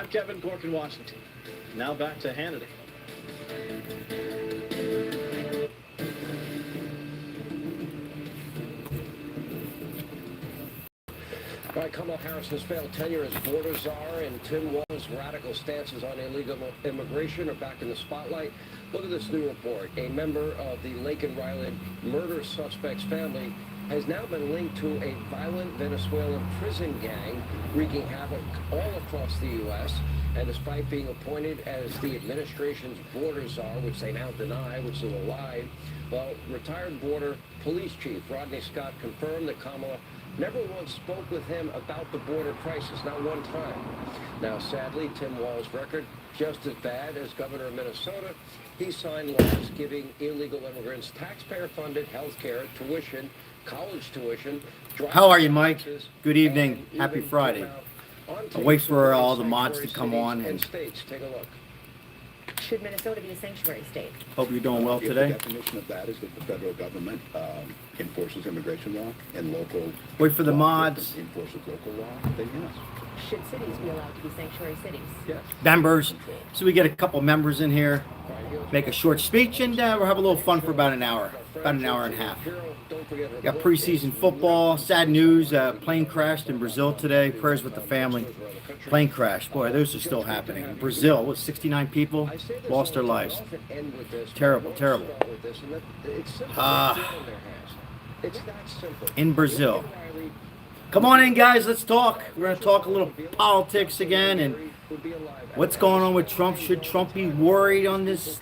I'm Kevin Cork in Washington. Now back to Hannity. All right, Kamala Harris's failed tenure as border czar and Tim Walz's radical stances on illegal immigration are back in the spotlight. Look at this new report. A member of the Lake and Riley murder suspect's family has now been linked to a violent Venezuelan prison gang wreaking havoc all across the U.S. And despite being appointed as the administration's border czar, which they now deny, which is a lie, well, retired border police chief Rodney Scott confirmed that Kamala never once spoke with him about the border crisis, not one time. Now, sadly, Tim Walz's record just as bad as governor of Minnesota. He signed laws giving illegal immigrants taxpayer-funded health care, tuition, college tuition. How are you, Mike? Good evening. Happy Friday. I'll wait for all the mods to come on. And states. Take a look. Should Minnesota be a sanctuary state? Hope you're doing well today. The definition of that is that the federal government enforces immigration law and local... Wait for the mods. ...enforces local law, then yes. Should cities be allowed to be sanctuary cities? Yes. Members. So we get a couple members in here, make a short speech, and we'll have a little fun for about an hour and a half. Got preseason football, sad news, plane crashed in Brazil today. Prayers with the family. Plane crash. Boy, those are still happening. In Brazil, 69 people lost their lives. Terrible, terrible. In Brazil. Come on in, guys. Let's talk. We're going to talk a little politics again and what's going on with Trump. Should Trump be worried on this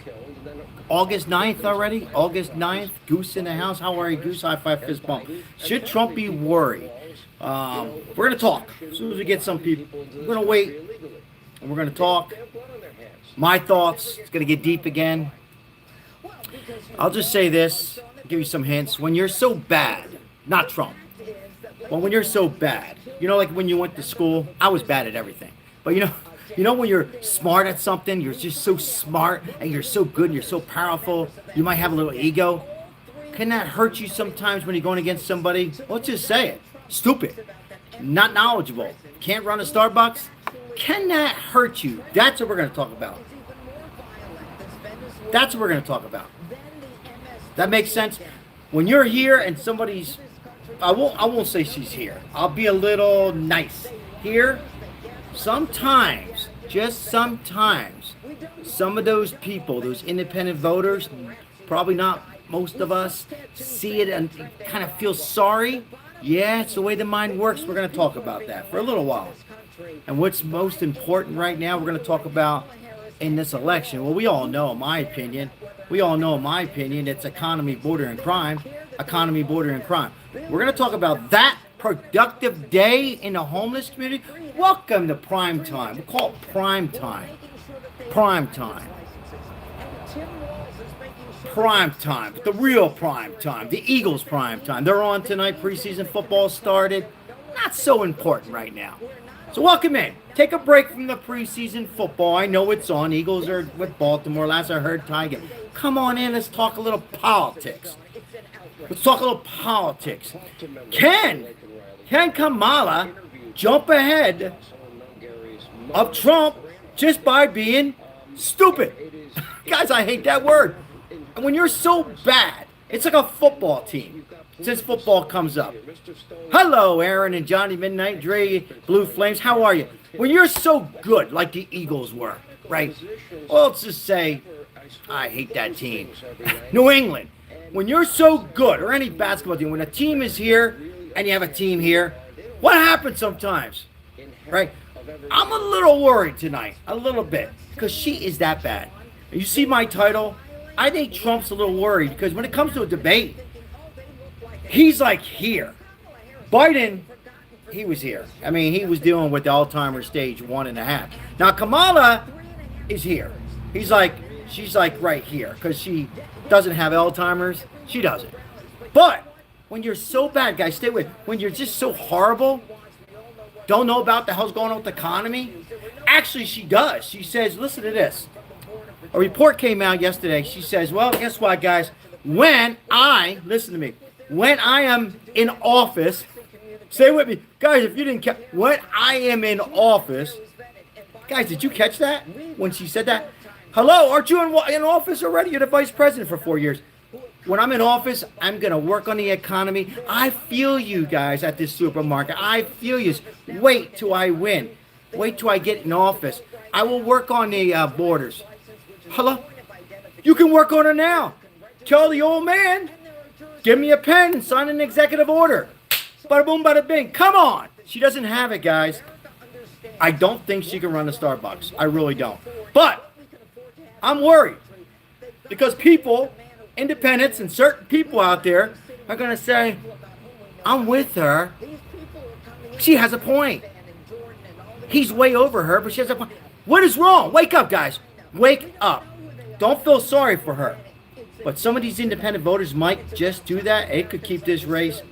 August 9th already? August 9th. Goose in the house. How are you, Goose? High five, fist bump. Should Trump be worried? We're going to talk. As soon as we get some people, we're going to wait and we're going to talk. My thoughts. It's going to get deep again. I'll just say this. I'll give you some hints. When you're so bad, not Trump, but when you're so bad, you know, like when you went to school, I was bad at everything. But you know when you're smart at something, you're just so smart and you're so good and you're so powerful, you might have a little ego. Can that hurt you sometimes when you're going against somebody? Let's just say it. Stupid. Not knowledgeable. Can't run a Starbucks. Can that hurt you? That's what we're going to talk about. That's what we're going to talk about. That makes sense? When you're here and somebody's... I won't say she's here. I'll be a little nice. Here, sometimes, just sometimes, some of those people, those independent voters, probably not most of us, see it and kind of feel sorry. Yeah, it's the way the mind works. We're going to talk about that for a little while. And what's most important right now, we're going to talk about in this election. Well, we all know, in my opinion, it's economy, border, and crime. Economy, border, and crime. We're going to talk about that productive day in the homeless community. Welcome to prime time. We call it prime time. Prime time. Prime time. The real prime time. The Eagles prime time. They're on tonight. Preseason football started. Not so important right now. So welcome in. Take a break from the preseason football. I know it's on. Eagles are with Baltimore. Last I heard, Tiger. Come on in. Let's talk a little politics. Let's talk a little politics. Can Kamala jump ahead of Trump just by being stupid? Guys, I hate that word. And when you're so bad, it's like a football team. Since football comes up. Hello, Aaron and Johnny Midnight, Dre, Blue Flames. How are you? When you're so good, like the Eagles were, right? Well, let's just say, I hate that team. New England. When you're so good, or any basketball team, when a team is here and you have a team here, what happens sometimes, right? I'm a little worried tonight, a little bit, because she is that bad. You see my title? I think Trump's a little worried, because when it comes to a debate, he's like here. Biden, he was here. I mean, he was dealing with the Alzheimer's stage 1.5. Now, Kamala is here. She's like right here, because she doesn't have Alzheimer's. She doesn't. But when you're so bad, guys, stay with. When you're just so horrible, don't know about the hell's going on with the economy. Actually, she does. She says, listen to this. A report came out yesterday. She says, well, guess what, guys? Listen to me. When I am in office, stay with me. Guys, if you didn't when I am in office, Guys, did you catch that when she said that? Hello, aren't you in office already? You're the vice president for 4 years. When I'm in office, I'm going to work on the economy. I feel you guys at this supermarket. I feel you. Wait till I win. Wait till I get in office. I will work on the borders. Hello? You can work on it now. Tell the old man, give me a pen and sign an executive order. Bada boom, bada bing. Come on. She doesn't have it, guys. I don't think she can run a Starbucks. I really don't. But I'm worried because people, independents and certain people out there are going to say, I'm with her. She has a point. He's way over her, but she has a point. What is wrong? Wake up, guys. Wake up. Don't feel sorry for her. But some of these independent voters might just do that. It could keep this race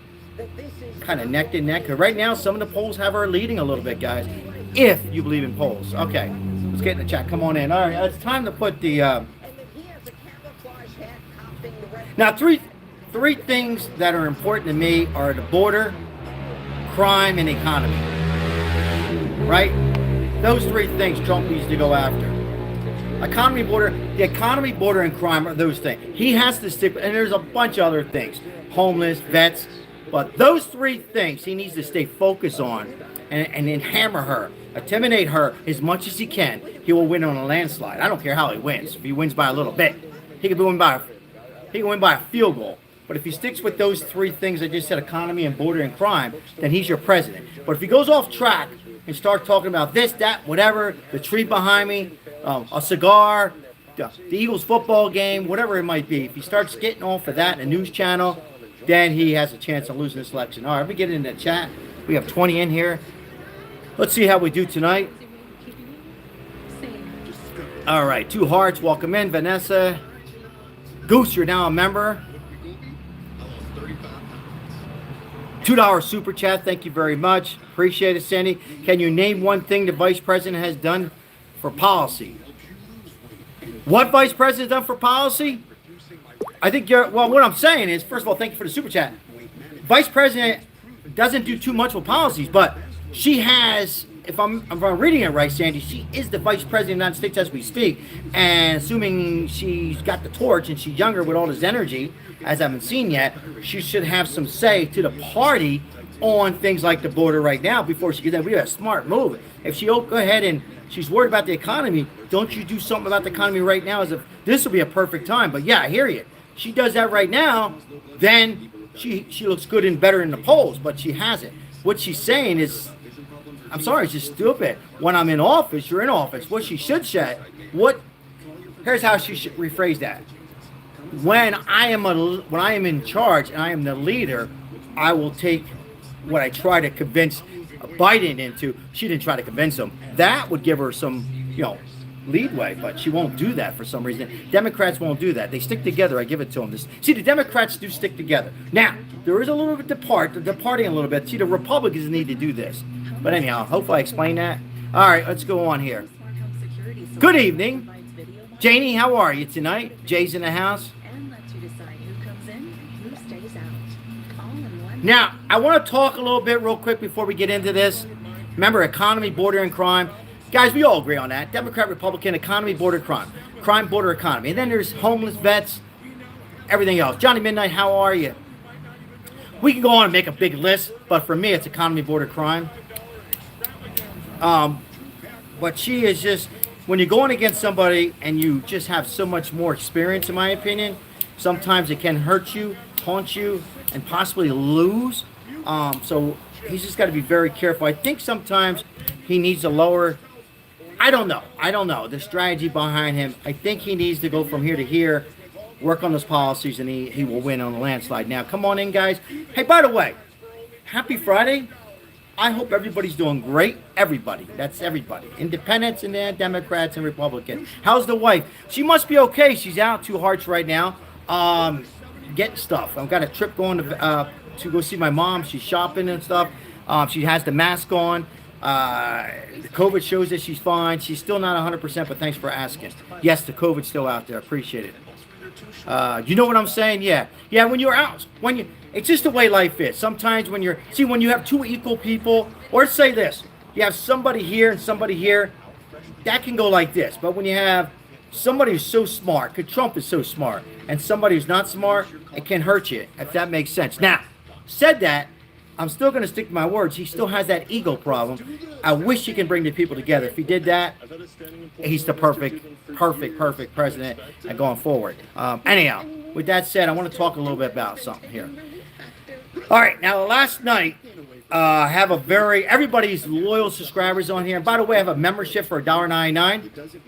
kind of neck to neck. Right now, some of the polls have her leading a little bit, guys. If you believe in polls. Okay, let's get in the chat. Come on in. All right, it's time to put the... Now, three things that are important to me are the border, crime, and economy. Right? Those three things Trump needs to go after. The economy, border, and crime are those things. He has to stick, and there's a bunch of other things. Homeless, vets. But those three things he needs to stay focused on and then hammer her, intimidate her as much as he can. He will win on a landslide. I don't care how he wins. If he wins by a little bit, he can win by a field goal. But if he sticks with those three things I just said, economy and border and crime, then he's your president. But if he goes off track and starts talking about this, that, whatever, the tree behind me, a cigar, the Eagles football game, whatever it might be, if he starts getting off of that in a news channel, then he has a chance of losing this election. All right, we get in the chat. We have 20 in here. Let's see how we do tonight. All right, 2 hearts. Welcome in, Vanessa. Goose, you're now a member. $2 super chat. Thank you very much. Appreciate it, Sandy. Can you name one thing the vice president has done for policy? What vice president has done for policy? I think what I'm saying is, first of all, thank you for the super chat. Vice president doesn't do too much with policies, but she has, if I'm reading it right, Sandy, she is the vice president of the United States as we speak, and assuming she's got the torch and she's younger with all this energy, as I haven't seen yet, she should have some say to the party on things like the border right now before she gets there. We have a smart move. If she'll go ahead and she's worried about the economy, don't you do something about the economy right now as if this will be a perfect time. But yeah, I hear you. She does that right now, then she looks good and better in the polls, but she hasn't. What she's saying is, I'm sorry, it's just stupid. When I'm in office, you're in office. What she should say, here's how she should rephrase that. When I am in charge and I am the leader, I will take what I try to convince Biden into. She didn't try to convince him. That would give her some, leadway, but she won't do that for some reason. Democrats won't do that. They stick together. I give it to them. See, the Democrats do stick together. Now, there is a little bit departing a little bit. See, the Republicans need to do this. But anyhow, hopefully I explained that. All right, let's go on here. Good evening. Janie, how are you tonight? Jay's in the house. Now, I want to talk a little bit real quick before we get into this. Remember, economy, border, and crime. Guys, we all agree on that. Democrat, Republican, economy, border, crime. Crime, border, economy. And then there's homeless, vets, everything else. Johnny Midnight, how are you? We can go on and make a big list, but for me, it's economy, border, crime. But she is just, when you're going against somebody and you just have so much more experience, in my opinion, sometimes it can hurt you, taunt you, and possibly lose. So he's just got to be very careful. I think sometimes he needs a lower... I don't know the strategy behind him. I think he needs to go from here to here, work on those policies, and he will win on the landslide. Now, come on in, guys. Hey, by the way, happy Friday. I hope everybody's doing great. Everybody. That's everybody. Independents and then Democrats and Republicans. How's the wife? She must be okay. She's out 2 hearts right now. Getting stuff. I've got a trip going to go see my mom. She's shopping and stuff. She has the mask on. The COVID shows that she's fine. She's still not 100%, but thanks for asking. Yes, the COVID's still out there. Appreciate it. You know what I'm saying? Yeah. Yeah, when you're out, it's just the way life is. Sometimes when you have 2 equal people, or say this, you have somebody here and somebody here, that can go like this. But when you have somebody who's so smart, because Trump is so smart, and somebody who's not smart, it can hurt you, if that makes sense. Now, said that, I'm still going to stick to my words. He still has that ego problem. I wish he can bring the people together. If he did that, he's the perfect president and going forward. Anyhow, with that said, I want to talk a little bit about something here. All right, now last night, I have everybody's loyal subscribers on here. And by the way, I have a membership for $1.99.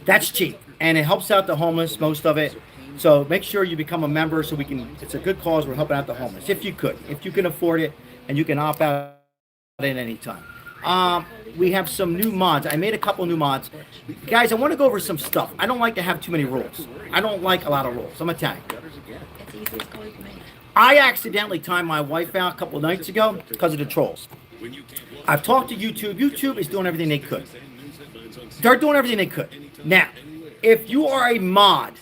That's cheap, and it helps out the homeless, most of it. So make sure you become a member so it's a good cause. We're helping out the homeless, if you can afford it, and you can opt out at any time. We have some new mods. I made a couple new mods. Guys, I want to go over some stuff. I don't like to have too many rules. I don't like a lot of rules. I'm Italian. I accidentally timed my wife out a couple of nights ago because of the trolls. I've talked to YouTube. YouTube is doing everything they could. They're doing everything they could. Now, if you are a mod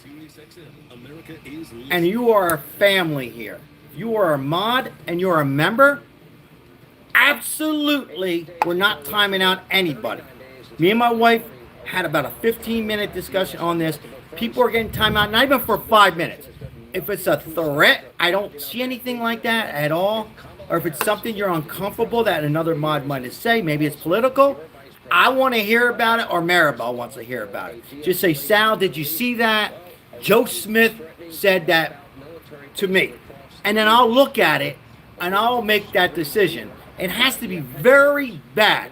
and you are a family here, you are a mod and you're a member, absolutely, we're not timing out anybody. Me and my wife had about a 15-minute discussion on this. People are getting timed out, not even for 5 minutes. If it's a threat, I don't see anything like that at all. Or if it's something you're uncomfortable that another mod might say, maybe it's political, I want to hear about it, or Maribel wants to hear about it. Just say, Sal, did you see that? Joe Smith said that to me. And then I'll look at it, and I'll make that decision. It has to be very bad,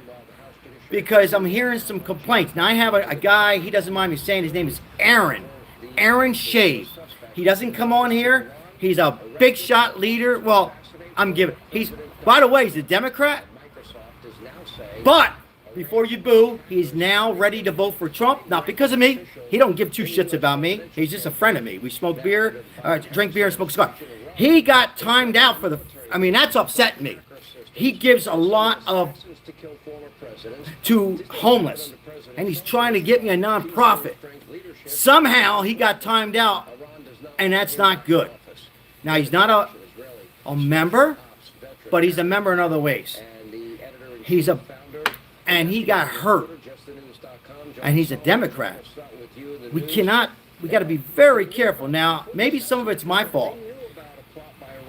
because I'm hearing some complaints. Now, I have a guy, he doesn't mind me saying his name is Aaron. Aaron Shave. He doesn't come on here. He's a big shot leader. Well, by the way, he's a Democrat. But before you boo, he's now ready to vote for Trump. Not because of me. He don't give two shits about me. He's just a friend of me. We smoke beer, drink beer and smoke cigar. He got timed out that's upsetting me. He gives a lot to homeless. And he's trying to get me a nonprofit. Somehow he got timed out. And that's not good. Now, he's not a member, but he's a member in other ways. And he got hurt. And he's a Democrat. We got to be very careful. Now, maybe some of it's my fault.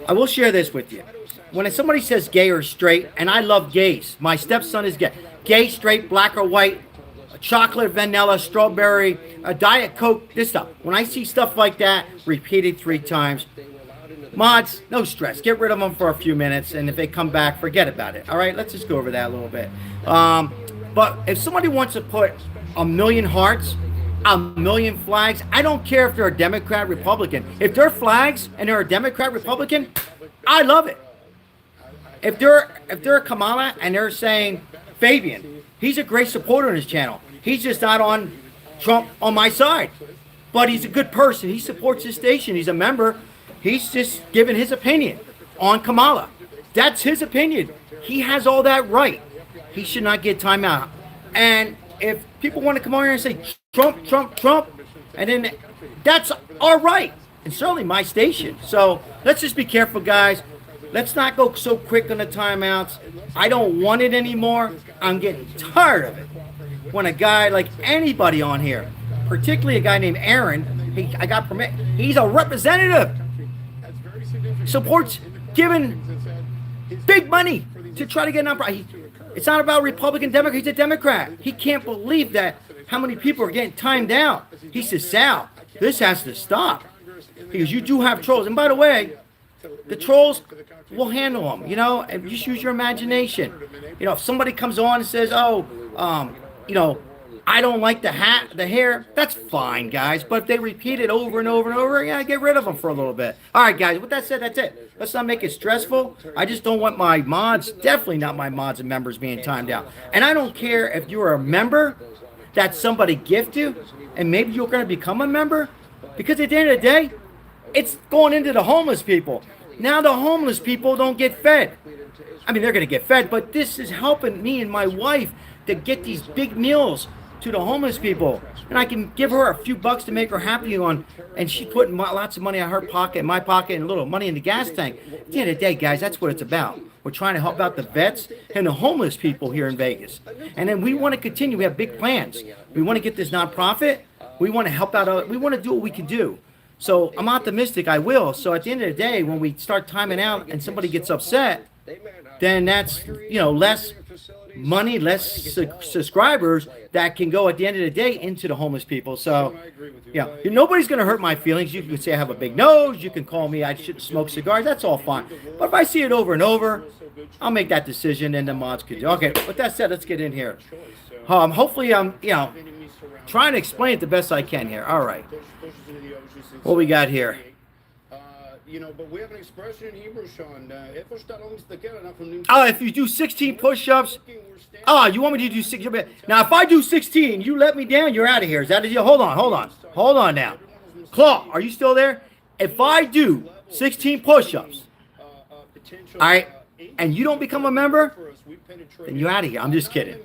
I will share this with you. When somebody says gay or straight, and I love gays. My stepson is gay. Gay, straight, black or white, chocolate, vanilla, strawberry, a Diet Coke, this stuff. When I see stuff like that repeated 3 times, mods, no stress. Get rid of them for a few minutes, and if they come back, forget about it. All right, let's just go over that a little bit. But if somebody wants to put 1,000,000 hearts, 1,000,000 flags, I don't care if they're a Democrat, Republican. If they're flags and they're a Democrat, Republican, I love it. If they're a Kamala and they're saying Fabian, he's a great supporter on his channel. He's just not on Trump on my side. But he's a good person. He supports his station. He's a member. He's just giving his opinion on Kamala. That's his opinion. He has all that right. He should not get time out. And if people want to come on here and say Trump, Trump, Trump, and then that's all right. And certainly my station. So let's just be careful, guys. Let's not go so quick on the timeouts. I don't want it anymore. I'm getting tired of it. When a guy like anybody on here, particularly a guy named Aaron, I got permit. He's a representative. Supports giving big money to try to get an nonprofit. It's not about Republican, Democrat. He's a Democrat. He can't believe that how many people are getting timed out. He says, Sal, this has to stop. Because you do have trolls. And by the way, the trolls will handle them, and just use your imagination. If somebody comes on and says, I don't like the hair, that's fine, guys. But if they repeat it over and over and over, get rid of them for a little bit. All right, guys, with that said, that's it. Let's not make it stressful. I just don't want my mods, definitely not my mods and members being timed out. And I don't care if you're a member that somebody gifted you, and maybe you're going to become a member, because at the end of the day, it's going into the homeless people. Now the homeless people don't get fed. They're going to get fed, but this is helping me and my wife to get these big meals to the homeless people. And I can give her a few bucks to make her happy and she's putting lots of money in her pocket, in my pocket, and a little money in the gas tank. At the end of the day, guys, that's what it's about. We're trying to help out the vets and the homeless people here in Vegas. And then we want to continue. We have big plans. We want to get this nonprofit. We want to help out. We want to do what we can do. So I'm optimistic I will. So at the end of the day, when we start timing out and somebody gets upset, then that's, less money, less subscribers that can go at the end of the day into the homeless people. So, nobody's going to hurt my feelings. You can say I have a big nose. You can call me I shouldn't smoke cigars. That's all fine. But if I see it over and over, I'll make that decision and the mods could do. Okay, with that said, let's get in here. Hopefully I'm, trying to explain it the best I can here. All right. What we got here? But we have an expression in Hebrew, Sean. If you do 16 push-ups. You want me to do 16? Now, if I do 16, you let me down, you're out of here. Is that a deal? Hold on now. Claw, are you still there? If I do 16 push-ups, all right, and you don't become a member, then you're out of here. I'm just kidding.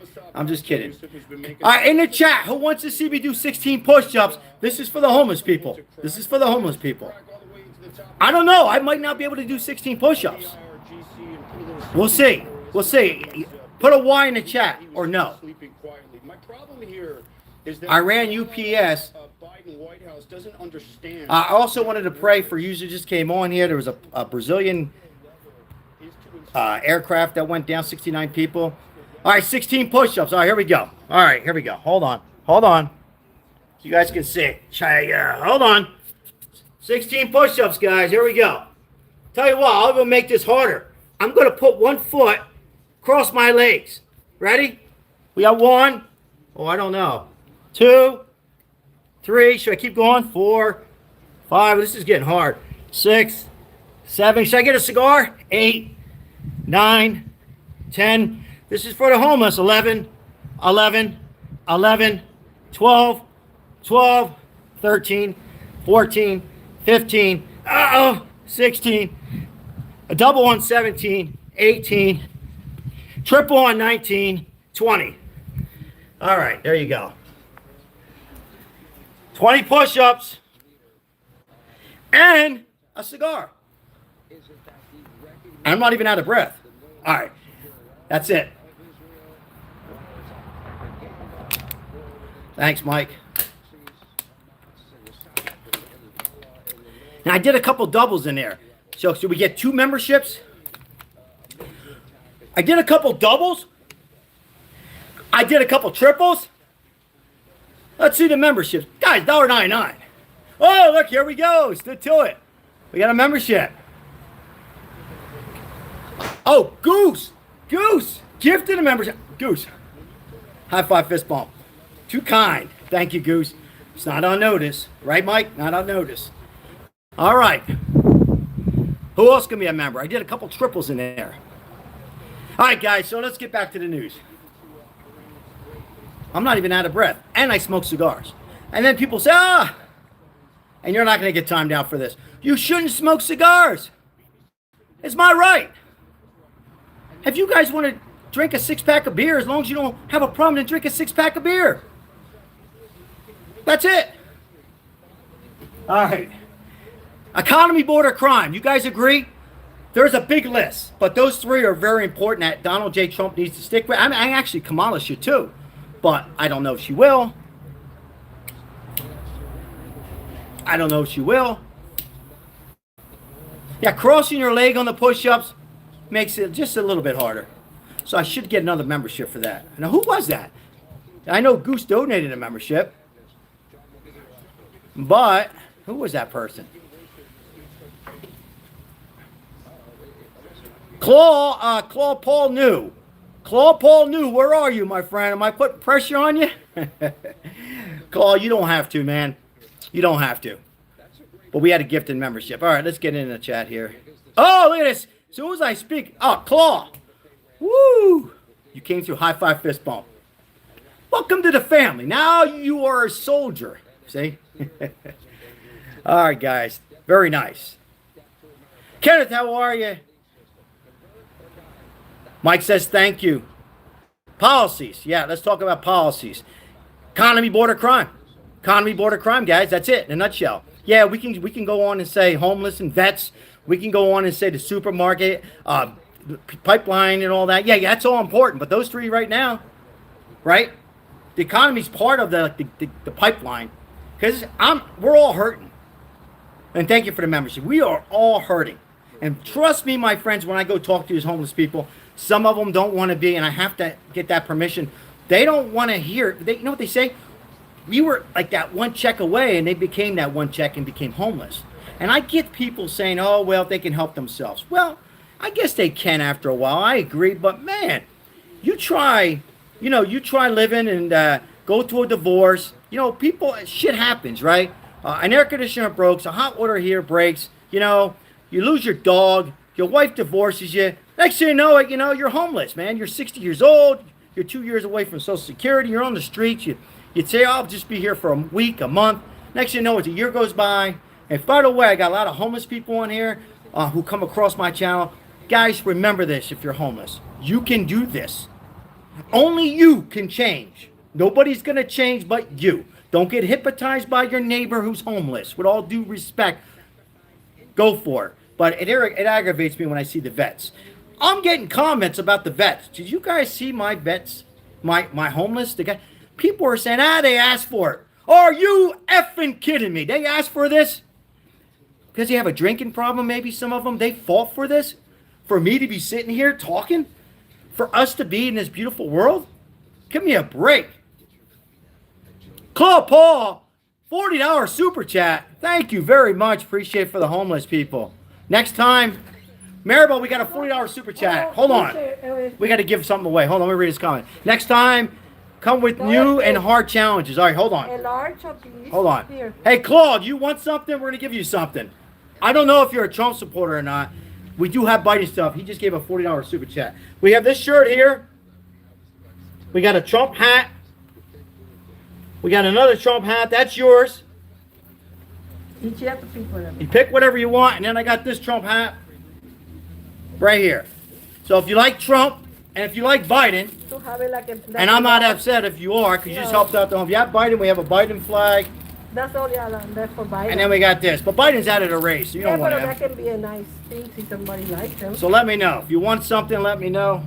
All right, in the chat, who wants to see me do 16 push-ups? This is for the homeless people. I don't know. I might not be able to do 16 push-ups. We'll see. Put a Y in the chat or no. I ran UPS. I also wanted to pray for you who just came on here. There was a Brazilian aircraft that went down, 69 people. All right, 16 push-ups. All right, here we go. Hold on. You guys can see it. Hold on. 16 push-ups, guys. Here we go. Tell you what, I'll go make this harder. I'm going to put one foot across my legs. Ready? We got 1. Oh, I don't know. 2, 3. Should I keep going? 4, 5. This is getting hard. 6, 7. Should I get a cigar? 8, 9, 10. This is for the homeless. 11, 12, 13, 14, 15, 16, a double on 17, 18, triple on 19, 20. All right, there you go. 20 push-ups and a cigar. I'm not even out of breath. All right, that's it. Thanks, Mike. Now, I did a couple doubles in there. So, should we get 2 memberships? I did a couple doubles. I did a couple triples. Let's see the memberships. Guys, $1.99. Oh, look, here we go. Stood to it. We got a membership. Oh, Goose. Gifted a membership. Goose. High five, fist bump. Too kind. Thank you, Goose. It's not on notice. Right, Mike? Not on notice. All right. Who else can be a member? I did a couple triples in there. All right, guys, so let's get back to the news. I'm not even out of breath, and I smoke cigars. And then people say, and you're not going to get timed out for this. You shouldn't smoke cigars. It's my right. If you guys want to drink a 6-pack of beer, as long as you don't have a problem, then drink a 6-pack of beer. That's it. All right. Economy, border, crime. You guys agree? There's a big list, but those 3 are very important that Donald J. Trump needs to stick with. I mean, actually, Kamala should too, but I don't know if she will. Yeah, crossing your leg on the push-ups makes it just a little bit harder. So I should get another membership for that. Now, who was that? I know Goose donated a membership, but who was that person? Claw Paul New. Where are you, my friend? Am I putting pressure on you? Claw, you don't have to, man. You don't have to. But we had a gifted membership. All right, let's get into the chat here. Oh, look at this. As soon as I speak, Claw. Woo! You came through, high five, fist bump. Welcome to the family. Now you are a soldier. See? All right, guys. Very nice. Kenneth, how are you? Mike says thank you. Policies. Yeah, let's talk about policies. Economy, border, crime. Economy, border, crime, guys. That's it in a nutshell. Yeah, we can go on and say homeless and vets. We can go on and say the supermarket, pipeline and all that. Yeah, that's all important. But those three right now, right? The economy's part of the pipeline, because we're all hurting. And thank you for the membership. We are all hurting. And trust me, my friends, when I go talk to these homeless people, some of them don't want to be, and I have to get that permission. They don't want to hear. You know what they say? We were like that one check away, and they became that one check and became homeless. And I get people saying, oh, well, they can help themselves. Well, I guess they can after a while. I agree. But, man, you try living and go to a divorce. Shit happens, right? An air conditioner breaks, a hot water heater breaks, you lose your dog, your wife divorces you. Next thing you know it, you're homeless, man. You're 60 years old. You're 2 years away from Social Security. You're on the streets. You'd say, oh, I'll just be here for a week, a month. Next thing you know, it's a year goes by. And by the way, I got a lot of homeless people on here who come across my channel. Guys, remember this if you're homeless. You can do this. Only you can change. Nobody's going to change but you. Don't get hypnotized by your neighbor who's homeless. With all due respect, go for it. But it aggravates me when I see the vets. I'm getting comments about the vets. Did you guys see my vets? My homeless? The guy. People are saying, they asked for it. Are you effing kidding me? They asked for this? Because they have a drinking problem, maybe some of them. They fought for this? For me to be sitting here talking? For us to be in this beautiful world? Give me a break. Claw Paul, $40 super chat. Thank you very much. Appreciate it for the homeless people. Next time, Maribel, we got a $40 super chat. Hold on. We got to give something away. Hold on, let me read this comment. Next time, come with new and hard challenges. All right, hold on. Hold on. Hey, Claude, you want something? We're going to give you something. I don't know if you're a Trump supporter or not. We do have Biden stuff. He just gave a $40 super chat. We have this shirt here. We got a Trump hat. We got another Trump hat. That's yours. You pick whatever you want. And then I got this Trump hat right here. So if you like Trump and if you like Biden, and I'm not upset if you are, because you just helped out the home. If you have Biden, we have a Biden flag. That's all, that's for Biden. And then we got this. But Biden's out of the race, so you don't want but him. that can be a nice thing to somebody like him. So let me know. If you want something, let me know.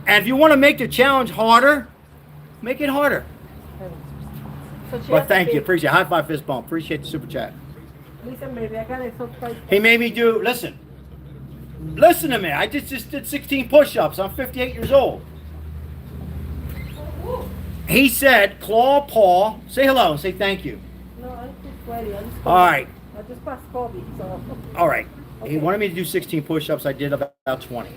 And if you want to make the challenge harder, make it harder. But thank you. Appreciate it. High five, fist bump. Appreciate the super chat. Listen, baby, I got it so tight. He made me do, listen to me. I just did 16 push-ups. I'm 58 years old. He said, Claw Paul, say hello and say thank you. No, I'm just sweaty. All right. I just passed COVID, so. All right. Okay. He wanted me to do 16 push-ups. I did about 20.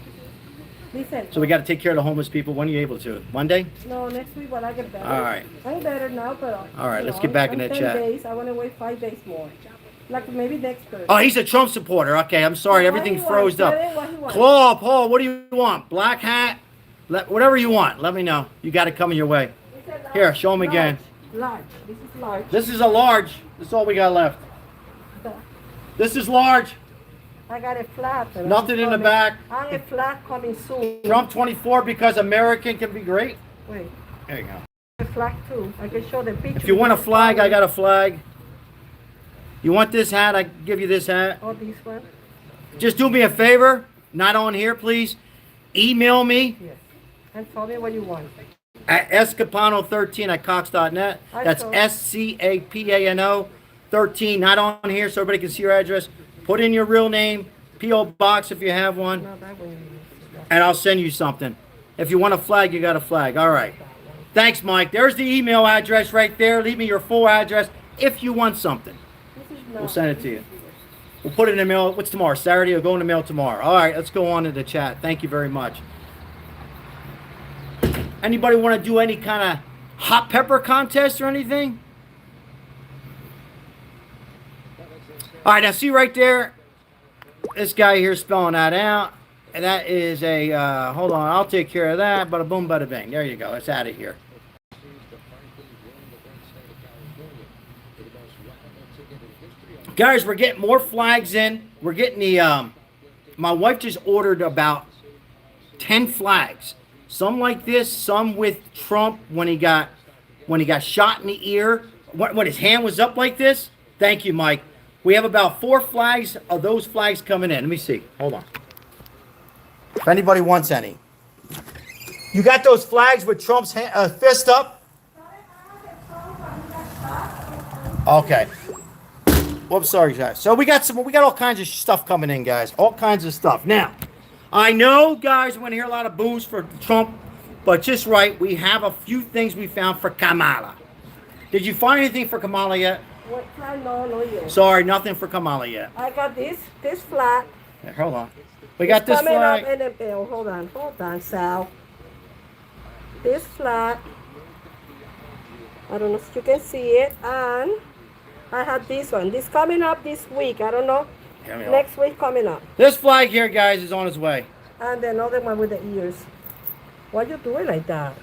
Listen. So we got to take care of the homeless people. When are you able to? Monday? No, next week when I get better. All right. I'm better now, but. All right, let's get back in that 10 chat. days. I want to wait 5 days more. Like maybe next Thursday. Oh, he's a Trump supporter. Okay, I'm sorry. Everything froze up. Claw, Paul, what do you want? Black hat? Whatever you want. Let me know. You got it coming your way. Here, show him again. Large. This is large. This is a large. That's all we got left. This is large. I got a flat. Nothing in the back. I have a flat coming soon. Trump 24 because American can be great. Wait. There you go. A flag too. I can show the picture. If you want a flag, I got a flag. You want this hat? I give you this hat. Oh, this one? Just do me a favor. Not on here, please. Email me. Yes. And tell me what you want. At escapano13@cox.net. That's SCAPANO 13. Not on here, so everybody can see your address. Put in your real name, P.O. Box if you have one, No, that one. and I'll send you something. If you want a flag, you got a flag. All right. Thanks, Mike. There's the email address right there. Leave me your full address if you want something. We'll send it to you. We'll put it in the mail. What's tomorrow? Saturday? It'll go in the mail tomorrow. All right, let's go on to the chat. Thank you very much. Anybody want to do any kind of hot pepper contest or anything? All right, now see right there, this guy here spelling that out. And that is a, hold on, I'll take care of that. Bada boom, bada bang. There you go. It's out of here. Guys, we're getting more flags in. We're getting the, my wife just ordered about 10 flags. Some like this, some with Trump when he got shot in the ear. When his hand was up like this. Thank you, Mike. We have about 4 flags of those flags coming in. Let me see. Hold on. If anybody wants any. You got those flags with Trump's fist up? Okay. Whoops, sorry, guys. So we got all kinds of stuff coming in, guys. All kinds of stuff. Now, I know, guys, we're going to hear a lot of boos for Trump, but just right, we have a few things we found for Kamala. Did you find anything for Kamala yet? What flag? No yet. Sorry, nothing for Kamala yet. I got this flag. Here, hold on. We got this coming flag. up in the bill. Hold on, Sal. This flag. I don't know if you can see it. And I have this one. This coming up this week. I don't know. Next week coming up. This flag here, guys, is on its way. And the other one with the ears. Why you doing like that?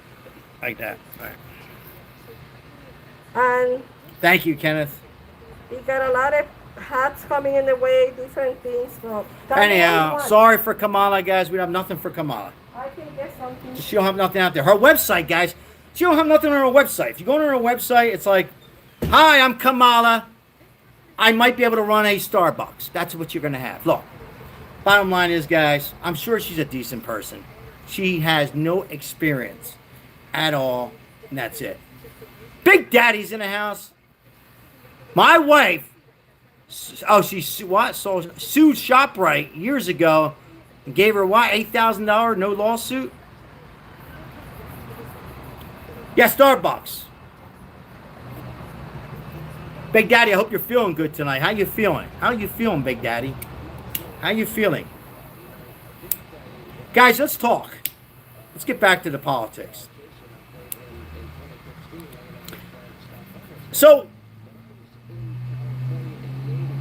Like that. All right. And Thank you, Kenneth. we got a lot of hats coming in the way, different things. So Anyhow, sorry for Kamala, guys. We have nothing for Kamala. I can get something. She don't have nothing out there. Her website, guys, she don't have nothing on her website. If you go to her website, it's like, hi, I'm Kamala. I might be able to run a Starbucks. That's what you're going to have. Look, bottom line is, guys, I'm sure she's a decent person. She has no experience at all, and that's it. Big Daddy's in the house. My wife, she what? So sued ShopRite years ago and gave her what? $8,000, no lawsuit. Yeah, Starbucks. Big Daddy, I hope you're feeling good tonight. How you feeling? How you feeling, Big Daddy? How you feeling? Guys, let's talk. Let's get back to the politics. So,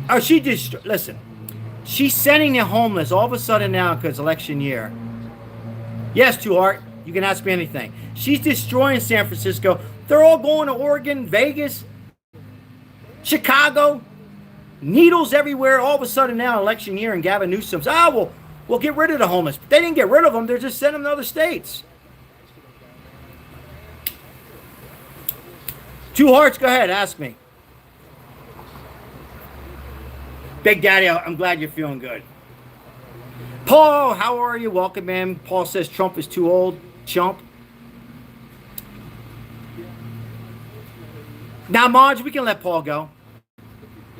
listen, she's sending the homeless all of a sudden now because election year. Yes, Two Heart, you can ask me anything. She's destroying San Francisco. They're all going to Oregon, Vegas, Chicago. Needles everywhere all of a sudden now, election year, and Gavin Newsom's, we'll get rid of the homeless. But they didn't get rid of them. They're just sending them to other states. Two Hearts, go ahead, ask me. Big Daddy, I'm glad you're feeling good. Paul, how are you? Welcome in. Paul says Trump is too old. Chump. Now, Marge, we can let Paul go.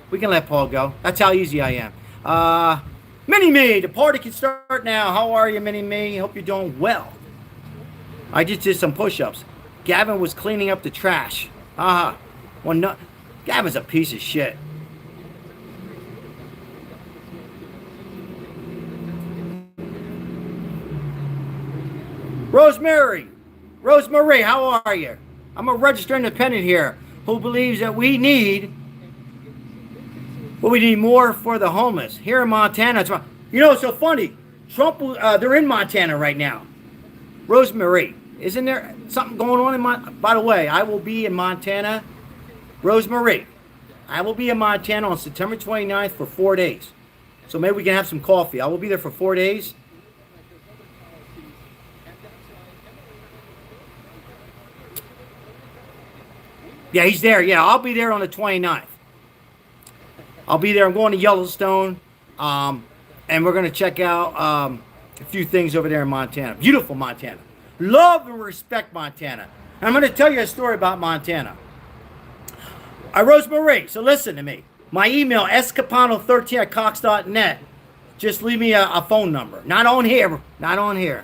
We can let Paul go. That's how easy I am. Mini-Me, the party can start now. How are you, Mini-Me? Hope you're doing well. I just did some push-ups. Gavin was cleaning up the trash. Well, no, Gavin's a piece of shit. Rosemary, how are you? I'm a registered independent here who believes that we need more for the homeless here in Montana. You know, it's so funny. Trump, they're in Montana right now. Rosemary, isn't there something going on in Montana? By the way, I will be in Montana. Rosemary, I will be in Montana on September 29th for 4 days. So maybe we can have some coffee. I will be there for 4 days. Yeah, he's there. Yeah, I'll be there on the 29th. I'll be there. I'm going to Yellowstone. And we're going to check out a few things over there in Montana. Beautiful Montana. Love and respect Montana. And I'm going to tell you a story about Montana. Rosemary, so listen to me. My email, escapano13@cox.net. Just leave me a phone number. Not on here. Not on here.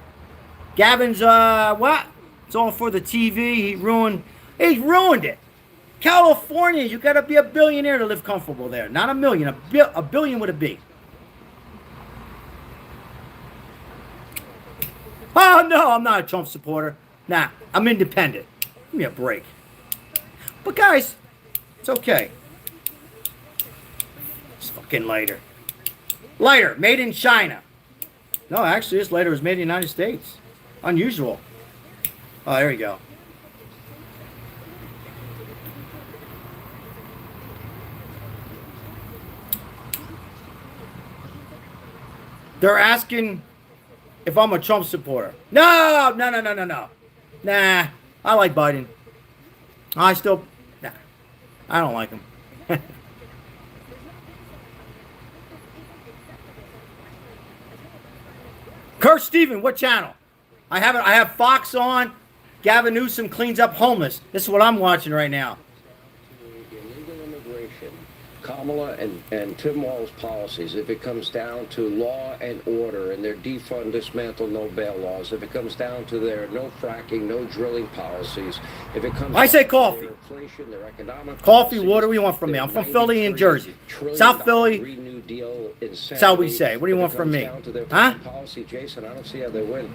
Gavin's, what? It's all for the TV. He's ruined it. California, you got to be a billionaire to live comfortable there. Not a million, a billion with a B. Oh, no, I'm not a Trump supporter. Nah, I'm independent. Give me a break. But, guys, it's okay. It's fucking lighter. Lighter, made in China. No, actually, this lighter was made in the United States. Unusual. Oh, there we go. They're asking if I'm a Trump supporter. No. Nah, I like Biden. Nah, I don't like him. Kurt Steven, what channel? I have Fox on. Gavin Newsom cleans up homeless. This is what I'm watching right now. Illegal immigration, Kamala and Tim Walz's policies, if it comes down to law and order and their defund, dismantle, no bail laws, if it comes down to their no fracking, no drilling policies, if it comes I say down coffee. to their inflation, their economic Coffee, policies, water, what do you want from me? I'm from Philly and Jersey. $93 South Philly. Green New Deal That's how we insanity, say. What do you if want it from comes me? down to their Huh? policy, Jason, I don't see how they win.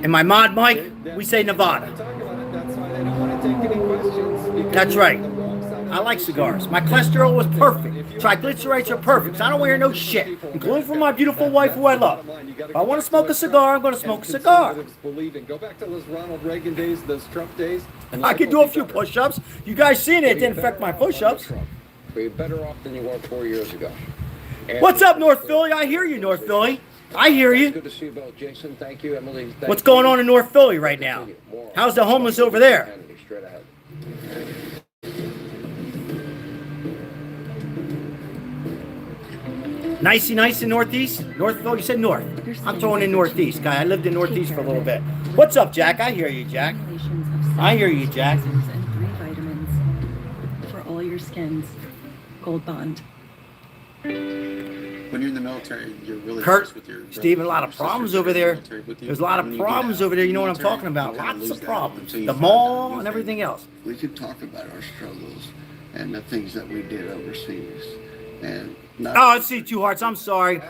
And my mod Mike, we say Nevada. That's why they don't want to take any questions. because That's you're right. on the wrong side of I the like issue. cigars. My cholesterol was perfect. Triglycerides are perfect. So I don't wear no shit, including from my beautiful wife who I love. If I want to smoke a cigar, I'm going to smoke a cigar. Go back to those Ronald Reagan days, those Trump days. and I life can will do a be few better. push-ups. You guys seen it? It didn't affect my push-ups. But you're better off than you were 4 years ago. And What's up, North Philly? I hear you, North Philly. I hear It's you. good to see you both, Jason. Thank you, Emily. Thank What's going you. on in North Philly right now? How's the homeless over there? Straight ahead. Nicey nice in Northeast? North Philly? You said North. I'm throwing in Northeast, guy. I lived in Northeast for a little bit. What's up, Jack? I hear you, Jack. I hear you, Jack. And 3 vitamins for all your skins. Gold Bond. When you're in the military, you're really Kurt, close with your brothers Steve, a lot and of your problems sisters over in the there. military with you. There's a lot When of you get problems out over there. You of know the what I'm talking military, about. you kinda Lots lose of that problems. until you The find out mall new and things. everything else. We could talk about our struggles and the things that we did overseas. And not Oh, let's see, Two Hearts. I'm sorry.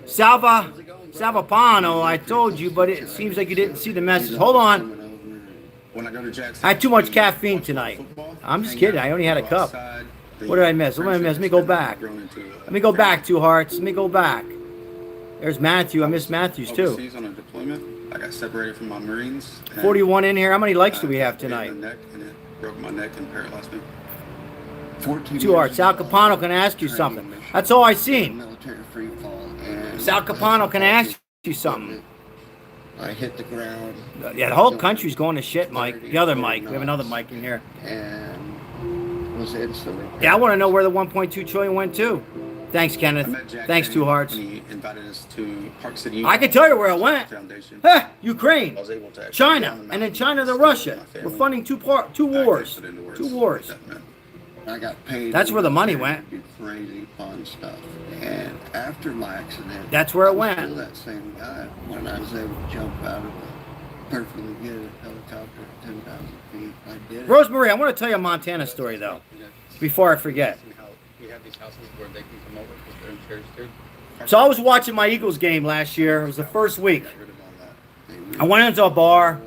Salvapano, I told you, but it seems like you didn't see the message. Hold on. When I go to Jackson, I had too much caffeine tonight. I'm just kidding. I only had a cup. What did I miss? What did I miss? Let me go back. Let me go back, Two Hearts. Let me go back. There's Matthew. I missed Matthews too. Overseas on a deployment, I got separated from my Marines. and 41 in here. How many likes do we have I hit my tonight? neck, and it broke my neck and paralyzed me. 14 Two Hearts. years Sal ago, Capano can ask you something. That's all I seen. military free fall. And Sal Capano can ask you something. I hit the ground. Yeah, the whole country's going to shit, Mike. The other Mike. We have another Mike in here. And was instantly. Yeah, I want to know where the 1.2 trillion went to. Thanks, I Kenneth. met Jack Thanks, Kennedy Two Hearts. when he invited us to Park City. I can tell you where it went. Foundation. Ukraine, I was able to actually China, go on the and then mountain China to and Russia. see my We're family. funding two I wars. couldn't put into words Two what wars. that meant. I got paid. That's where the money to went. do crazy fun stuff. And after my accident, That's where it I was went. Still that same guy when I was able to jump out of a perfectly good helicopter at 10,000 feet. I did it. Rosemary, I want to tell you a Montana story though, before I forget. We have these houses where they can come over because they're in chairs too. So I was watching my Eagles game last year. It was the first week. Got rid of all that. They I went into a bar.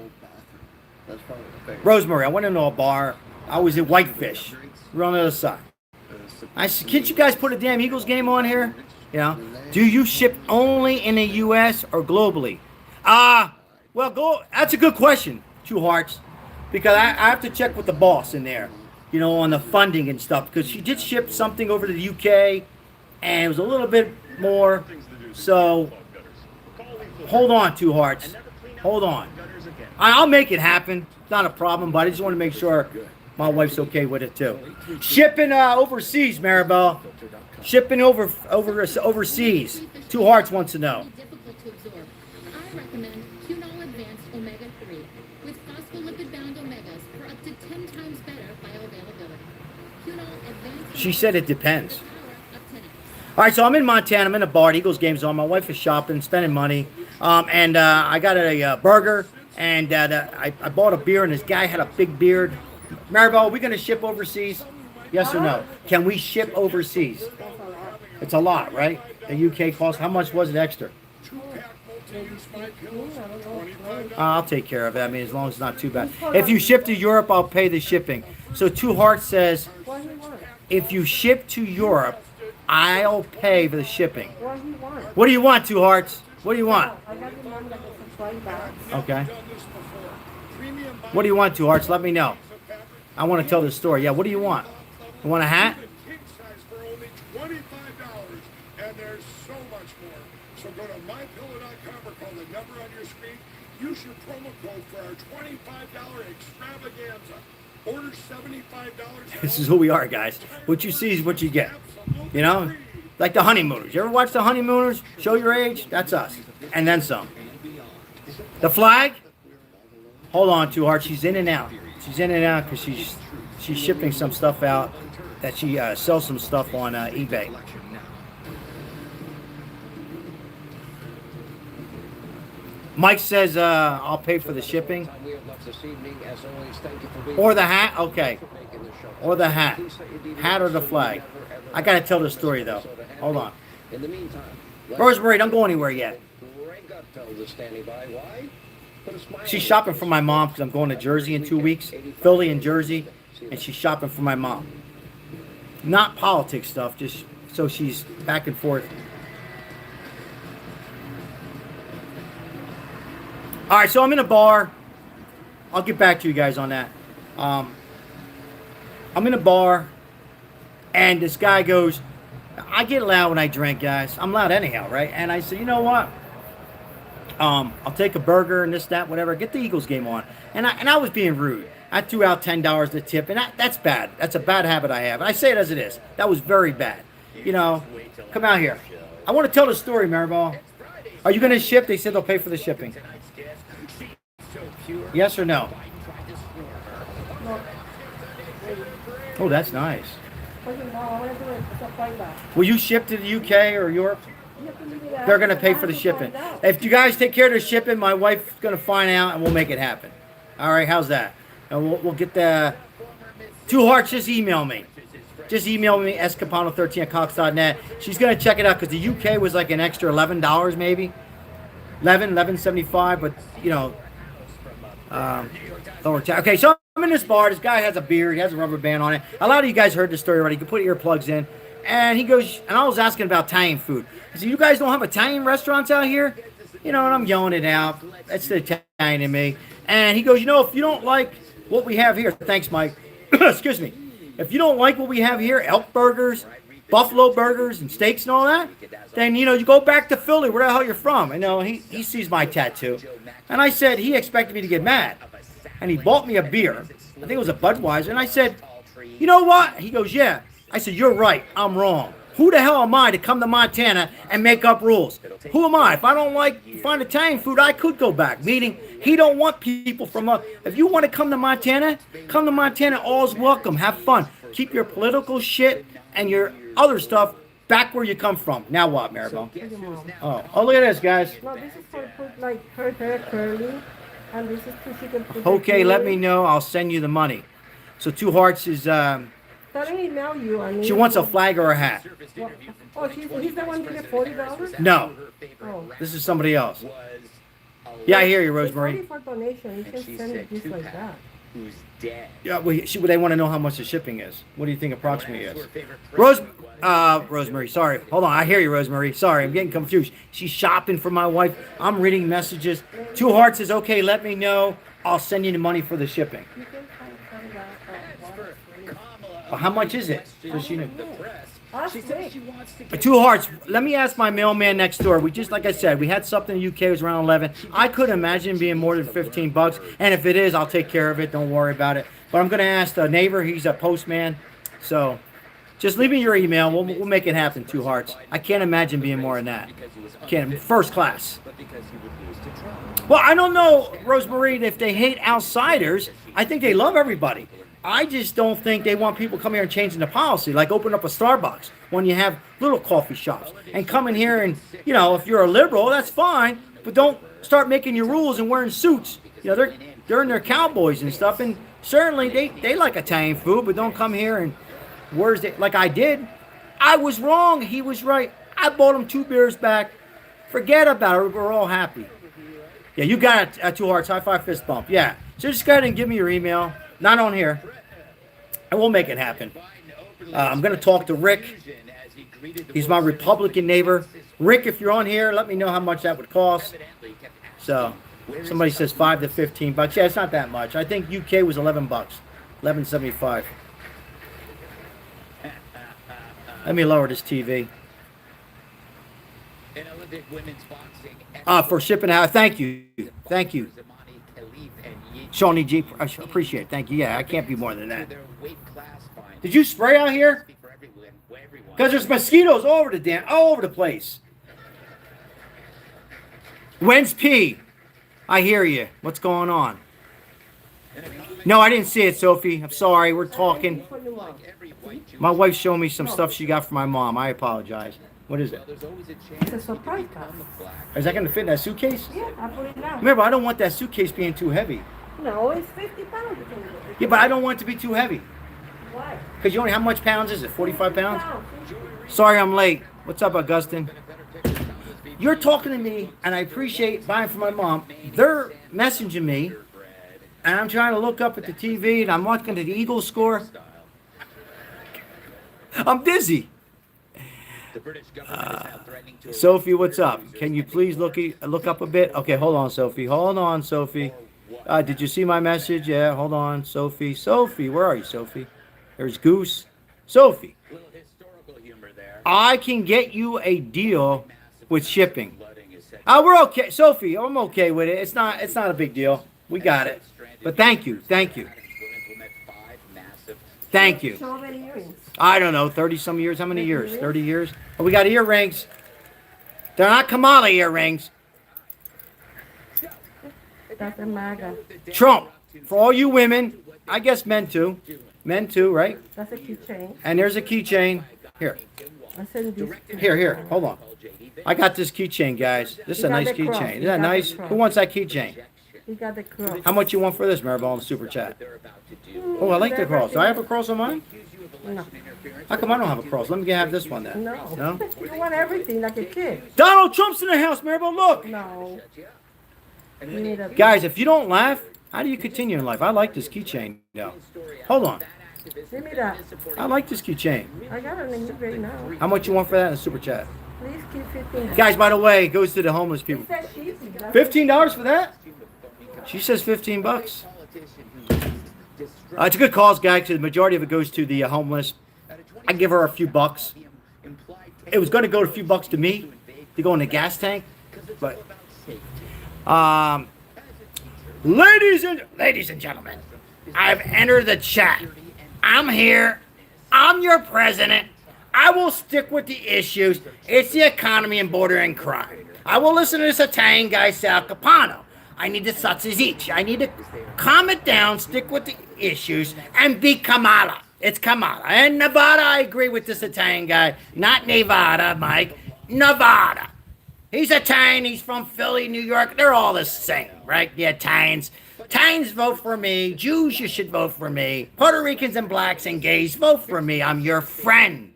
That's probably the thing. Rosemary, I went into a bar. I was at Whitefish. We're on the other side. I said, can't you guys put a damn Eagles game on here? You know, do you ship only in the U.S. or globally? Well, go. That's a good question, Two Hearts, because I have to check with the boss in there, you know, on the funding and stuff, because she did ship something over to the UK, and it was a little bit more. So, hold on, Two Hearts. Hold on. I'll make it happen. It's not a problem, but I just want to make sure my wife's okay with it too. Shipping overseas, Maribel. Shipping overseas. Two Hearts wants to know. Difficult to absorb. I recommend Qunol Advanced Omega 3 with phospholipid-bound omegas for up to 10 times better bioavailability. Qunol Advanced. She said it depends. Power up 10x. All right, so I'm in Montana. I'm in a bar. The Eagles game's on. My wife is shopping, spending money. And I got a burger, and I bought a beer, and this guy had a big beard. Maribel, are we going to ship overseas? Yes or no? Can we ship overseas? It's a lot, right? The UK cost. How much was it extra? I'll take care of it. I mean, as long as it's not too bad. If you ship to Europe, I'll pay the shipping. So Two Hearts says, if you ship to Europe, I'll pay for the shipping. What do you want, Two Hearts? What do you want? Okay. What do you want, Two Hearts? Let me know. I want to tell this story. Yeah, what do you want? You want a hat? King size for only $25, and there's so much more. So go to mypillow.com or call the number on your screen. Use your promo code for our $25 extravaganza. Order $75. This is who we are, guys. What you see is what you get. You know? Like the Honeymooners. You ever watch the Honeymooners? Show your age? That's us. And then some. The flag? Hold on, Two Hearts. She's in and out. She's in and out because she's shipping some stuff out that she sells some stuff on eBay. Mike says I'll pay for the shipping. Or the hat? Okay. Or the hat. Hat or the flag. I got to tell the story, though. Hold on. In the meantime, Rosemary, don't go anywhere yet. Greg Gutfeld is standing by. Why? Put a smile She's on shopping your for my mom because I'm going to Jersey in 2 weeks. Philly and Jersey. And she's shopping for my mom. Not politics stuff, just so she's back and forth. All right, so I'm in a bar. I'll get back to you guys on that. I'm in a bar, and this guy goes, I get loud when I drink, guys. I'm loud anyhow, right? And I said, you know what? I'll take a burger and this, that, whatever. Get the Eagles game on. And I was being rude. I threw out $10 to tip, and that's bad. That's a bad habit I have. And I say it as it is. That was very bad. You know, come out here. I want to tell the story, Maribel. Are you going to ship? They said they'll pay for the shipping. Yes or no? Oh, that's nice. Will you ship to the UK or Europe? They're going to pay for the shipping. If you guys take care of the shipping, my wife's going to find out and we'll make it happen. All right, how's that? And we'll get the Two Hearts. Just email me. Just email me, escapano13@cox.net. She's going to check it out because the UK was like an extra $11 maybe. $11.75, but, you know, okay, so I'm in this bar. This guy has a beard. He has a rubber band on it. A lot of you guys heard the story already. You can put earplugs in. And he goes, and I was asking about Italian food. I said, you guys don't have Italian restaurants out here? You know, and I'm yelling it out. That's the Italian in me. And he goes, you know, if you don't like what we have here, thanks, Mike. Excuse me. If you don't like what we have here, elk burgers, buffalo burgers, and steaks and all that, then, you know, you go back to Philly, where the hell you're from. You know, he sees my tattoo. And I said, he expected me to get mad. And he bought me a beer. I think it was a Budweiser. And I said, you know what? He goes, yeah. I said, you're right. I'm wrong. Who the hell am I to come to Montana and make up rules? Who am I? If I don't find Italian food, I could go back. Meaning, he don't want people from up. If you want to come to Montana, all's welcome. Have fun. Keep your political and your other stuff back where you come from. Now what, Maribel? Oh, look at this, guys. No, this is for put like her hair curly, and this is so she can put. Okay, let me know. I'll send you the money. So Two Hearts is. Tell me email you. I mean, she wants a flag or a hat. Well, oh, he's the one to get $40. No, Oh. this is somebody else. Yeah, I hear you, Rosemary. For donation, you can send it just like that. Who's dead? Yeah, well, they want to know how much the shipping is. What do you think approximately is? Rosemary, sorry. Hold on, I hear you, Rosemary. Sorry, I'm getting confused. She's shopping for my wife. I'm reading messages. Two Hearts says, okay, let me know. I'll send you the money for the shipping. You can find that. Well, how much is it? Does she know? Ask me. Two Hearts. Let me ask my mailman next door. We just, like I said, we had something in the UK. It was around 11. I couldn't imagine being more than $15. And if it is, I'll take care of it. Don't worry about it. But I'm going to ask the neighbor. He's a postman. So just leave me your email. We'll make it happen, Two Hearts. I can't imagine being more than that. First class. Well, I don't know, Rosemary, if they hate outsiders. I think they love everybody. I just don't think they want people coming here and changing the policy, like open up a Starbucks when you have little coffee shops. And come in here and, you know, if you're a liberal, that's fine. But don't start making your rules and wearing suits. You know, they're in their cowboys and stuff. And certainly they like Italian food, but don't come here and like I did. I was wrong. He was right. I bought him 2 beers back. Forget about it. We're all happy. Yeah, you got it, Two Hearts. High five, fist bump. Yeah. So just go ahead and give me your email. Not on here. And we'll make it happen. I'm going to talk to Rick. He's my Republican neighbor. Rick, if you're on here, let me know how much that would cost. So, somebody says $5 to $15. Yeah, it's not that much. I think UK was $11. $11.75. Let me lower this TV. For shipping out. Thank you. Thank you. Shawnee G, I appreciate it. Thank you. Yeah, I can't be more than that. Did you spray out here? Because there's mosquitoes all over the place. When's P? I hear you. What's going on? No, I didn't see it, Sophie. I'm sorry. We're talking. My wife showed me some stuff she got from my mom. I apologize. What is it? It's a surprise box. Is that going to fit in that suitcase? Yeah, I put it down. Remember, I don't want that suitcase being too heavy. No, it's 50 pounds. Yeah, but I don't want it to be too heavy. Why? Because you only, how much pounds is it? 45 pounds? Sorry I'm late. What's up, Augustine? You're talking to me, and I appreciate buying for my mom. They're messaging me, and I'm trying to look up at the TV, and I'm watching the Eagles score. I'm dizzy. Sophie, what's up? Can you please look up a bit? Okay, hold on, Sophie. Hold on, Sophie. Did you see my message? Yeah, hold on, Sophie. Sophie, where are you, Sophie? There's Goose. Sophie, I can get you a deal with shipping. We're okay, Sophie. I'm okay with it. It's not a big deal. We got it. But thank you. Thank you. So many earrings. I don't know, 30-some years. How many years? 30 years? Oh, we got earrings. They're not Kamala earrings. That's a MAGA. Trump. For all you women, I guess men too. Men too, right? That's a keychain. And there's a keychain. Here. I sent this. Here. Hold on. I got this keychain, guys. This is a nice keychain. Isn't that nice? Who wants that keychain? You got the cross. How much you want for this, Maribel, in the super chat? Oh, I like the cross. Do I have a cross on mine? No. How come I don't have a cross? Let me have this one then. No. No? You want everything like a kid. Donald Trump's in the house, Maribel. Look. No. You need a Guys, if you don't laugh, how do you continue in life? I like this keychain, though. Hold on. Give me that. I like this keychain. I got it in you right now. How much you want for that in the super chat? Please keep 15. Guys, by the way, it goes to the homeless people. It says sheep. $15 for that? She says 15 bucks. It's a good cause, guys, because the majority of it goes to the homeless. I give her a few bucks. It was going to go a few bucks to me to go in the gas tank, but ladies and gentlemen, I've entered the chat. I'm here. I'm your president. I will stick with the issues. It's the economy and border and crime. I will listen to this Italian guy, Sal Capano. I need to each. I need to calm it down, stick with the issues, and be Kamala. It's Kamala. And Nevada, I agree with this Italian guy. Not Nevada, Mike. Nevada. He's Italian. He's from Philly, New York. They're all the same, right? The Italians. Italians vote for me. Jews, you should vote for me. Puerto Ricans and blacks and gays, vote for me. I'm your friend.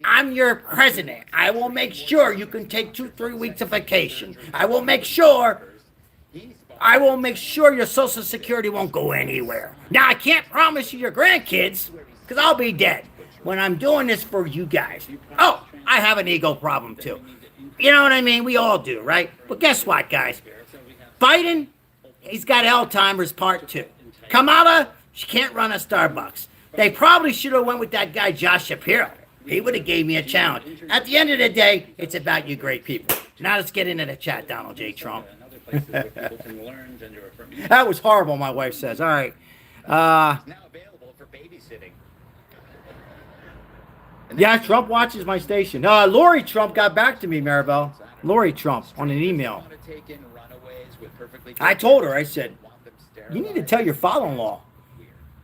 I'm your president. I will make sure you can take 2-3 weeks of vacation. I will make sure your Social Security won't go anywhere. Now, I can't promise you your grandkids, because I'll be dead when I'm doing this for you guys. Oh, I have an ego problem, too. You know what I mean? We all do, right? But guess what, guys? Biden, he's got Alzheimer's part 2. Kamala, she can't run a Starbucks. They probably should have went with that guy, Josh Shapiro. He would have gave me a challenge. At the end of the day, it's about you great people. Now let's get into the chat, Donald J. Trump. That was horrible, my wife says. All right. Yeah, Trump watches my station. Lori Trump got back to me, Maribel. Lori Trump on an email. I told her, I said, you need to tell your father-in-law.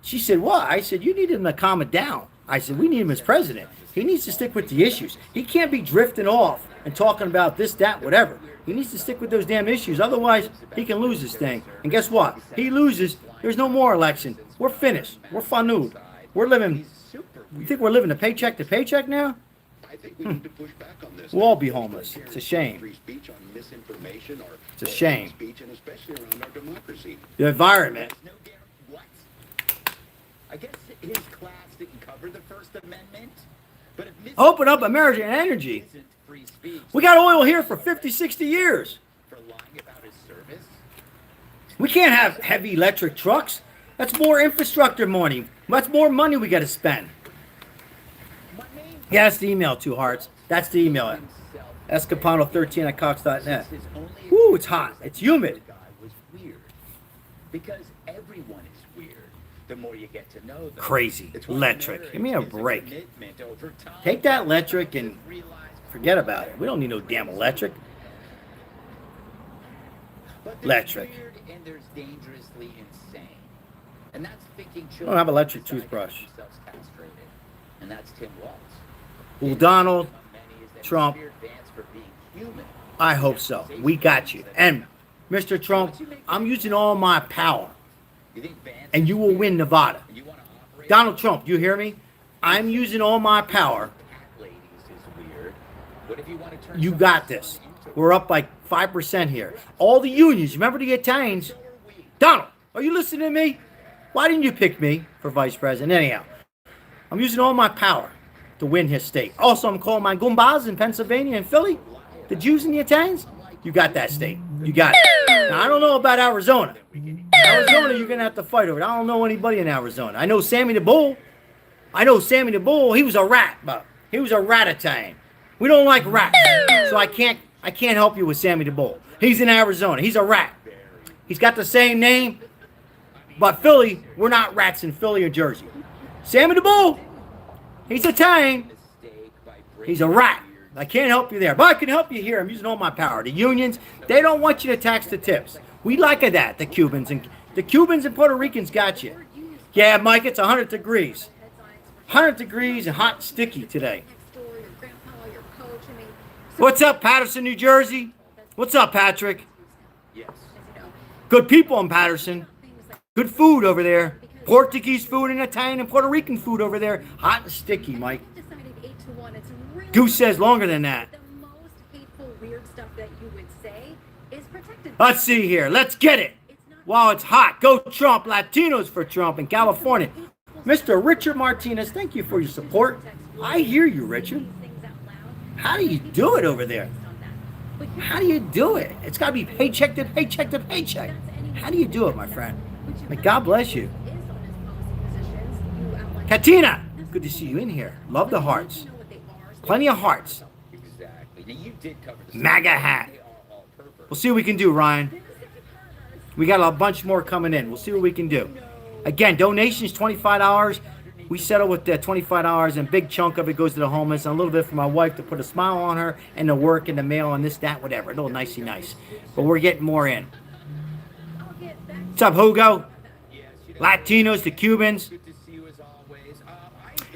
She said, what? I said, you need him to calm it down. I said, we need him as president. He needs to stick with the issues. He can't be drifting off and talking about this, that, whatever. He needs to stick with those damn issues. Otherwise, he can lose this thing. And guess what? He loses. There's no more election. We're finished. We're finud. We're living. You think we're living a paycheck to paycheck now? We'll all be homeless. It's a shame. It's a shame. The environment. I guess his class didn't cover the First Amendment. But open up American energy. We got oil here for 50, 60 years. We can't have heavy electric trucks. That's more infrastructure money. That's more money we got to spend. Yeah, that's the email, Two Hearts. That's the email. Escapano13@cox.net. Woo, it's hot. It's humid. Because everyone is weird. the more you get to know them. Crazy. It's why Electric. marriage Give me a is break. commitment over time. Take that electric and forget about it. We don't need no damn electric. But there's Electric. weird and there's dangerously insane. And that's thinking I don't have electric children toothbrush. themselves castrated. And that's Tim Walz. Well, Donald Many is that Trump, fear advance for being human. I hope so. We got you. And Mr. Trump, I'm using all my power, You think Vance and you will win Nevada. and you want to operate Donald Trump, you hear me? I'm using all my power. ladies is weird. What if you want to turn You someone got this. into We're up like 5% here. All the unions, remember the Italians? Donald, are you listening to me? Why didn't you pick me for vice president? Anyhow, I'm using all my power to win his state. Also, I'm calling my Goombas in Pennsylvania and Philly, the Jews and the Italians. You got that state. You got it. Now, I don't know about Arizona. Arizona, you're going to have to fight over it. I don't know anybody in Arizona. I know Sammy the Bull. He was a rat, but he was a rat-a-tine. We don't like rats, so I can't help you with Sammy the Bull. He's in Arizona. He's a rat. He's got the same name, but Philly, we're not rats in Philly or Jersey. Sammy the Bull, he's Italian. He's a rat. I can't help you there, but I can help you here. I'm using all my power. The unions, they don't want you to tax the tips. We like that, the Cubans. And Puerto Ricans got you. Yeah, Mike, it's 100 degrees. 100 degrees and hot and sticky today. What's up, Patterson, New Jersey? What's up, Patrick? Yes. Good people in Patterson. Good food over there. Portuguese food and Italian and Puerto Rican food over there. Hot and sticky, Mike. Goose says longer than that. The most hateful, weird stuff that you would say is protected. Let's see here. Let's get it. While it's hot, go Trump. Latinos for Trump in California. Mr. Richard Martinez, thank you for your support. I hear you, Richard. How do you do it over there? How do you do it? It's got to be paycheck to paycheck to paycheck. How do you do it, my friend? May God bless you. Katina, good to see you in here. Love the hearts. Plenty of hearts. Exactly. Now you did cover the MAGA hat. We'll see what we can do, Ryan. We got a bunch more coming in. We'll see what we can do. Again, donations $25. We settle with the $25, and a big chunk of it goes to the homeless, and a little bit for my wife to put a smile on her, and the work and the mail and this, that, whatever. A little nicey nice. But we're getting more in. What's up, Hugo? Latinos, the Cubans.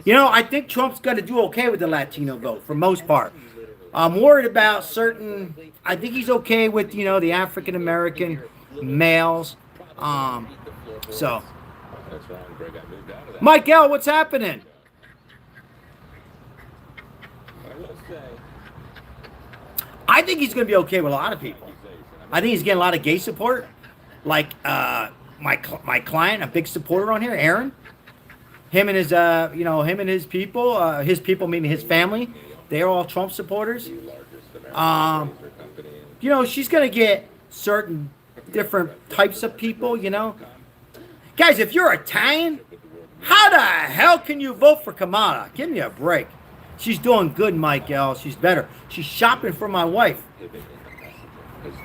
You know, I think Trump's going to do okay with the Latino vote for most part. I'm worried about certain. I think he's okay with, you know, the African American males. So, Mike L, what's happening? I think he's going to be okay with a lot of people. I think he's getting a lot of gay support. Like my client, a big supporter on here, Aaron. Him and his, him and his people meaning his family, they're all Trump supporters. She's going to get certain different types of people, Guys, if you're Italian, how the hell can you vote for Kamala? Give me a break. She's doing good, Mike L. She's better. She's shopping for my wife.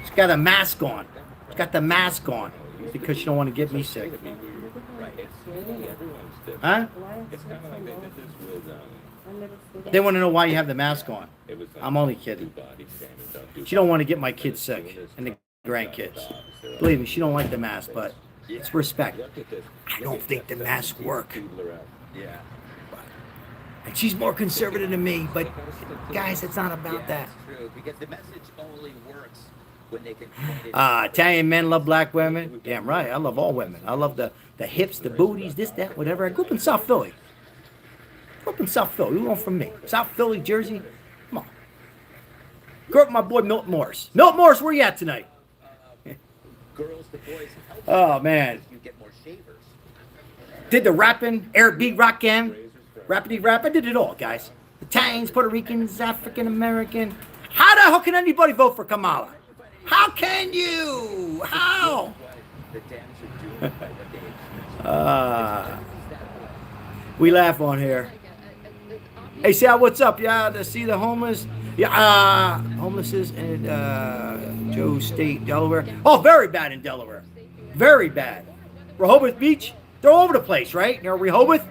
She's got a mask on. She's got the mask on because she don't want to get me sick. Huh? They want to know why you have the mask on. I'm only kidding. She don't want to get my kids sick and the grandkids. Believe me, she don't like the mask, but it's respect. I don't think the masks work. And she's more conservative than me, but guys, it's not about that. Because the message only works when they can. Italian men love black women. Damn right, I love all women. I love the hips, the booties, this, that, whatever. I grew up in South Philly. You want from me? South Philly, Jersey. Come on. Grew up with my boy Milt Morris. Milt Morris, where you at tonight? Girls to boys. Oh man. You get more shavers. Did the rapping, Arab beat rock gang, rappity rap. I did it all, guys. Italians, Puerto Ricans, African American. How the hell can anybody vote for Kamala? How can you? How? We laugh on here. Hey, Sal, what's up? Yeah, to see the homeless. Yeah, homelesses in Joe State, Delaware. Oh, very bad in Delaware. Very bad. Rehoboth Beach, They're all over the place, right? You know, Rehoboth?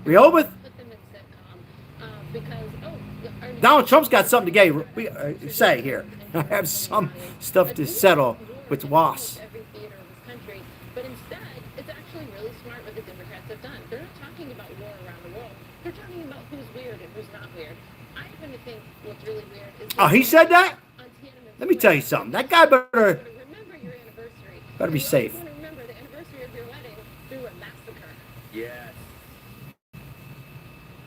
Rehoboth? Donald Trump's got something to say here. I have some stuff to settle with WAS. But instead, it's actually really smart what the Democrats have done. They're not talking about war around the world. They're talking about who's weird and who's not weird. I happen to think what's really weird is... Oh, he said that? Let me tell you something. That guy better be safe. Remember the anniversary of your wedding through a massacre. Yes.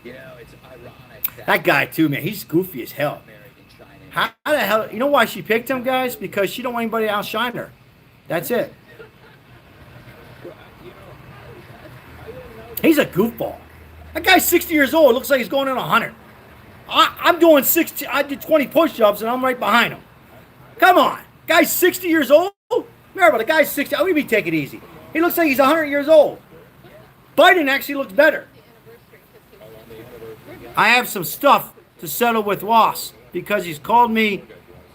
You know, it's ironic that guy too, man. He's goofy as hell. How the hell? You know why she picked him, guys? Because she don't want anybody to outshine her. That's it. He's a goofball. That guy's 60 years old. Looks like he's going in 100. I'm doing 60. I did 20 push-ups and I'm right behind him. Come on, guy's 60 years old. Remember, the guy's 60. I'm gonna be taking it easy. He looks like he's 100 years old. Biden actually looks better. I have some stuff to settle with Ross because he's called me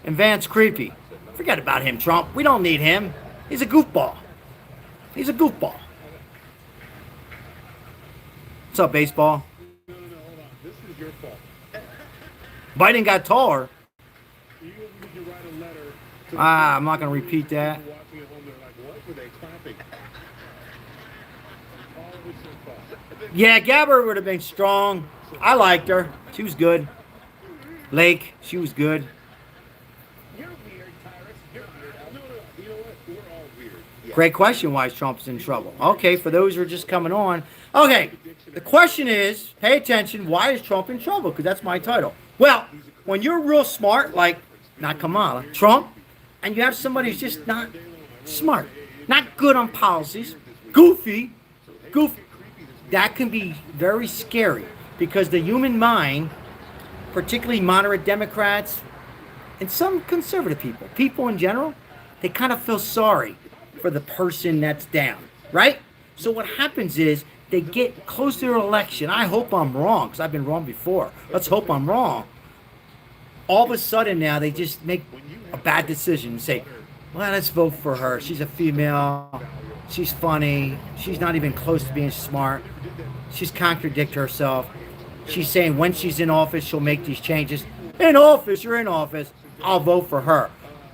and Vance creepy. Forget about him, Trump. We don't need him. He's a goofball. He's a goofball. What's up, baseball? No, hold on. This is your fault. Biden got taller. You need to write a letter to I'm not going to repeat that. watching at home. They're like, what were they clapping? All of it's your fault. Yeah, Gabbard would have been strong. I liked her. She was good. Lake, she was good. You're weird, Tyrus. You're weird. No. You know what? We're all weird. Great question, why is Trump's in trouble? Okay, for those who are just coming on. Okay, the question is, pay attention, why is Trump in trouble? Because that's my title. Well, when you're real smart, like, not Kamala, Trump, and you have somebody who's just not smart, not good on policies, goofy, that can be very scary because the human mind, particularly moderate Democrats and some conservative people in general, they kind of feel sorry for the person that's down, right? So what happens is they get close to their election. I hope I'm wrong because I've been wrong before. Let's hope I'm wrong. All of a sudden now they just make a bad decision and say, well, let's vote for her. She's a female. She's funny. She's not even close to being smart. She's contradicting herself. She's saying when she's in office, she'll make these changes. In office, you're in office. I'll vote for her.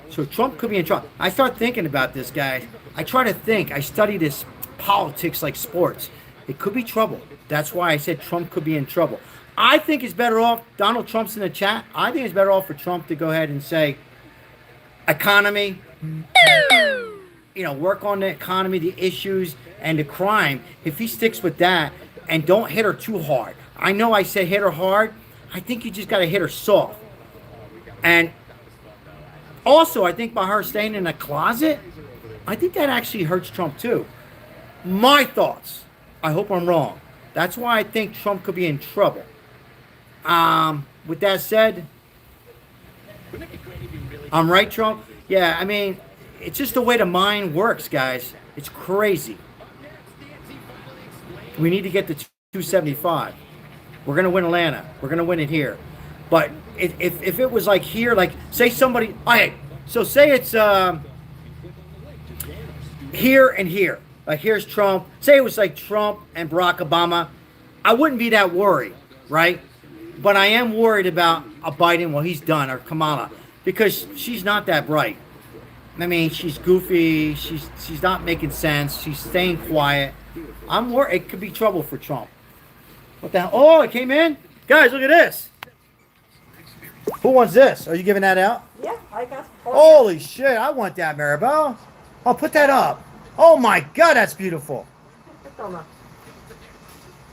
So Trump could be in trouble. I start thinking about this, guys. I try to think. I study this politics like sports. It could be trouble. That's why I said Trump could be in trouble. I think it's better off, Donald Trump's in the chat, I think it's better off for Trump to go ahead and say, economy, work on the economy, the issues, and the crime. If he sticks with that and don't hit her too hard. I know I said hit her hard. I think you just got to hit her soft. And also, I think by her staying in a closet, I think that actually hurts Trump too. My thoughts. I hope I'm wrong. That's why I think Trump could be in trouble. With that said, I'm right, Trump? Yeah, I mean, it's just the way the mind works, guys. It's crazy. We need to get to 275. We're going to win Atlanta. We're going to win it here. But if it was like here, like, say somebody, okay, so say it's here and here. Like, here's Trump. Say it was like Trump and Barack Obama. I wouldn't be that worried, right? But I am worried about a Biden, well, he's done, or Kamala, because she's not that bright. I mean, she's goofy. She's not making sense. She's staying quiet. I'm worried. It could be trouble for Trump. What the hell? Oh, it came in? Guys, look at this. Who wants this? Are you giving that out? Yeah, I got. Holy shit, I want that, Maribel. Oh, put that up. Oh my God, that's beautiful. Toma.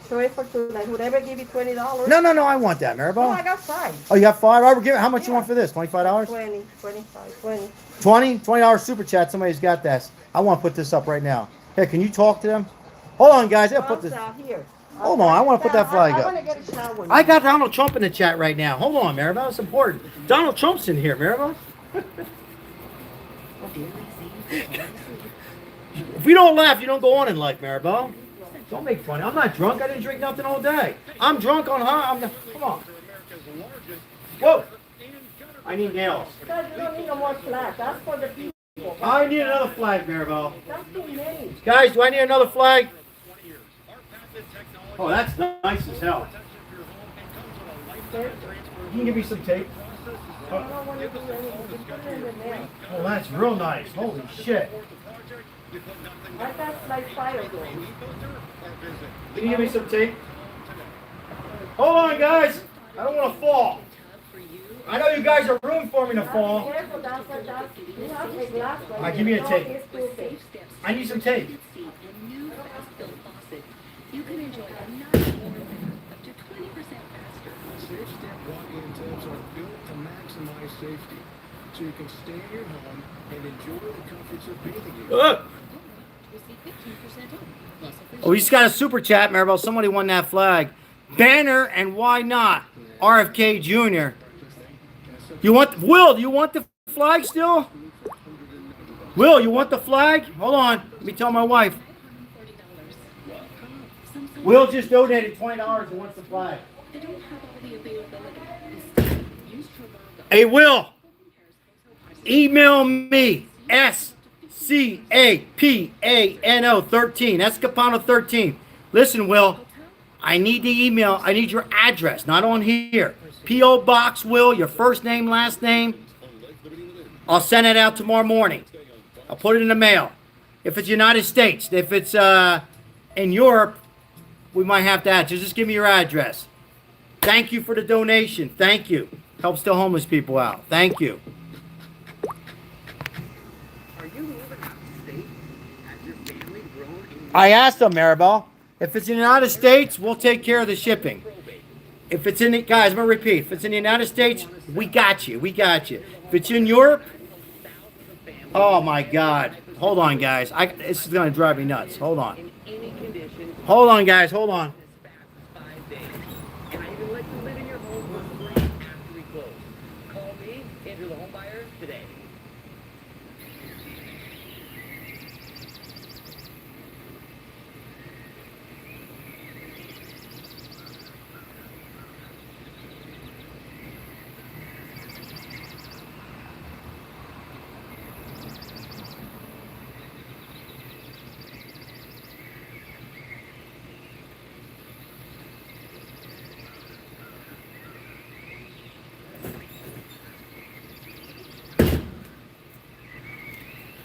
So wait for tonight. Would ever give you $20? No, I want that, Maribel. No, I got 5. Oh, you got 5? All right, how much you want for this? $25? 20, 25, 20. 20? $20 super chat. Somebody's got this. I want to put this up right now. Hey, can you talk to them? Hold on, guys. I'll put this. Here. Hold on, I want to put that flag I up. want to get a shower. I got Donald Trump in the chat right now. Hold on, Maribel. It's important. Donald Trump's in here, Maribel. If we don't laugh, you don't go on in life, Maribel. Don't make fun. I'm not drunk. I didn't drink nothing all day. I'm drunk on her. Come on. Whoa. I need nails. You don't need no more flag. That's for the people. I need another flag, Maribel. That's too many. Guys, do I need another flag? Oh, that's nice as hell. You can give me some tape. I don't want to do anything. Just put it in the mail. Oh, that's real nice. Holy shit. That's like fireworks. Can you give me some tape? Hold on, guys. I don't want to fall. I know you guys are rooting for me to fall. Careful, that's you have a glass right. All right, give me a tape. I need some tape. You can enjoy a nice warm bath up to 20% faster. Safe Step walk-in tubs are built to maximize safety, so you can stay in your home and enjoy the comforts of bathing area. Oh, we just got a super chat, Maribel. Somebody won that flag. Banner and why not? RFK Jr. You want Will? Do you want the flag still? Will, you want the flag? Hold on. Let me tell my wife. Will just donated $20 and wants the flag. Hey, Will. Email me. SCAPANO13. That's Capano 13. Listen, Will. I need the email. I need your address. Not on here. P.O. Box, Will. Your first name, last name. I'll send it out tomorrow morning. I'll put it in the mail. If it's United States. If it's in Europe, we might have to add. Just give me your address. Thank you for the donation. Thank you. Helps the homeless people out. Thank you. I asked them, Maribel. If it's in the United States, we'll take care of the shipping. If it's in the, guys, I'm going to repeat. If it's in the United States, we got you. We got you. If it's in Europe, oh my God. Hold on, guys. This is going to drive me nuts. Hold on. Hold on, guys. Hold on. Call me, Andrew the home buyer, today.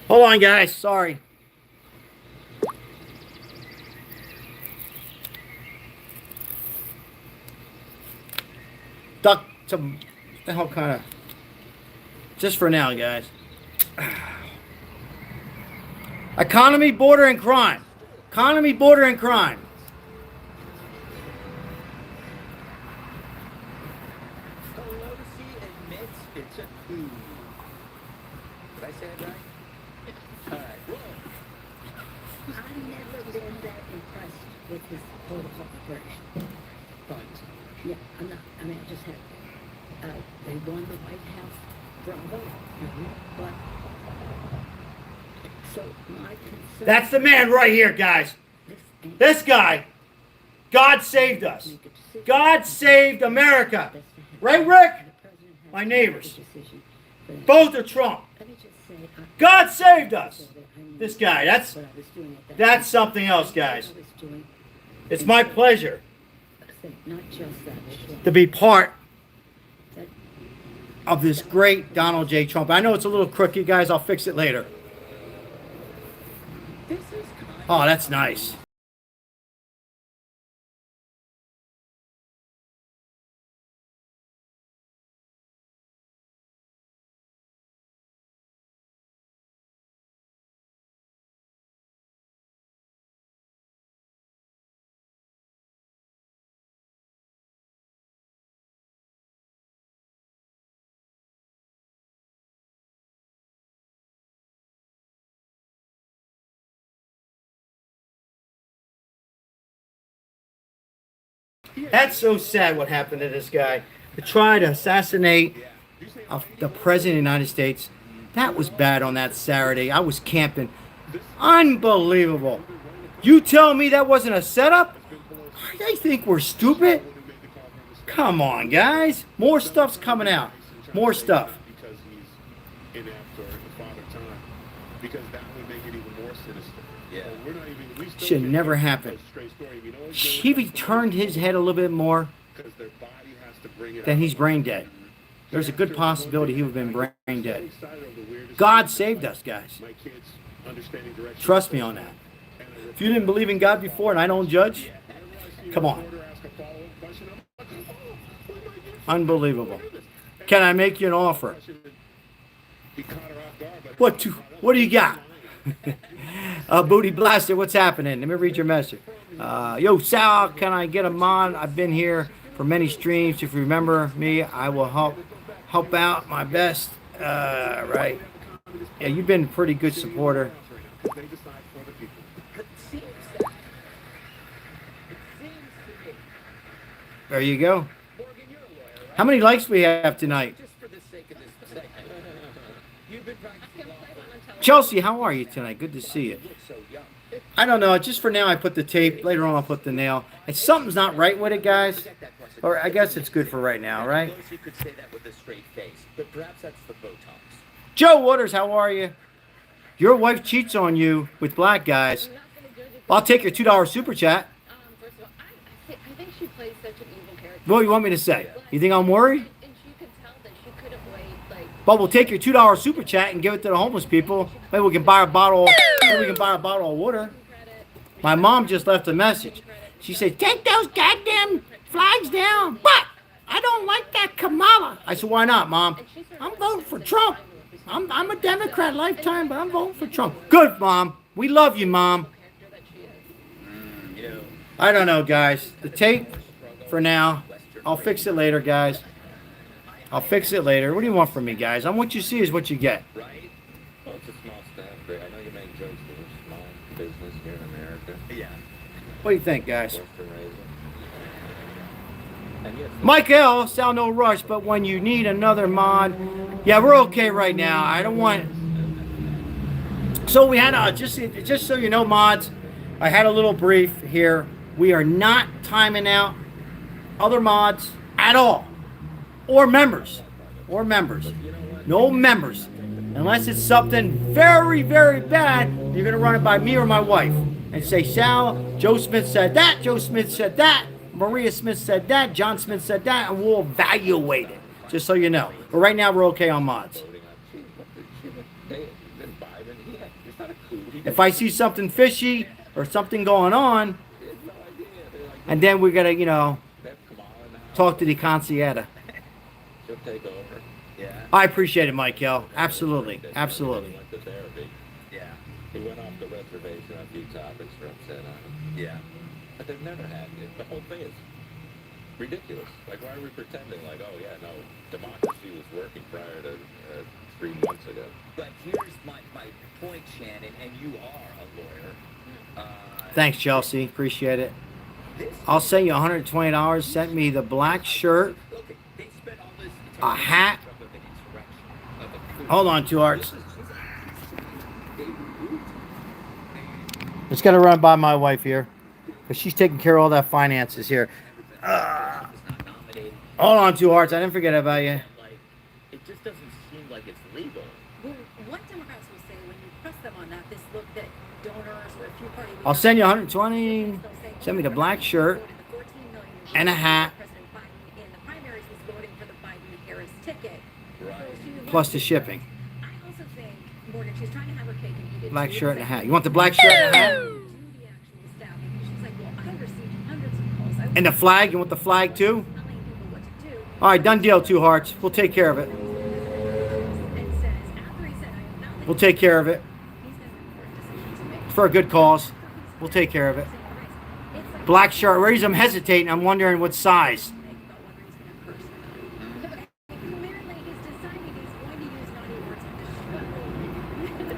Hold on, guys. Sorry. Duck some the hell kind of. Just for now, guys. Economy, border, and crime. Economy, border, and crime. Pelosi admits it's a coup. Did I say it right? All right. I've never been that impressed with his political operation. But, yeah, I'm not. I mean, I just had, they won the White House, bravo. But, so my concern... That's the man right here, guys. This guy. God saved us. God saved America. Right, Rick? My neighbors. Both are Trump. God saved us. This guy. That's something else, guys. It's my pleasure to be part of this great Donald J. Trump. I know it's a little crooked, guys. I'll fix it later. Oh, that's nice. That's so sad what happened to this guy. To try to assassinate the President of the United States. That was bad on that Saturday. I was camping. Unbelievable. You tell me that wasn't a setup? They think we're stupid? Come on, guys. More stuff's coming out. More stuff. because that would make it even more sinister. Yeah. We're not even, we still Should can't never get happen. a straight story. You know what's If he turned his head a little bit more, because their body has to bring it then out. he's brain dead. There's a good possibility he would have been brain dead. God saved us, guys. My kids understanding direction. Trust me on that. If you didn't believe in God before and I don't judge, come on. Unbelievable. Can I make you an offer? What do you got? Booty Blaster, what's happening? Let me read your message. Yo, Sal, can I get a mod? I've been here for many streams. If you remember me, I will help out my best. Right. Yeah, you've been a pretty good supporter. There you go. How many likes we have tonight? Chelsea, how are you tonight? Good to see you. I don't know. Just for now, I put the tape. Later on, I'll put the nail. And something's not right with it, guys. Or I guess it's good for right now, right? You could say that with a straight face, but perhaps that's the Botox. Joe Waters, how are you? Your wife cheats on you with black guys. I'll take your $2 super chat. First of all, I think she plays such an evil character. What do you want me to say? You think I'm worried? And she could tell that she couldn't wait, like... But we'll take your $2 super chat and give it to the homeless people. Maybe we can buy a bottle. Maybe we can buy a bottle of water. My mom just left a message. She said, "Take those goddamn flags down." But I don't like that Kamala. I said, "Why not, Mom?" "I'm voting for Trump. I'm a Democrat lifetime, but I'm voting for Trump." Good, Mom. We love you, Mom. I don't know, guys. The tape for now. I'll fix it later, guys. I'll fix it later. What do you want from me, guys? What you see is what you get. Right? Well, it's a small step, but I know you make jokes that are small business here in America. Yeah. What do you think, guys? Western razor. And yes, Mike L, Sal no rush, but when you need another mod, yeah, we're okay right now. I don't want. So we had just so you know, mods, I had a little brief here. We are not timing out other mods at all, or members, no members, unless it's something very, very bad. You're gonna run it by me or my wife and say, "Sal, Joe Smith said that, Joe Smith said that, Maria Smith said that, John Smith said that," and we'll evaluate it, just so you know. But right now, we're okay on mods. If I see something fishy or something going on, and then we're going to, talk to the concierge. she'll take over. Yeah. I appreciate it, Michael. Absolutely. Absolutely. He went to therapy. Yeah. He went off the reservation on a few topics for upset on him. Yeah. But they've never had it. The whole thing is ridiculous. Like, why are we pretending like, oh, yeah, no, democracy was working prior to 3 months ago? But here's my point, Shannon, and you are a lawyer. Thanks, Chelsea. Appreciate it. I'll send you $120. Sent me the black shirt, a hat. Hold on, 2 hearts. It's going to run by my wife here, because she's taking care of all that finances here. Hold on, 2 hearts. I didn't forget about you. It just doesn't seem like it's legal. Well, what Democrats will say when you press them on that, this look that donors or a few party leaders... I'll send you 120. Send me the black shirt and a hat, plus the shipping. I also think, Morgan, she's trying to have her cake and eat it. Black shirt and a hat. You want the black shirt and a hat? And the flag? You want the flag too? All right, done deal, 2 hearts. We'll take care of it. We'll take care of it. For a good cause. We'll take care of it. Black shirt. Whereas I'm hesitating, I'm wondering what size.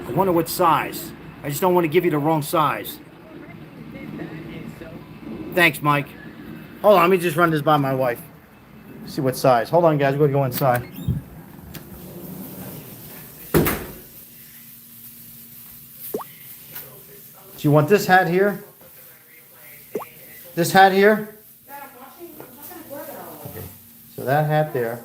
I wonder what size. I just don't want to give you the wrong size. Thanks, Mike. Hold on, let me just run this by my wife. See what size. Hold on, guys. We're going to go inside. Do you want this hat here? This hat here? Okay. So that hat there.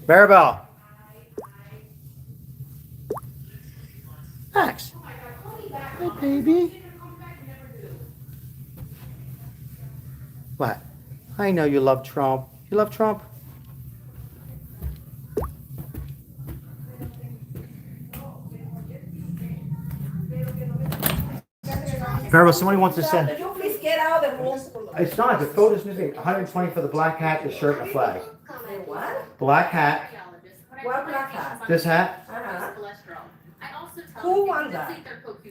Maribel. Max. Hi, baby. What? I know you love Trump. You love Trump? Maribel, somebody wants to send. Could you please get out of the room? It's not. The code is missing. 120 for the black hat, the shirt, and the flag. What? Black hat. What black hat? This hat. Uh-huh. Who won that?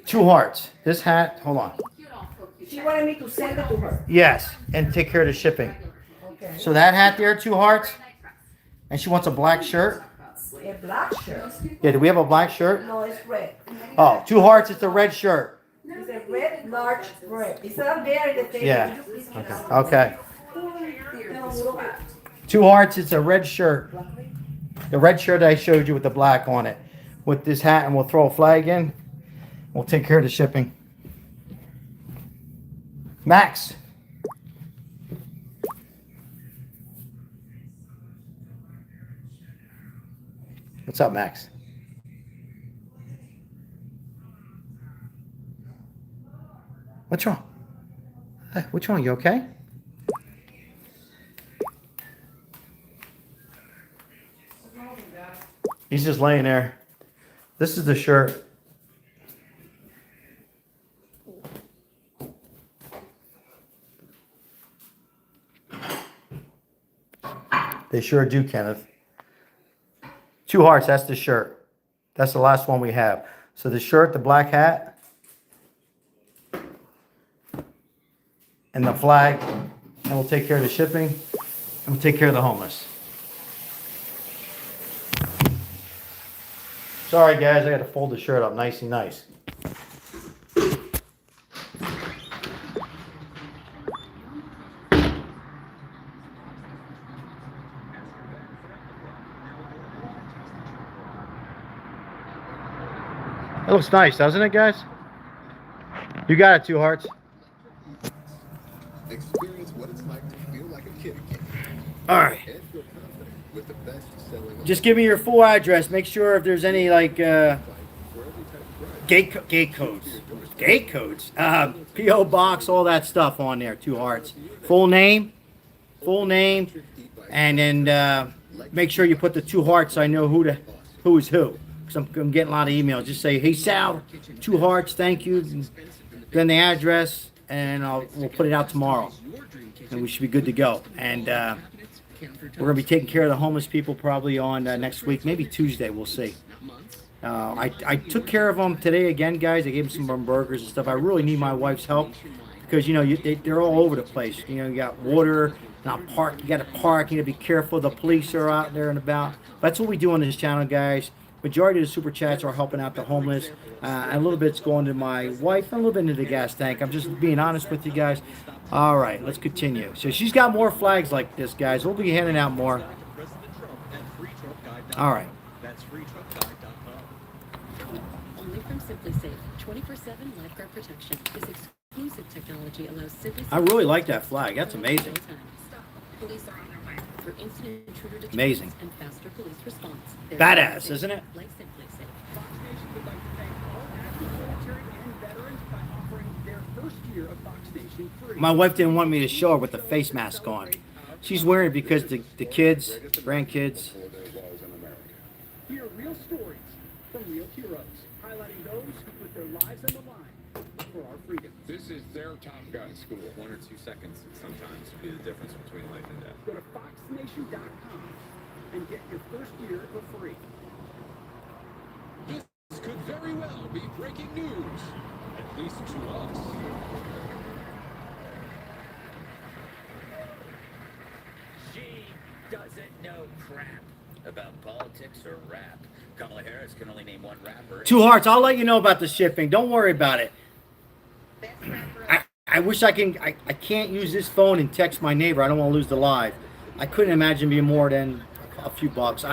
2 hearts. This hat. Hold on. She wanted me to send it to her. Yes, and take care of the shipping. Okay. So that hat there, 2 hearts. And she wants a black shirt. A black shirt? Yeah, do we have a black shirt? No, it's red. Oh, 2 hearts, it's a red shirt. It's a red, large red. It's not there in the table. Yeah. Could you please get out? Okay. Okay. 2 hearts, it's a red shirt. The red shirt I showed you with the black on it. With this hat, and we'll throw a flag in. We'll take care of the shipping. Max. What's up, Max? What's wrong? Hey, what's wrong? You okay? He's just laying there. This is the shirt. They sure do, Kenneth. 2 hearts, that's the shirt. That's the last one we have. So the shirt, the black hat, and the flag, and we'll take care of the shipping, and we'll take care of the homeless. Sorry guys, I got to fold the shirt up nice and nice. It looks nice, doesn't it, guys? You got it, 2 hearts. Experience what it's like to feel like a kid again. All right. And feel confident with the best selling. Just give me your full address. Make sure if there's any like gate codes, PO box, all that stuff on there. 2 hearts. Full name, and then make sure you put the 2 hearts. So I know who is who. Because I'm getting a lot of emails. Just say, hey Sal, 2 hearts, thank you. And then the address, and we'll put it out tomorrow, and we should be good to go. And we're gonna be taking care of the homeless people probably on next week, maybe Tuesday. We'll see. I took care of them today again, guys. I gave them some burgers and stuff. I really need my wife's help because you know they're all over the place. You know, you got water, not park. You got to park. You got to be careful. The police are out there and about. That's what we do on this channel, guys. Majority of the super chats are helping out the homeless. A little bit's going to my wife, and a little bit into the gas tank. I'm just being honest with you guys. All right, let's continue. So she's got more flags like this, guys. We'll be handing out more. All right. Only from Simply Safe, 24/7 lifeguard protection. This exclusive technology allows Simply Safe. I really like that flag. That's amazing. Police are on their way for instant intruder detection Amazing. and faster police response. Badass, isn't it? Like Simply Safe. Fox Nation would like to thank all active military and veterans by offering their first year of Fox Nation free. My wife didn't want me to show her with the face mask on. She's wearing it because the kids, grandkids. Hear real stories from real heroes, highlighting those who put their lives on the line for our freedom. This is their Top Gun school. 1 or 2 seconds sometimes be the difference between life and death. Go to foxnation.com and get your first year for free. This could very well be breaking news, at least to us. She doesn't know crap about politics or rap. Kamala Harris can only name 1 rapper. 2 hearts. I'll let you know about the shipping. Don't worry about it. I wish I can't use this phone and text my neighbor. I don't want to lose the live. I couldn't imagine being more than a few bucks.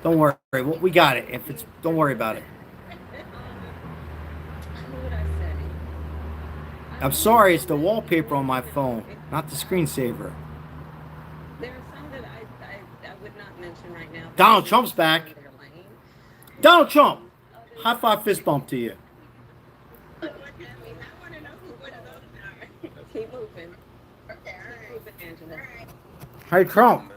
Don't worry. We got it. Don't worry about it. I'm sorry. It's the wallpaper on my phone, not the screensaver. There are some that attention right now. Donald Trump's back. Donald Trump, high five fist bump to you. Keep moving. Keep moving, Angela. Hey, Trump.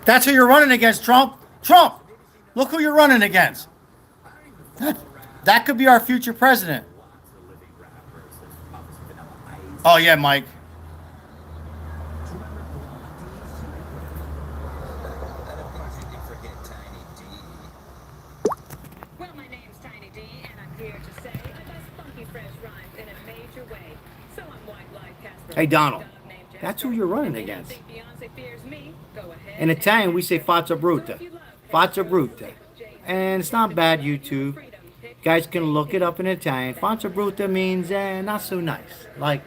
That's who you're running against, Trump. Trump, look who you're running against. That could be our future president. Oh, yeah, Mike. Well, my name's Tiny D, and I'm here to say I bust funky fresh rhymes in a major way. So I'm white like Casper. Hey, Donald. That's who you're running against. Beyonce fears me. Go ahead. In Italian, we say Fazza Bruta. Fazza Bruta. And it's not bad, YouTube. Guys can look it up in Italian. Fazza Bruta means not so nice. Like,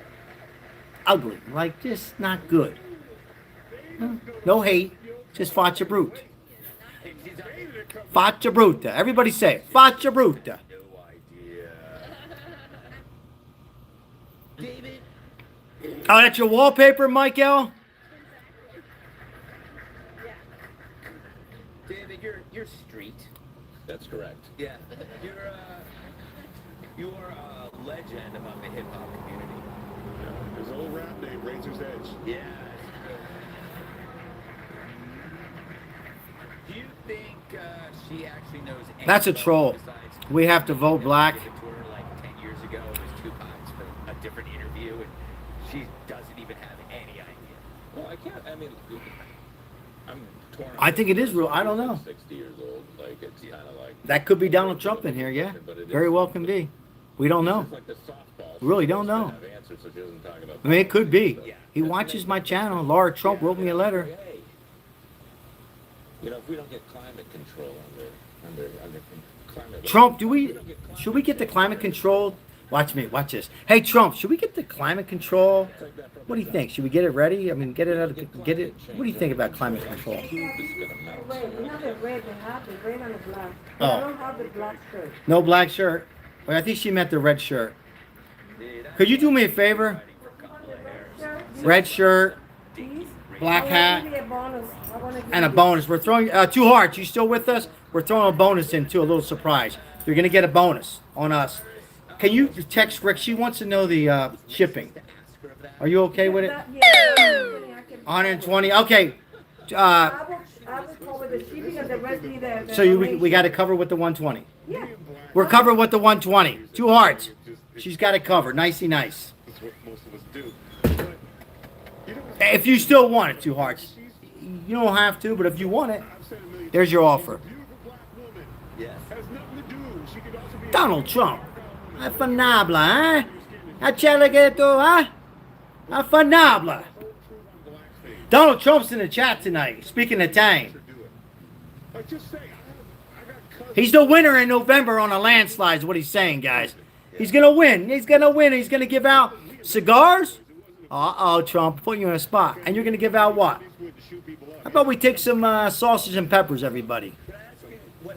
ugly. Like, just not good. No hate. Just Fazza Bruta. Faccia Bruta. Everybody say it. Faccia Bruta. David, Oh, that's your wallpaper, Michael? David, you're street. That's correct. Yeah, you're a legend among the hip hop community. His old rap name, Razor's Edge. Yeah. Do you think she actually knows? That's a anything troll. besides We have to vote black. to her like 10 years ago? It was Tupac's for a different interview, and she doesn't even have any idea. Well, I can't. I mean, I'm torn. I think it is real. I don't know. 60 years old. Like it's kind of like. That could be Donald Trump in here, yeah. Very well can be. We don't know. It's like the softball. We really don't She know. doesn't have answers, so she doesn't talk about I mean, it could be. He watches my channel. Laura Trump wrote me a letter. Hey, you know, if we don't get climate control under climate. Trump, should we get the climate control? Watch me, watch this. Hey, Trump, should we get the climate control? What do you think? Should we get it ready? I mean, get it. What do you think about climate control? Red. You have the red, they have the red and the black. Oh. I don't have the black shirt. No black shirt. Well, I think she meant the red shirt. Could you do me a favor? Red shirt, Please? black I hat, want to give you a bonus. I want to give and a you- bonus. We're throwing 2 hearts. You still with us? We're throwing a bonus in too, a little surprise. You're gonna get a bonus on us. Can you text Rick? She wants to know the shipping. Are you okay with it? Yeah, 120. Okay. I will cover the shipping and the rest be the So we got to cover with the 120. Yeah. We're covered with the 120. 2 hearts. She's got it covered. Nicey nice. That's what most of us do. If you still want it, 2 hearts. You don't have to, but if you want it, there's your offer. Yes. Has nothing to do. She could also be Donald Trump. Affanabla, eh? Acelegato, huh? Affanabla. Donald Trump's in the chat tonight, speaking Italian. Like, just say, I got cousins. He's the winner in November on a landslide is what he's saying, guys. He's going to win. He's going to win. He's going to give out cigars. Uh-oh, Trump, putting you in a spot. And you're going to give out what? How about we take some sausage and peppers, everybody?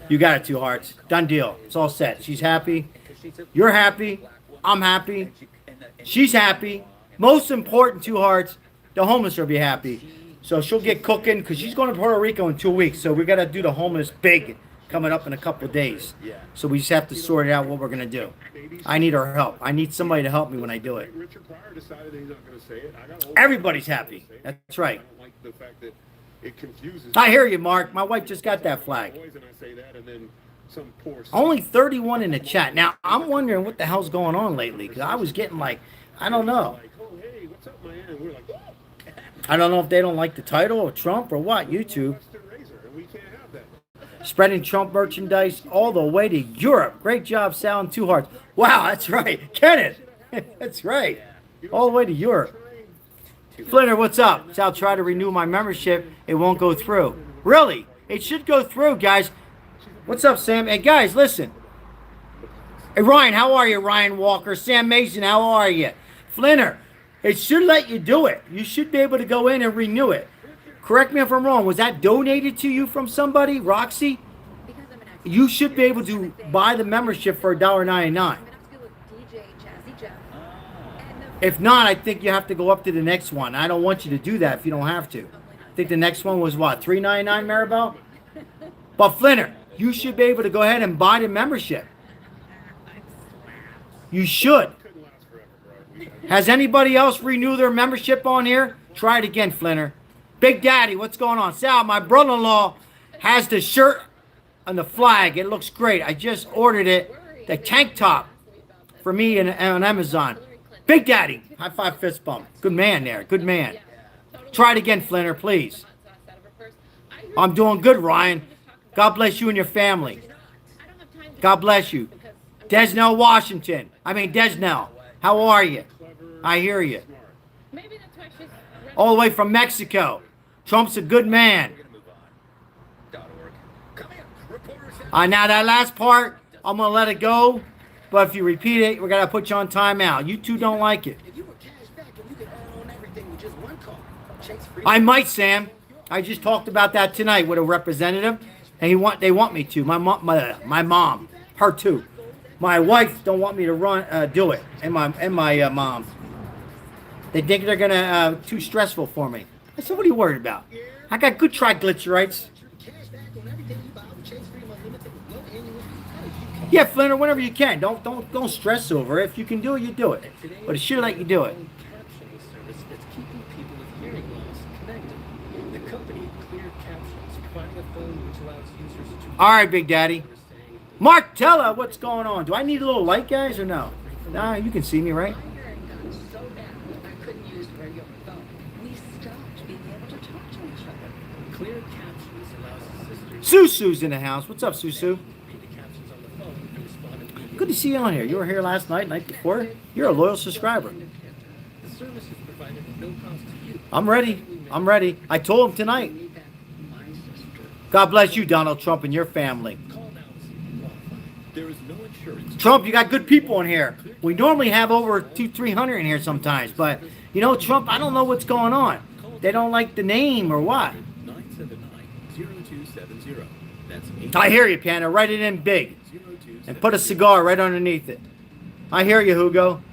You got it, 2 hearts. Done deal. It's all set. She's happy. You're happy. I'm happy. She's happy. Most important, 2 hearts, the homeless will be happy. So she'll get cooking because she's going to Puerto Rico in 2 weeks. So we got to do the homeless big coming up in a couple of days. So we just have to sort it out what we're going to do. I need her help. I need somebody to help me when I do it. Richard Pryor decided that he's not going to say it. I got old- Everybody's happy. That's right. I don't like the fact that it confuses. I hear you, Mark. My wife just got that flag. Boys, and I say that, and then some poor. Only 31 in the chat. Now, I'm wondering what the hell's going on lately because I was getting like, I don't know. Like, oh hey, what's up, man? And we're like, oh, I don't know if they don't like the title or Trump or what. YouTube. Western Razor, and we can't have that. Spreading Trump merchandise all the way to Europe. Great job selling 2 hearts. Wow, that's right. Kenneth. That's right. All the way to Europe. Flinner, what's up? So I'll try to renew my membership. It won't go through. Really? It should go through, guys. What's up, Sam? Hey, guys, listen. Hey, Ryan, how are you, Ryan Walker? Sam Mason, how are you? Flinner, it should let you do it. You should be able to go in and renew it. Correct me if I'm wrong. Was that donated to you from somebody, Roxy? You should be able to buy the membership for $1.99. If not, I think you have to go up to the next one. I don't want you to do that if you don't have to. I think the next one was what, $3.99, Maribel? But Flinner, you should be able to go ahead and buy the membership. You should. Has anybody else renewed their membership on here? Try it again, Flinner. Big Daddy, what's going on? Sal, my brother-in-law has the shirt on the flag. It looks great. I just ordered it, the tank top, for me on Amazon. Big Daddy, high five, fist bump. Good man there, good man. Try it again, Flinner, please. I'm doing good, Ryan. God bless you and your family. God bless you. Desnell, Washington. Desnell. How are you? I hear you. All the way from Mexico. Trump's a good man. Now that last part, I'm going to let it go. But if you repeat it, we're going to put you on timeout. You two don't like it. I might, Sam. I just talked about that tonight with a representative, and they want me to. My mom, her too. My wife don't want me to do it, and my mom. They think they're gonna too stressful for me. I said, what are you worried about? I got good triglycerides. Yeah, Flinner, whenever you can. Don't stress over it. If you can do it, you do it. But it should let you do it. All right, Big Daddy. Mark Tella, what's going on? Do I need a little light, guys, or no? Nah, you can see me, right? Susu's in the house. What's up, Susu? Good to see you on here. You were here last night before. You're a loyal subscriber. I'm ready. I told him tonight. God bless you, Donald Trump, and your family. Trump, you got good people in here. We normally have over 200-300 in here sometimes, but you know, Trump, I don't know what's going on. They don't like the name or what. I hear you, Panda. Write it in big and put a cigar right underneath it. I hear you, Hugo.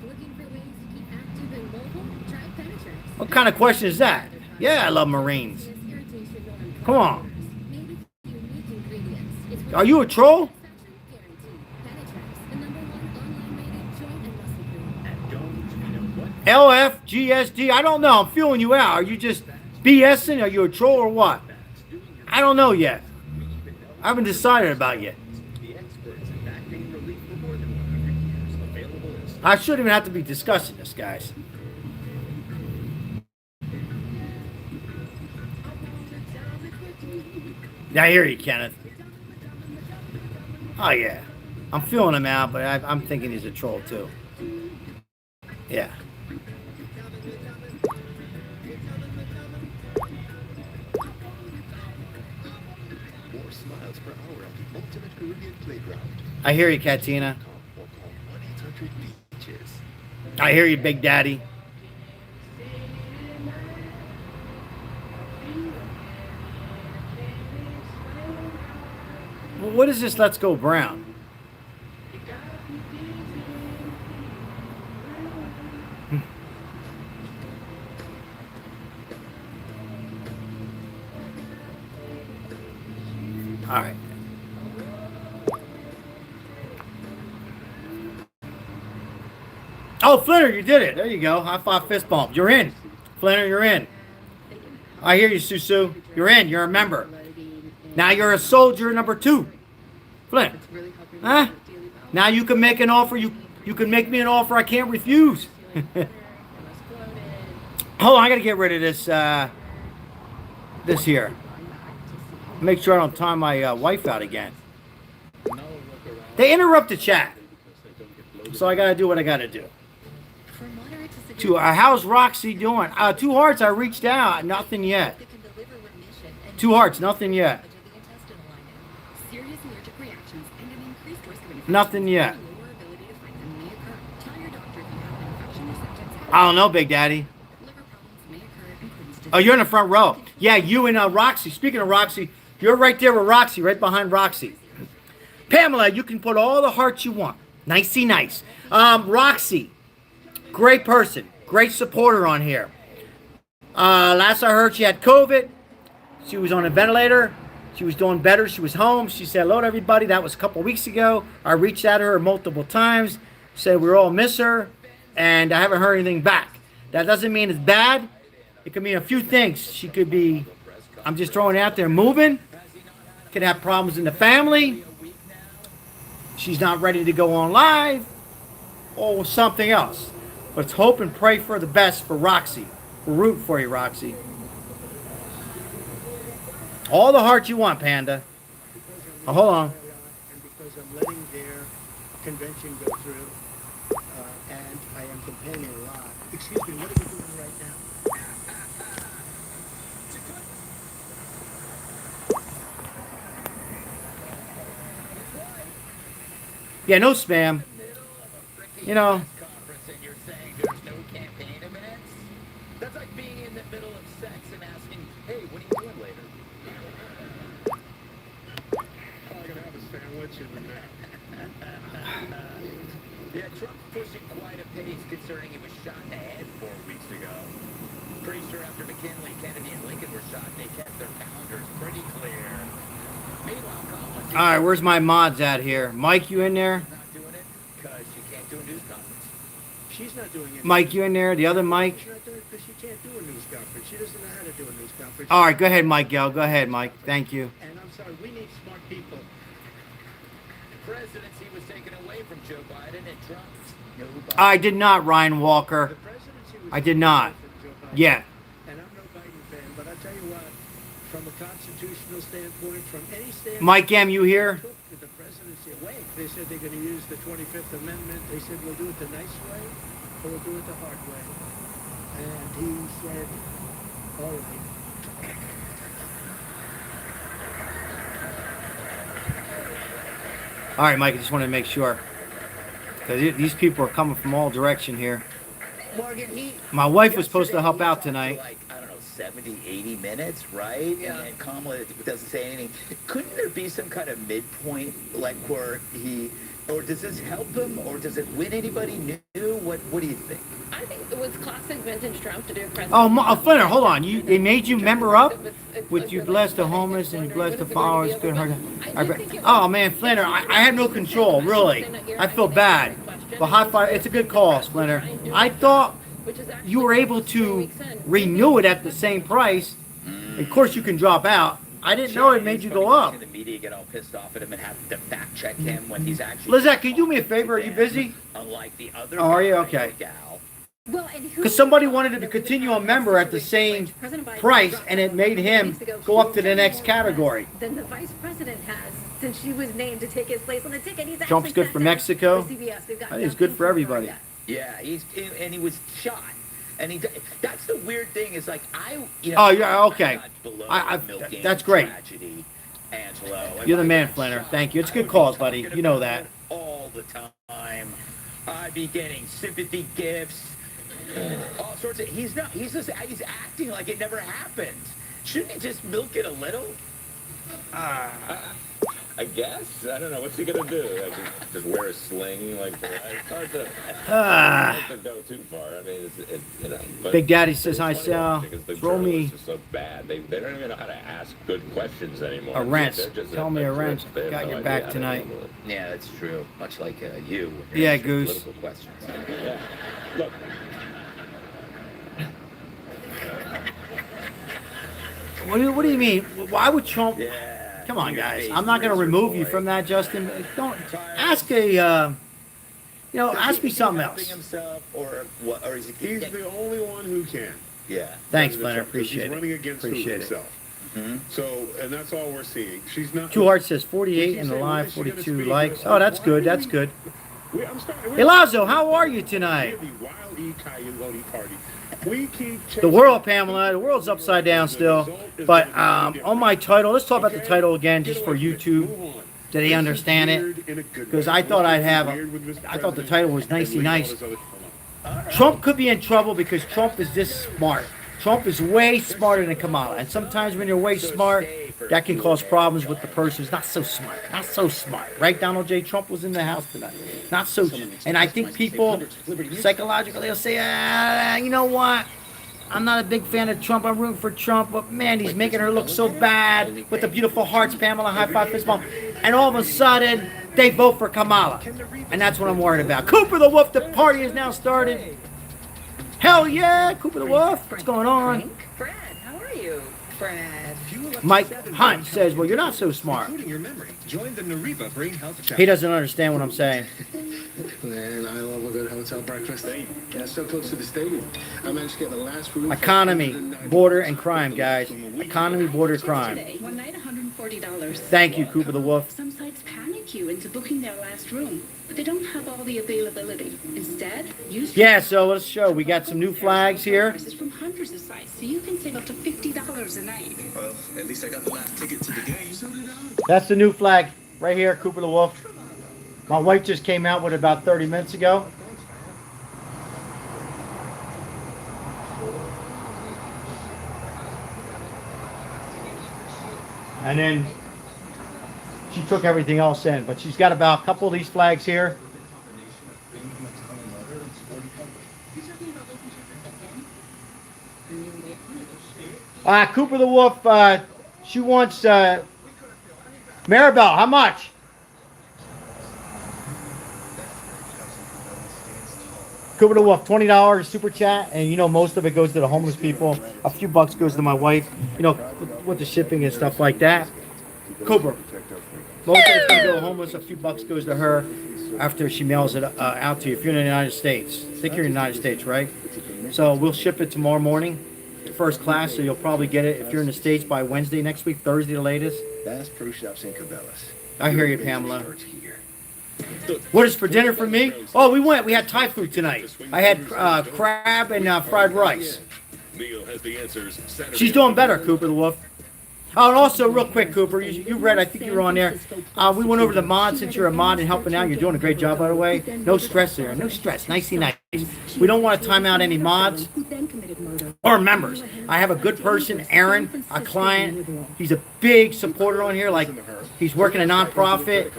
What kind of question is that? Yeah, I love Marines. Come on. Are you a troll? LFGSD, I don't know. I'm feeling you out. Are you just BSing? Are you a troll or what? I don't know yet. I haven't decided about yet. I shouldn't even have to be discussing this, guys. I hear you, Kenneth. Oh, yeah. I'm feeling him out, but I'm thinking he's a troll, too. Yeah. I hear you, Katina. I hear you, Big Daddy. Well, what is this Let's Go Brown? All right. Oh, Flinner, you did it. There you go. High five, fist bump. You're in. Flinner, you're in. I hear you, Susu. You're in. You're a member. Now you're a soldier number 2. Flynn. Huh? Now you can make an offer. You can make me an offer I can't refuse. Hold on, I gotta get rid of this this here. Make sure I don't time my wife out again. They interrupt the chat. So I gotta do what I gotta do. How's Roxy doing? 2 hearts, I reached out. Nothing yet. 2 hearts, nothing yet. Nothing yet. I don't know, Big Daddy. Oh, you're in the front row. Yeah, you and Roxy. Speaking of Roxy, you're right there with Roxy, right behind Roxy. Pamela, you can put all the hearts you want. Nicey nice. Roxy, great person. Great supporter on here. Last I heard, she had COVID. She was on a ventilator. She was doing better. She was home. She said hello to everybody. That was a couple weeks ago. I reached out to her multiple times. Said we all miss her, and I haven't heard anything back. That doesn't mean it's bad. It could mean a few things. She could be, I'm just throwing it out there, moving. Could have problems in the family. She's not ready to go on live. Or something else. Let's hope and pray for the best for Roxy. We're rooting for you, Roxy. All the heart you want, Panda. Oh, hold on. And because I'm letting their convention go through, and I am complaining a lot. Excuse me, what are we doing right now? Yeah, no spam. You know. That's like being in the middle of sex and asking, hey, what are you doing later? I'm gonna have a sandwich in the neck. Yeah, Trump's pushing quite a pace concerning he was shot in the head 4 weeks ago. Pretty sure after McKinley, Kennedy, and Lincoln were shot, they kept their calendars pretty clear. Meanwhile, Kamala... All right, where's my mods at here? Mike, you in there? Not doing it because she can't do a news conference. She's not doing it. Mike, you in there? The other Mike? She's not doing it because she can't do a news conference. She doesn't know how to do a news conference. All right, go ahead, Mike. Go ahead, Mike. Thank you. And I'm sorry, we need smart people. Presidency was taken away from Joe Biden and Trump's. Nobody. I did not, Ryan Walker. The presidency was I did not. taken away from Joe Biden. Yeah. And I'm no Biden fan, but I'll tell you what, from a constitutional standpoint, from any standpoint... Mike M., you here? ...took the presidency away. They said they're going to use the 25th Amendment. They said, we'll do it the nice way, or we'll do it the hard way. And he said, all right. All right, Mike, I just wanted to make sure. Because these people are coming from all direction here. Morgan, My wife was supposed to help out tonight. Like, I don't know, 70, 80 minutes, right? Yeah. And then Kamala doesn't say anything. Couldn't there be some kind of midpoint, like where he, or does this help him, or does it win anybody new? What do you think? I think it was classic vintage Trump to do a president. Oh, Flinner, hold on. They made you member up with you bless the homeless and you bless the followers. Good heart. Oh man, Flinner, I have no control, really. I feel bad. But high five, it's a good call, Flinner. I thought you were able to renew it at the same price. Of course, you can drop out. I didn't know it made you go up. The media get all pissed off at him and have to fact check him when he's actually. Lizette, can you do me a favor? Are you busy? Unlike the other. Oh, are you? Okay. Because somebody wanted to continue a member at the same price, and it made him go up to the next category. Then the vice president has, since she was named to take his place on the ticket. He's Trump's good for Mexico. I think he's good for everybody. Yeah, and he was shot. And that's the weird thing is like Oh yeah, okay. That's great. Tragedy, Angelo. You're the man, Flanner. Thank you. It's good calls, buddy. You know that. All the time. I'd be getting sympathy gifts. All sorts of. He's acting like it never happened. Shouldn't he just milk it a little? I guess. I don't know. What's he gonna do? Like, just wear a sling? Like, it's hard to go too far. I mean, you know. Big Daddy says hi, Sal. Throw me. Are so bad. They don't even know how to ask good questions anymore. A wrench. Tell me a wrench. Got your back tonight. Yeah, that's true. Much like you. Yeah, Goose. Political questions. Yeah. Look. What do you mean? Why would Trump? Come on, guys. I'm not going to remove you from that, Justin. Don't ask ask me something else. Himself or what? Or is he? He's the only one who can. Yeah. Thanks, Flanner. Appreciate He's running against himself. Mm-hmm. So, and that's all we're seeing. She's not. Two Hearts says 48 in the live, 42 likes. Oh, that's good. That's good. Hey, Lazo, how are you tonight? The world, Pamela. The world's upside down still. But on my title, let's talk about the title again, just for YouTube. Do they understand it? Because I thought I thought the title was nicey nice. Trump could be in trouble because Trump is this smart. Trump is way smarter than Kamala. And sometimes when you're way smart, that can cause problems with the person who's not so smart. Not so smart. Right, Donald J. Trump was in the house tonight. Not so. And I think people psychologically will say, you know what? I'm not a big fan of Trump. I'm rooting for Trump, but man, he's making her look so bad with the beautiful hearts, Pamela, high five, fist bump. And all of a sudden, they vote for Kamala. And that's what I'm worried about. Cooper the Wolf, the party has now started. Hell yeah, Cooper the Wolf. What's going on? Fred, how are you? Fred. Mike Hunt says, well, you're not so smart. He doesn't understand what I'm saying. Man, I love a good hotel breakfast. Yeah, so close to the stadium. I managed to get the last room. Economy, border, and crime, guys. Economy, border, crime. One night, $140. Thank you, Cooper the Wolf. Some sites panic you into booking their last room, but they don't have all the availability. Instead, use... Yeah, so let's show. We got some new flags here. Prices from hundreds of sites, so you can save up to $50 a night. Well, at least I got the last ticket to the game. So did I. That's the new flag right here, Cooper the Wolf. My wife just came out with it about 30 minutes ago. And then she took everything else in, but she's got about a couple of these flags here. Cooper the Wolf, she wants Maribel, how much? Cooper the Wolf, $20 super chat, and you know most of it goes to the homeless people. A few bucks goes to my wife, you know, with the shipping and stuff like that. Cooper, most of it's going to go homeless. A few bucks goes to her after she mails it out to you. If you're in the United States, I think you're in the United States, right? So we'll ship it tomorrow morning, first class. So you'll probably get it if you're in the States by Wednesday next week, Thursday the latest. Bass Pro Shops in Cabela's. I hear you, Pamela. What is for dinner for me? Oh, we had Thai food tonight. I had crab and fried rice. She's doing better, Cooper the Wolf. Oh, and also, real quick, Cooper, you read, I think you were on there. We went over the mod, since you're a mod and helping out. You're doing a great job, by the way. No stress there. No stress. Nicey nice. We don't want to time out any mods or members. I have a good person, Aaron, a client. He's a big supporter on here. Like, he's working a nonprofit.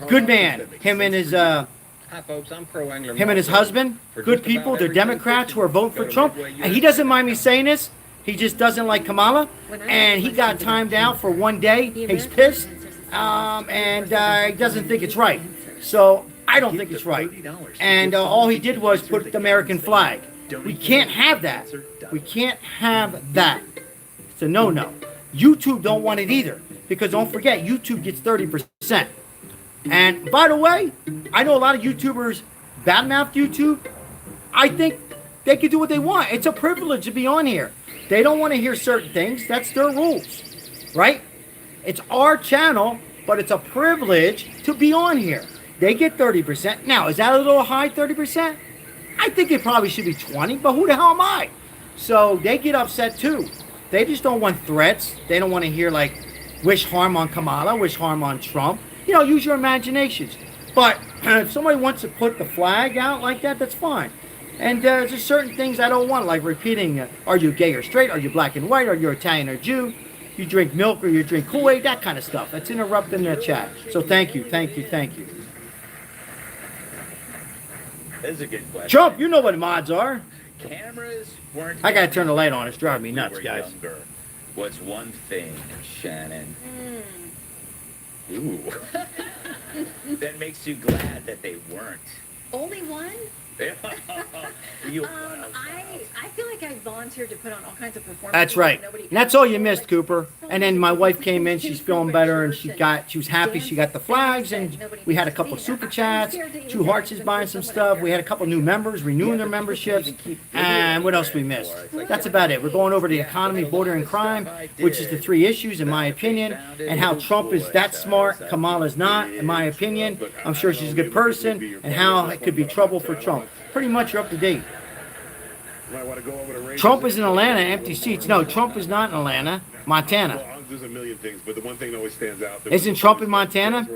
Good man. Him and his... Hi, folks. I'm Pro Angler. Him and his husband, good people. They're Democrats who are voting for Trump. And he doesn't mind me saying this. He just doesn't like Kamala. And he got timed out for one day. He's pissed. And he doesn't think it's right. So I don't think it's right. And all he did was put the American flag. We can't have that. We can't have that. It's a no-no. YouTube don't want it either. Because don't forget, YouTube gets 30%. And by the way, I know a lot of YouTubers badmouth YouTube. I think they can do what they want. It's a privilege to be on here. They don't want to hear certain things. That's their rules, right? It's our channel, but it's a privilege to be on here. They get 30%. Now, is that a little high, 30%? I think it probably should be 20, but who the hell am I? So they get upset too. They just don't want threats. They don't want to hear, like, wish harm on Kamala, wish harm on Trump. You know, use your imaginations. But if somebody wants to put the flag out like that, that's fine. And there's just certain things I don't want, like repeating, are you gay or straight? Are you black and white? Are you Italian or Jew? You drink milk or you drink Kool-Aid? That kind of stuff. That's interrupting the chat. So thank you, thank you, thank you. That's a good question. Trump, you know what mods are. Cameras weren't... I gotta turn the light on. It's driving me nuts, when we were guys. Younger. What's one thing, Shannon? Ooh. That makes you glad that they weren't. Only one? You, I feel like I volunteered to put on all kinds of performances. That's right. And that's all you missed, Cooper. And then my wife came in. She's feeling better, and she was happy. She got the flags, and we had a couple super chats. Two Hearts is buying some stuff. We had a couple new members renewing their memberships. And what else we missed? That's about it. We're going over the economy, border, and crime, which is the three issues, in my opinion, and how Trump is that smart, Kamala's not, in my opinion. I'm sure she's a good person, and how it could be trouble for Trump. Pretty much you're up to date. Trump is in Atlanta, empty seats. No, Trump is not in Atlanta, Montana. Well, there's a million things, but the one thing that always stands out... Isn't Trump in Montana?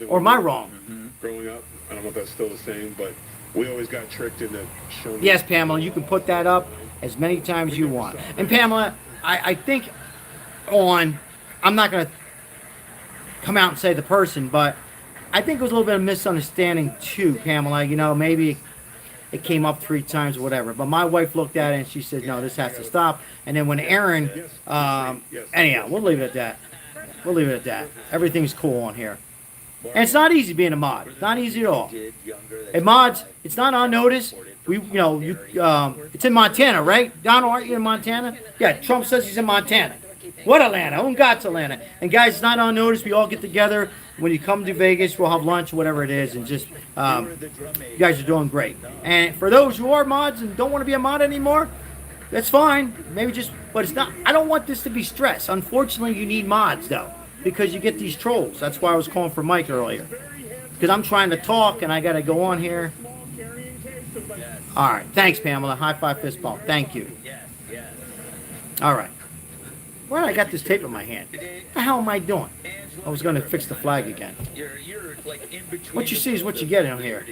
Or am I wrong? Growing up, I don't know if that's still the same, but we always got tricked into showing... Yes, Pamela, you can put that up as many times as you want. And Pamela, I think I'm not going to come out and say the person, but I think it was a little bit of misunderstanding too, Pamela. You know, maybe it came up 3 times, whatever. But my wife looked at it and she said, no, this has to stop. And then when Aaron, anyhow, we'll leave it at that. We'll leave it at that. Everything's cool on here. And it's not easy being a mod. It's not easy at all. Hey, mods, it's not on notice. It's in Montana, right? Donald, aren't you in Montana? Yeah, Trump says he's in Montana. What Atlanta? Who got's Atlanta? And guys, it's not on notice. We all get together. When you come to Vegas, we'll have lunch, whatever it is, and just, you guys are doing great. And for those who are mods and don't want to be a mod anymore, that's fine. Maybe just, but it's not, I don't want this to be stress. Unfortunately, you need mods, though, because you get these trolls. That's why I was calling for Mike earlier. Because I'm trying to talk, and I got to go on here. All right. Thanks, Pamela. High five, fist bump. Thank you. All right. Well, I got this tape in my hand. What the hell am I doing? I was going to fix the flag again. What you see is what you get in here.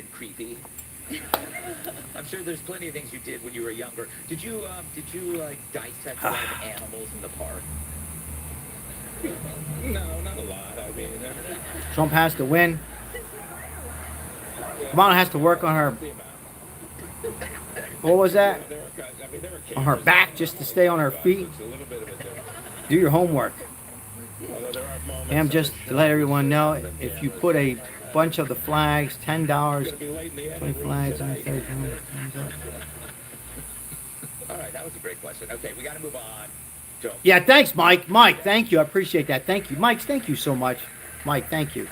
I'm sure there's plenty of things you did when you were younger. Did you like dissect animals in the park? No, not a lot. I mean, Trump has to win. Kamala has to work on her. What was that? On her back, just to stay on her feet. Do your homework. And just to let everyone know, if you put a bunch of the flags, $10, 20 flags on 30. All right, that was a great question. Okay, we got to move on. Joe. Yeah, thanks, Mike. Mike, thank you. I appreciate that. Thank you. Mike, thank you so much. Mike, thank you.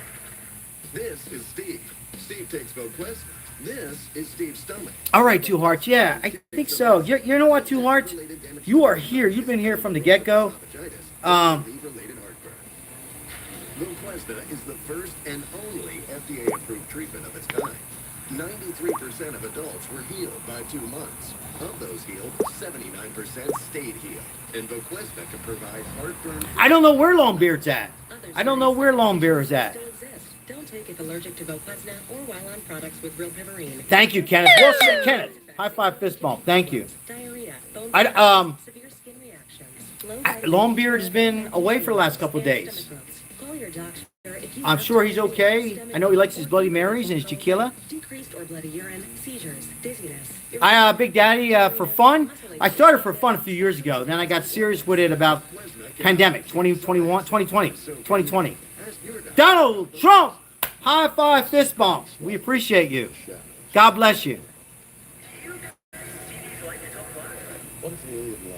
This is Steve. Steve takes Voquest. This is Steve's stomach. All right, Two Hearts. Yeah, I think so. You know what, Two Hearts? You are here. You've been here from the get-go. Voquesta is the first and only FDA-approved treatment of its kind. 93% of adults were healed by 2 months. Of those healed, 79% stayed healed. And Voquesta can provide heartburn. I don't know where Longbeard's at. I don't know where Longbeard is at. Don't take if allergic to Voquesta or while on products with real piperine. Thank you, Kenneth. Well said, Kenneth. High five, fist bump. Thank you. Diarrhea, severe skin reactions. Longbeard has been away for the last couple of days. Call your doctor if you I'm sure he's okay. I know he likes his Bloody Marys and his tequila. decreased or bloody urine, seizures, dizziness. Big Daddy, for fun. I started for fun a few years ago. Then I got serious with it about pandemic, 2020. Donald Trump, high five, fist bump. We appreciate you. God bless you.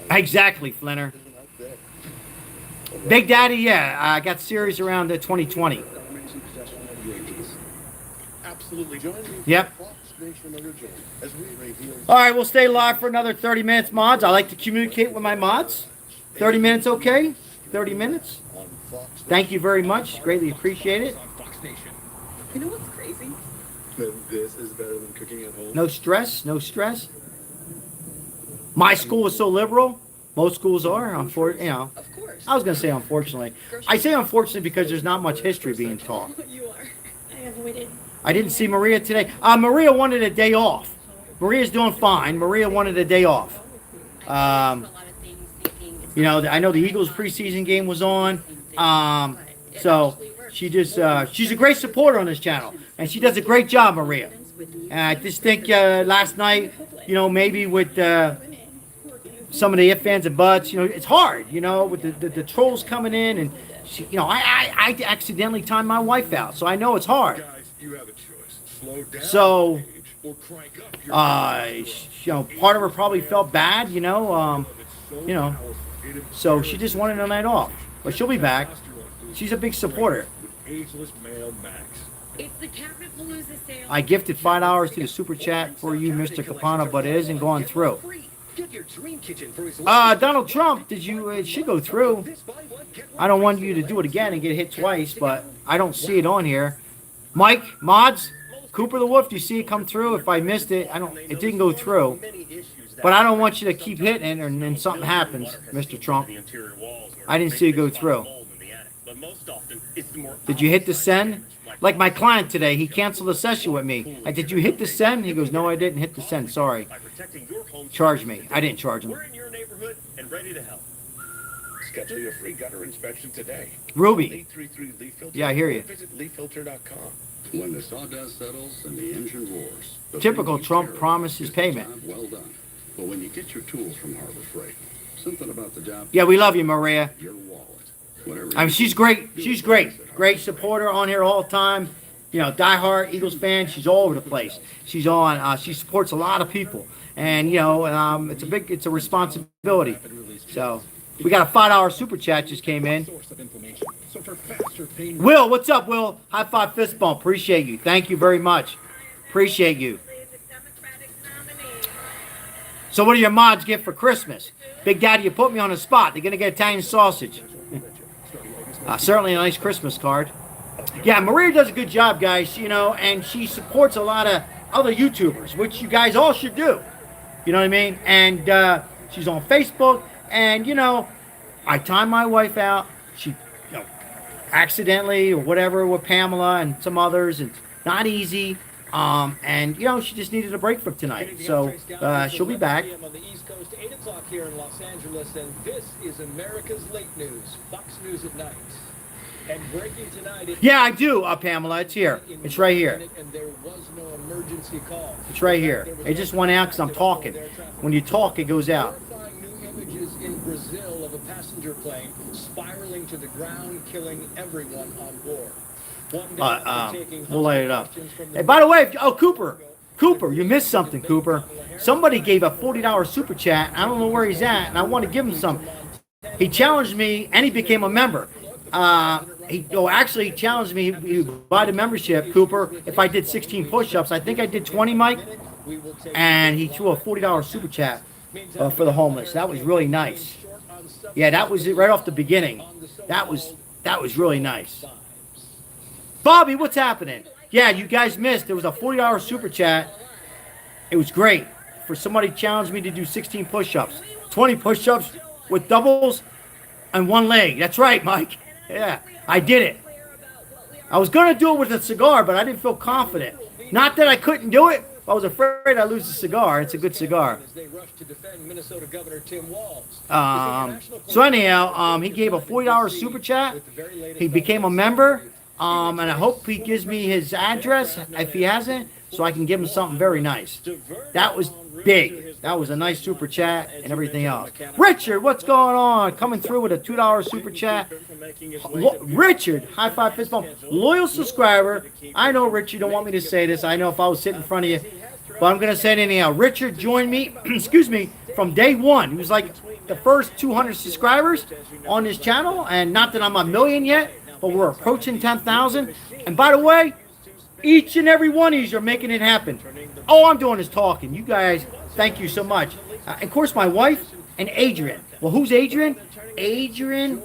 Exactly, Flinner. Big Daddy, yeah, I got serious around 2020. Absolutely. Yep. All right, we'll stay live for another 30 minutes, mods. I like to communicate with my mods. 30 minutes, okay? 30 minutes. Thank you very much. Greatly appreciate it. You know what's crazy? This is better than cooking at home. No stress, no stress. My school is so liberal. Most schools are, unfortunately. I was going to say unfortunately. I say unfortunately because there's not much history being taught. You are. I avoided. I didn't see Maria today. Maria wanted a day off. Maria's doing fine. Maria wanted a day off. You know, I know the Eagles preseason game was on. So she just, she's a great supporter on this channel. And she does a great job, Maria. And I just think last night, you know, maybe with some of the ifs, ands, and buts, you know, it's hard, you know, with the trolls coming in. And, she, you know, I accidentally timed my wife out. So I know it's hard. You have a choice. Slow down. So, or crank up you know, part of her probably felt bad, you know, so she just wanted a night off. But she'll be back. She's a big supporter. Ageless male Max. It's the Capitapalooza sale. I gifted $5 to the super chat for you, Mr. Capano, but it isn't going through. Donald Trump, it should go through. I don't want you to do it again and get hit twice, but I don't see it on here. Mike, mods, Cooper the Wolf, do you see it come through? If I missed it, it didn't go through. But I don't want you to keep hitting and then something happens, Mr. Trump. I didn't see it go through. Did you hit the send? Like my client today, he canceled a session with me. Did you hit the send? He goes, no, I didn't hit the send. Sorry. Charge me. I didn't charge him. We're in your neighborhood and ready to help. Schedule your free gutter inspection today. Ruby. Yeah, I hear you. Visit leaffilter.com. When the sawdust settles and the engine roars. the Typical thing you Trump care promises about is the payment. job well done. But when you get your tools from Harbor Freight, something about the job. Yeah, we love you, Maria. Your wallet. Whatever I mean, you she's do, great. do She's it great. at Great Harbor supporter on here all the time. You know, diehard Eagles fan. She's all over the place. She's on. She supports a lot of people, and you know, it's a responsibility. So, we got a $5 super chat just came in. Will, what's up, Will? High five, fist bump. Appreciate you. Thank you very much. Appreciate you. So, what do your mods get for Christmas? Big Daddy, you put me on the spot. They're gonna get Italian sausage. Certainly a nice Christmas card. Yeah, Maria does a good job, guys, you know, and she supports a lot of other YouTubers, which you guys all should do. You know what I mean? And she's on Facebook, and, you know, I time my wife out. She, you know, accidentally or whatever with Pamela and some others, and not easy. And, you know, she just needed a break from tonight. So she'll be back. On the East Coast, 8 o'clock here in Los Angeles, and this is America's Late News, Fox News at Night. And breaking tonight... Yeah, I do, Pamela. It's here. It's right here. And there was no emergency call. It's right here. It just went out because I'm talking. When you talk, it goes out. Terrifying new images in Brazil of a passenger plane spiraling to the ground, killing everyone on board. We'll light it up. Hey, by the way, Cooper, you missed something, Cooper. Somebody gave a $40 super chat. I don't know where he's at, and I want to give him some. He challenged me, and he became a member. He challenged me to buy the membership, Cooper, if I did 16 push-ups. I think I did 20, Mike, and he threw a $40 super chat for the homeless. That was really nice. Yeah, that was it right off the beginning. That was really nice. Bobby, what's happening? Yeah, you guys missed. There was a $40 super chat. It was great. For somebody challenged me to do 16 push-ups. 20 push-ups with doubles and one leg. That's right, Mike. Yeah, I did it. I was going to do it with a cigar, but I didn't feel confident. Not that I couldn't do it. I was afraid I'd lose the cigar. It's a good cigar. So anyhow, he gave a $40 super chat. He became a member. And I hope he gives me his address, if he hasn't, so I can give him something very nice. That was big. That was a nice super chat and everything else. Richard, what's going on? Coming through with a $2 super chat. Richard, high five, fist bump. Loyal subscriber. I know, Richard, you don't want me to say this. I know if I was sitting in front of you, but I'm going to say it anyhow. Richard joined me, excuse me, from day one. He was like the first 200 subscribers on this channel, and not that I'm a million yet, but we're approaching 10,000. And by the way, each and every one of you are making it happen. All I'm doing is talking. You guys, thank you so much. Of course, my wife and Adrian. Well, who's Adrian? Adrian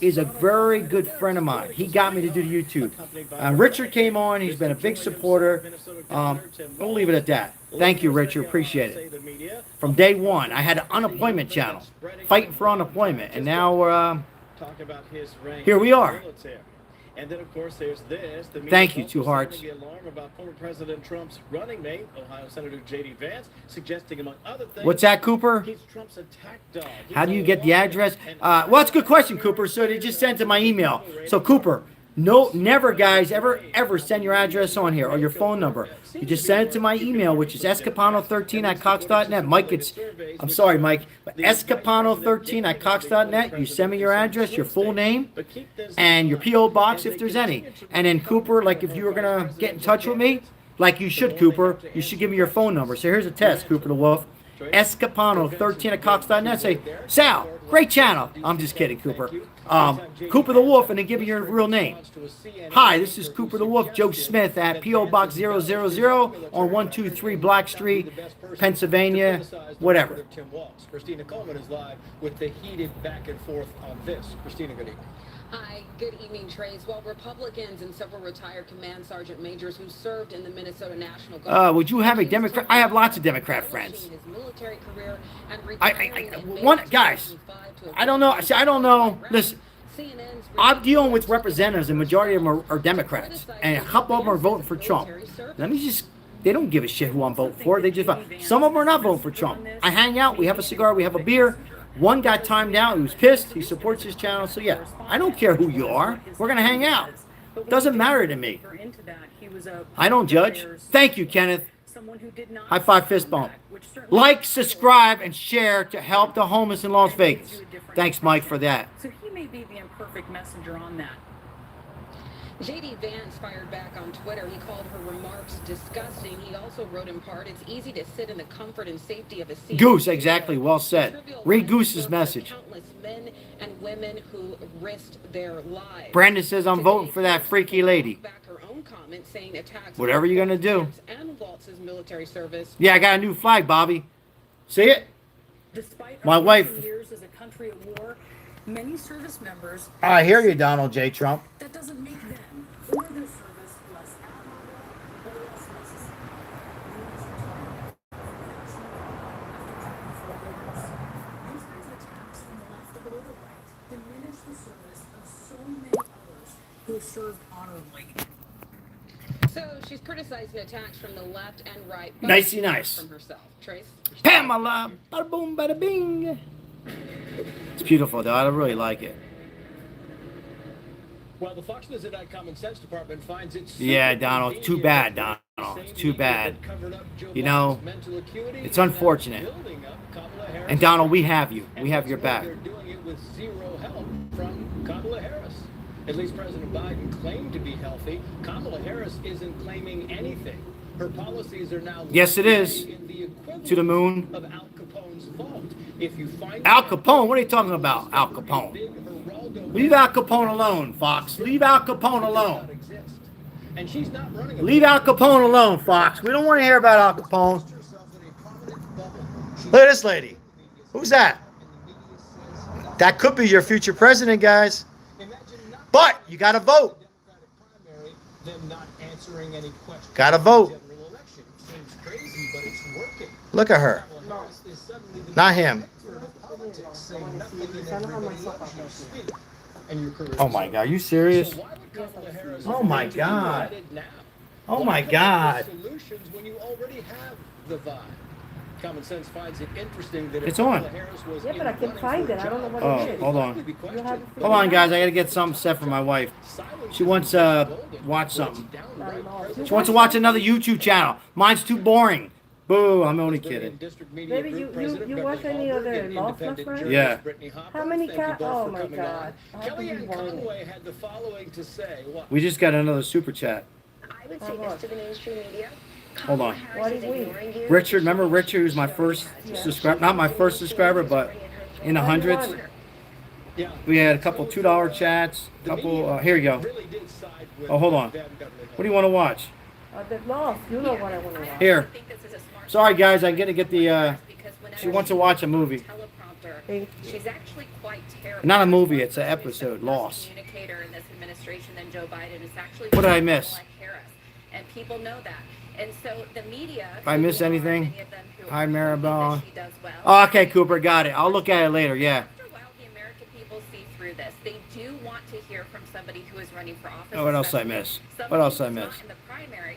is a very good friend of mine. He got me to do the YouTube. Richard came on. He's been a big supporter. We'll leave it at that. Thank you, Richard. Appreciate it. From day one, I had an unemployment channel, fighting for unemployment, and now we're here we are. And then, of course, there's this. Thank you, Two Hearts. The alarm about former President Trump's running mate, Ohio Senator J.D. Vance, suggesting, among other things, what's that, Cooper? he's Trump's attack dog. How do you get the address? Well, that's a good question, Cooper. So they just sent to my email. So, Cooper, no, never, guys, ever send your address on here or your phone number. You just send it to my email, which is escapano13@cox.net. Mike, I'm sorry, Mike, but escapano13@cox.net. You send me your address, your full name, and your P.O. box if there's any. And then, Cooper, like if you were going to get in touch with me, like you should, Cooper, you should give me your phone number. So here's a test, Cooper the Wolf. Escapano13@cox.net. Say, Sal, great channel. I'm just kidding, Cooper. Cooper the Wolf, and then give me your real name. Hi, this is Cooper the Wolf, Joe Smith at P.O. Box 000 on 123 Black Street, Pennsylvania, whatever. Christina Coleman is live with the heated back and forth on this. Christina, good evening. Hi, good evening, Trace. Well, Republicans and several retired command sergeant majors who served in the Minnesota National Guard. Would you have a Democrat? I have lots of Democrat friends. His military career and guys, I don't know. I don't know. Listen, I'm dealing with representatives, and the majority of them are Democrats, and a couple of them are voting for Trump. They don't give a shit who I'm voting for. They just vote. Some of them are not voting for Trump. I hang out. We have a cigar. We have a beer. One got timed out. He was pissed. He supports his channel. So, yeah, I don't care who you are. We're going to hang out. Doesn't matter to me. Into that, he was a I don't judge. players- Thank you, Kenneth. someone who did not High five, fist bump. Like, subscribe, and share to help the homeless in Las Vegas. Thanks, Mike, for that. So he may be the imperfect messenger on that. J.D. Vance fired back on Twitter. He called her remarks disgusting. He also wrote in part, "It's easy to sit in the comfort and safety of a seat." Goose, exactly. Well said. Read Goose's message. Countless men and women who risked their lives. Brandon says, I'm voting for that freaky lady. Back her own comment saying attacks Whatever you're going to do. and Waltz's military service. Yeah, I got a new flag, Bobby. See it? Despite My our wife. recent years as a country at war, many service members. I hear you, Donald J. Trump. That doesn't make them or their service less admirable or less necessary. These kinds of attacks from the left or the right diminish the service of so many others who have served honorably. So she's criticizing attacks from the left and right. but Nicey nice. From herself. Trace? Pamela. Bada boom, bada bing. It's beautiful, though. I really like it. Well, the Fox News.com Common Sense Department finds it. Yeah, Donald. Too bad, Donald. It's too bad. You know, it's unfortunate. And Donald, we have you. We have your back. They're doing it with zero help from Kamala Harris. At least President Biden claimed to be healthy. Kamala Harris isn't claiming anything. Her policies are now. Yes, it is. To the moon. Of Al Capone's fault. If you find Al Capone? What are you talking about, Al Capone? Leave Al Capone alone, Fox. Leave Al Capone alone. And she's not running. Leave Al Capone alone, Fox. We don't want to hear about Al Capone. Look at this lady. Who's that? That could be your future president, guys. But you got to vote. Got to vote. Look at her. Not him. Oh my God, are you serious? Oh my God. Oh my God. Common Sense finds it interesting that It's on. Yeah, but I can find it. I don't know what it is. Hold on. You have it Hold on, guys. I got to get something set for my wife. She wants to watch something. She wants to watch another YouTube channel. Mine's too boring. Boo, I'm only kidding. Baby, you watch any other Lost, my friend? Yeah. How many cats? Oh my God. Kellyanne Conway had the following to say. We just got another super chat. I would say this to the mainstream media. Hold on. What did we? Richard, remember Richard, who's my first subscriber? Not my first subscriber, but in the hundreds. We had a couple $2 chats. A couple. Here you go. Oh, hold on. What do you want to watch? The Lost. You know what I want to watch. Here. Sorry, guys. I got to get the. She wants to watch a movie. She's actually quite terrible. Not a movie. It's an episode. Lost. Communicator in this administration than Joe Biden is actually. What did I miss? And people know that. And so the media. If I miss anything, hi Maribel. Oh, okay, Cooper, got it. I'll look at it later. Yeah. After a while, the American people see through this. They do want to hear from somebody who is running for office. Oh, what else I miss? What else I miss? In the primary,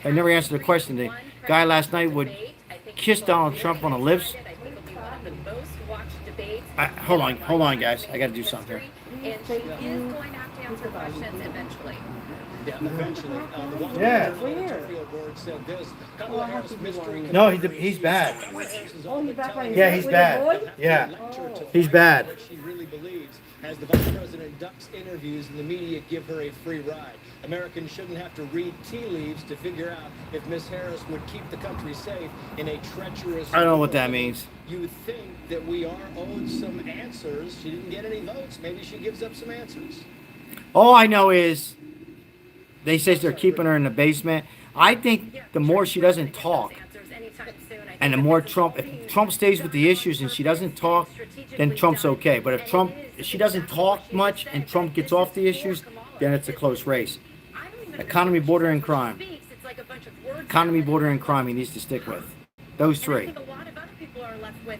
I never answered the question. The guy last night would kiss Donald Trump on the lips. Hold on, guys. I got to do something here. And she is going to have to answer questions eventually. Yeah. No, he's bad. Yeah, he's bad. Yeah, he's bad. She really believes as the vice president ducks interviews and the media give her a free ride. Americans shouldn't have to read tea leaves to figure out if Miss Harris would keep the country safe in a treacherous. I don't know what that means. You would think that we are owed some answers. She didn't get any votes. Maybe she gives up some answers. All I know is they say they're keeping her in the basement. I think the more she doesn't talk, and the more if Trump stays with the issues and she doesn't talk, then Trump's okay. But if she doesn't talk much and Trump gets off the issues, then it's a close race. Economy, bordering crime. Economy, bordering crime he needs to stick with. Those three. I think a lot of other people are left with,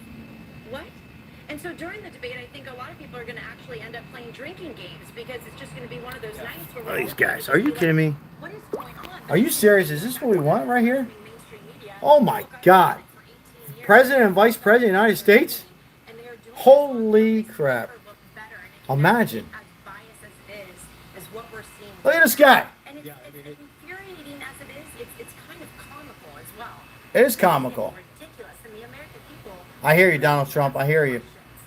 what? And so during the debate, I think a lot of people are going to actually end up playing drinking games because it's just going to be one of those nights where These guys, are you kidding me? what is going on? Are you serious? Is this what we want right here? Oh my God. President and Vice President of the United States? Holy crap. Imagine. As biased as it is what we're seeing Look at this guy. And it's infuriating as it is. It's kind of comical as well. It is comical. Ridiculous. And the American people. I hear you, Donald Trump. I hear you.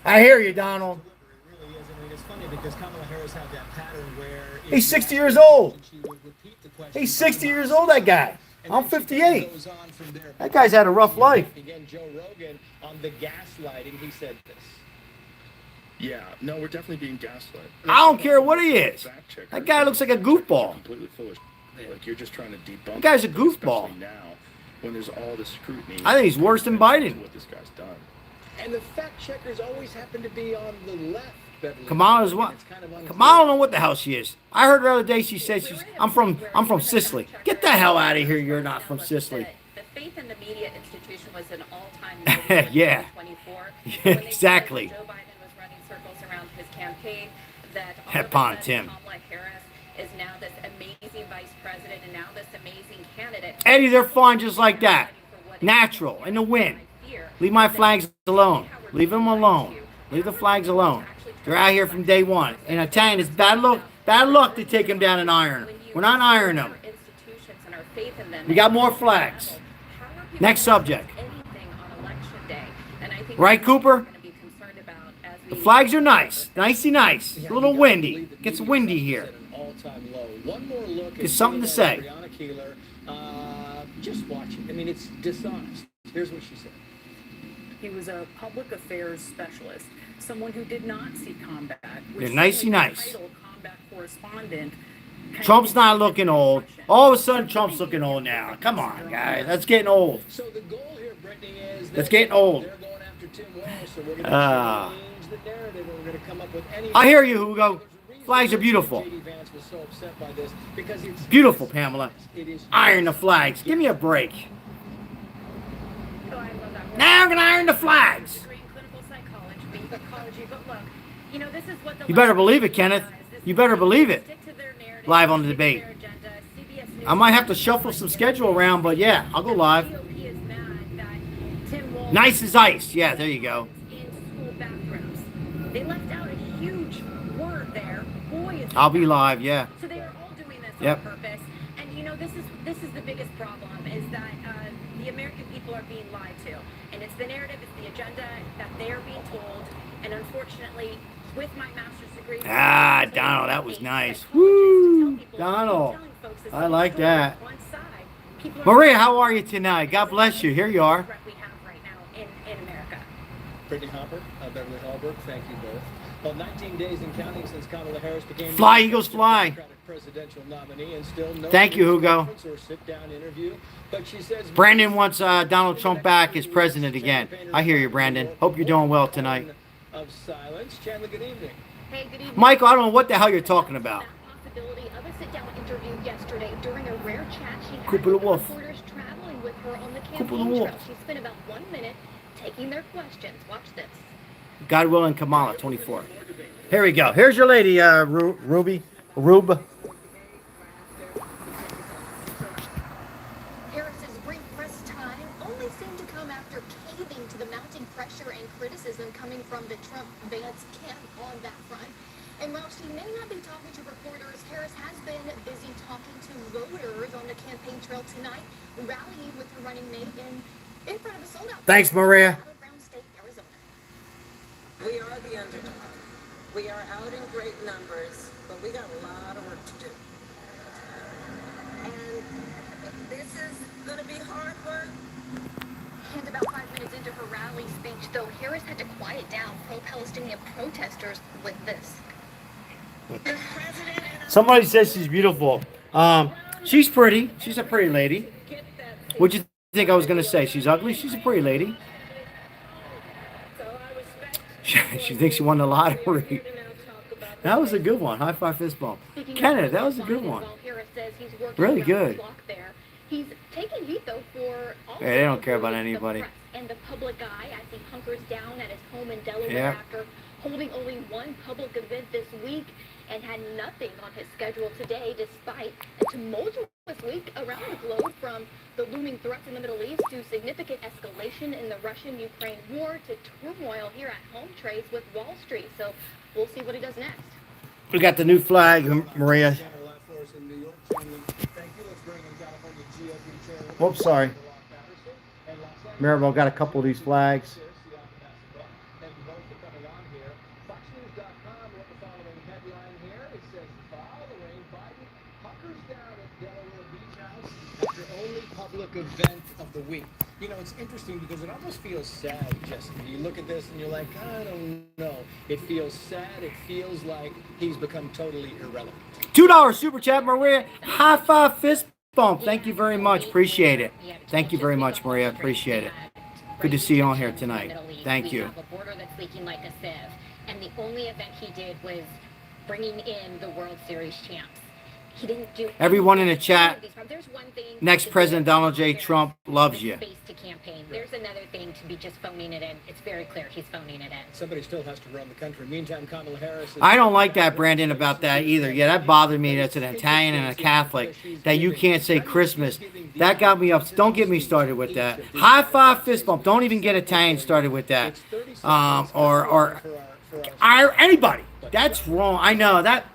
I hear you, Donald. It really is. I mean, it's funny because Kamala Harris had that pattern where He's 60 years old. she would repeat the question. He's 60 years old, that guy. I'm 58. That guy's had a rough life. Again, Joe Rogan on the gaslighting, he said this. Yeah, no, we're definitely being gaslit. I don't care what he is. That guy looks like a goofball. Completely foolish. Like you're just trying to debunk. That guy's a goofball. Especially now, when there's all this scrutiny. I think he's worse than Biden. What this guy's done. And the fact checkers always happen to be on the left. Kamala's what? Kamala don't know what the hell she is. I heard the other day she said I'm from Sicily. Get the hell out of here. You're not from Sicily. The faith in the media institution was an all-time low in Yeah. 2024. Yeah, exactly. Joe Biden was running circles around his campaign. That all Head of a on, sudden Tim. Kamala Harris is now this amazing vice president and now this amazing candidate. Eddie, they're fine just like that. Natural, in the wind. Leave my flags alone. Leave them alone. Leave the flags alone. They're out here from day one. And I'm telling you, it's bad luck to take them down and iron them. We're not ironing them. We got more flags. Next subject. Right, Cooper? The flags are nice. Nicey nice. A little windy. Gets windy here. There's something to say. Just watch it. I mean, it's dishonest. Here's what she said. He was a public affairs specialist, someone who did not see combat. They're nicey nice. Combat correspondent. Trump's not looking old. All of a sudden, Trump's looking old now. Come on, guys. That's getting old. So the goal here, Brittany, is That's getting old. they're going after Tim Walz, so we're going to change the narrative, and we're going to come up with any. I hear you, Hugo. Flags are beautiful. Vance was so upset by this because it's Beautiful, Pamela. Iron the flags. Give me a break. Now I'm going to iron the flags. You better believe it, Kenneth. You better believe it. Live on the debate. I might have to shuffle some schedule around, but yeah, I'll go live. Nice as ice. Yeah, there you go. They left out a huge word there. Boy, is I'll be live, yeah. So they are all doing this Yep. on purpose. And you know, this is the biggest problem is that the American people are being lied to. And it's the narrative, it's the agenda that they are being told. And unfortunately, with my master's degree... Ah, Donald, that was nice. Woo! Donald. I like that. Maria, how are you tonight? God bless you. Here you are. in America. Brittany Hopper, Beverly Hallberg, thank you both. Well, 19 days and counting since Kamala Harris became Fly, Eagles, fly. Democratic presidential nominee, and still no Thank you, Hugo. or sit-down interview. But she says Brandon wants Donald Trump back as president again. I hear you, Brandon. Hope you're doing well tonight. Of silence. Chandler, good evening. Hey, good evening. Michael, I don't know what the hell you're talking about. Possibility of a sit-down interview yesterday during a rare chat she had Cooper the with Wolf. reporters traveling with her on the Cooper the campaign Wolf. trail. She spent about 1 minute taking their questions. Watch this. God willing, Kamala, 24. Here we go. Here's your lady, Ruby. Rube. Harris's brief press time only seemed to come after caving to the mounting pressure and criticism coming from the Trump-Vance camp on that front. And while she may not be talking to reporters, Harris has been busy talking to voters on the campaign trail tonight, rallying with her running mate in front of a sold-out. Thanks, Maria. We are the underdog. We are out in great numbers, but we got a lot of work to do. And this is going to be hard work. And about 5 minutes into her rally speech, though, Harris had to quiet down pro-Palestinian protesters with this. Somebody says she's beautiful. She's pretty. She's a pretty lady. What'd you think I was going to say? She's ugly? She's a pretty lady. She thinks she won the lottery. That was a good one. High five, fist bump. Kenneth, that was a good one. Really good. He's taking heat though for all Yeah, they don't care about anybody. and the public eye as he hunkers down at his home in Delaware Yeah. after holding only one public event this week and had nothing on his schedule today despite a tumultuous week around the globe, from the looming threats in the Middle East to significant escalation in the Russian-Ukraine war to turmoil here at home trades with Wall Street. So we'll see what he does next. We got the new flag, Maria. Oops, sorry. Maribel got a couple of these flags. Public event of the week. You know, it's interesting because it almost feels sad, Jessica. You look at this and you're like, I don't know. It feels sad. It feels like he's become totally irrelevant. $2 super chat, Maria. High five, fist bump. Thank you very much. Appreciate it. Thank you very much, Maria. Appreciate it. Good to see you on here tonight. Thank you. We have a border that's leaking like a sieve, and the only event he did was bringing in the World Series champs. He didn't do Everyone in the chat. There's one thing. Next President Donald J. Trump loves you. Space to campaign. There's another thing to be just phoning it in. It's very clear he's phoning it in. Somebody still has to run the country. Meantime, Kamala Harris. I don't like that, Brandon, about that either. Yeah, that bothered me. That's an Italian and a Catholic. That you can't say Christmas. That got me up. Don't get me started with that. High five, fist bump. Don't even get Italian started with that. Or anybody. That's wrong. I know that.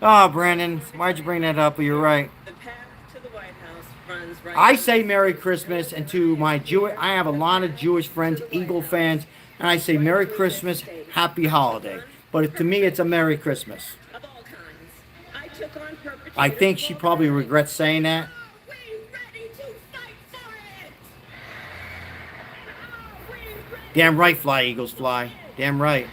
Oh, Brandon, why'd you bring that up? But you're right. The path to the White House runs right. I say Merry Christmas, and to my I have a lot of Jewish friends, Eagle fans, and I say Merry Christmas, Happy Holiday. But to me, it's a Merry Christmas. Of all kinds. I took on perpetrators. I think she probably regrets saying that. Damn right, fly, Eagles, fly. Damn right.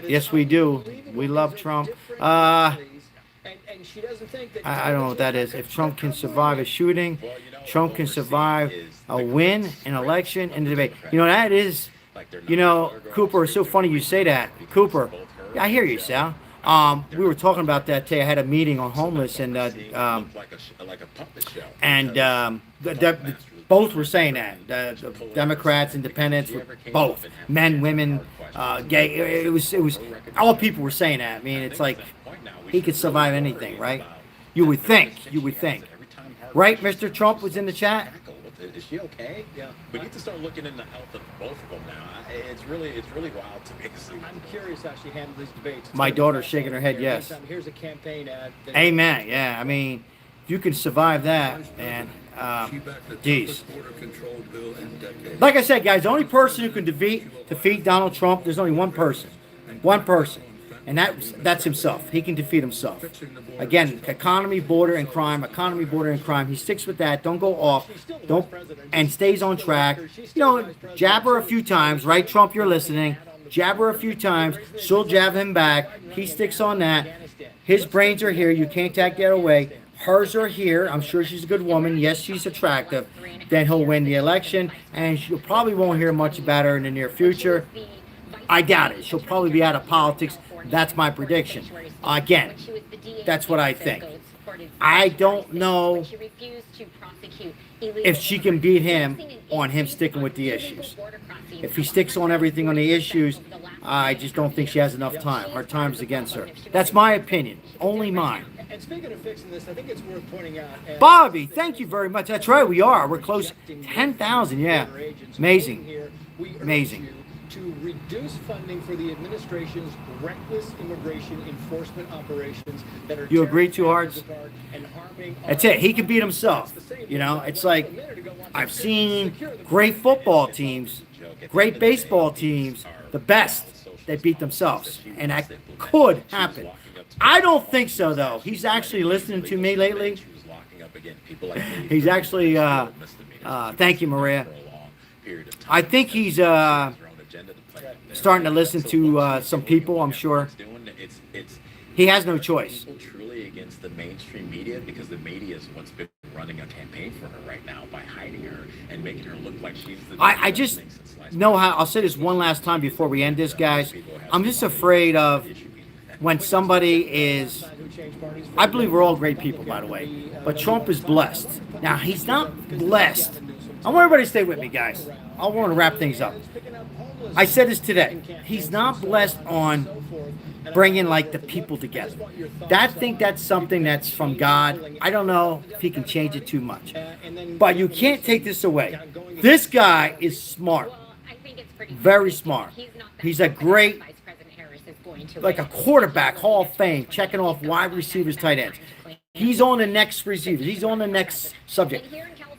Yes, we do. We love Trump. I don't know what that is. If Trump can survive a shooting, Trump can survive a win, an election, and a debate. You know, that is, Cooper, it's so funny you say that. Cooper, I hear you, Sal. We were talking about that today. I had a meeting on homeless, and both were saying that. The Democrats, Independents, both men, women, gay. It was all people were saying that. I mean, it's like he could survive anything, right? You would think, right? Mr. Trump was in the chat. Is she okay? Yeah. We need to start looking into the health of both of them now. It's really wild to me. I'm curious how she handled these debates. My daughter's shaking her head yes. Here's a campaign ad. Amen. Yeah. I mean, you can survive that, and geez. Like I said, guys, the only person who can defeat Donald Trump, there's only one person, and that's himself. He can defeat himself. Again, economy, border, and crime. Economy, border, and crime. He sticks with that. Don't go off. And stays on track. Jab her a few times, right? Trump, you're listening. Jab her a few times. She'll jab him back. He sticks on that. His brains are here. You can't take that away. Hers are here. I'm sure she's a good woman. Yes, she's attractive. Then he'll win the election, and you probably won't hear much about her in the near future. I doubt it. She'll probably be out of politics. That's my prediction. Again, that's what I think. I don't know if she can beat him on him sticking with the issues. If he sticks on everything on the issues, I just don't think she has enough time. Her time's against her. That's my opinion. Only mine. And speaking of fixing this, I think it's worth pointing out. Bobby, thank you very much. That's right, we are. We're close. 10,000, yeah. Amazing. Amazing. To reduce funding for the administration's reckless immigration enforcement operations that are. You agree, Two Hearts? That's it. He can beat himself. It's like I've seen great football teams, great baseball teams, the best. They beat themselves, and that could happen. I don't think so, though. He's actually listening to me lately. He's actually. Thank you, Maria. I think he's starting to listen to some people, I'm sure. He has no choice. Truly against the mainstream media, because the media is what's been running a campaign for her right now by hiding her and making her look like she's the. I just know how. I'll say this one last time before we end this, guys. I'm just afraid of when somebody is. I believe we're all great people, by the way, but Trump is blessed. Now he's not blessed. I want everybody to stay with me, guys. I want to wrap things up. I said this today. He's not blessed on bringing like the people together. I think that's something that's from God. I don't know if he can change it too much. But you can't take this away. This guy is smart. Very smart. He's a great, like a quarterback, Hall of Fame, checking off wide receivers, tight ends. He's on the next receiver. He's on the next subject.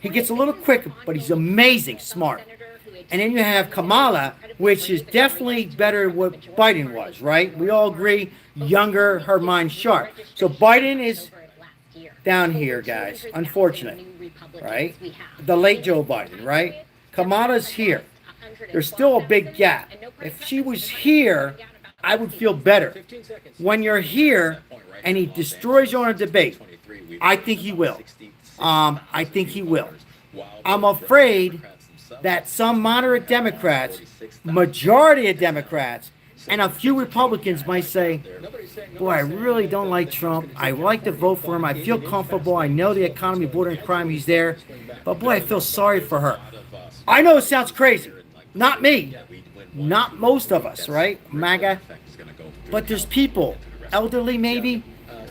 He gets a little quicker, but he's amazing, smart. And then you have Kamala, which is definitely better than what Biden was, right? We all agree, younger, her mind sharp. So Biden is down here, guys, unfortunately, right? The late Joe Biden, right? Kamala's here. There's still a big gap. If she was here, I would feel better. When you're here and he destroys you on a debate, I think he will. I think he will. I'm afraid that some moderate Democrats, majority of Democrats, and a few Republicans might say, boy, I really don't like Trump. I would like to vote for him. I feel comfortable. I know the economy, bordering crime, he's there. But boy, I feel sorry for her. I know it sounds crazy. Not me. Not most of us, right? MAGA. But there's people, elderly maybe,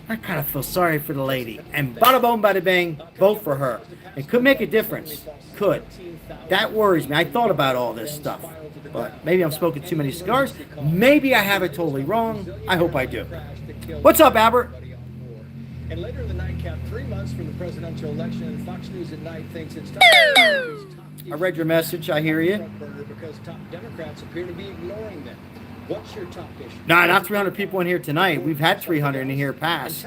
I kind of feel sorry for the lady. And bada boom, bada bang, vote for her. It could make a difference. Could. That worries me. I thought about all this stuff. But maybe I'm smoking too many cigars. Maybe I have it totally wrong. I hope I do. What's up, Albert? And later in the nightcap, 3 months from the presidential election, and Fox News at Night thinks it's time. I read your message. I hear you. Because top Democrats appear to be ignoring them. What's your top issue? Nah, not 300 people in here tonight. We've had 300 in here past.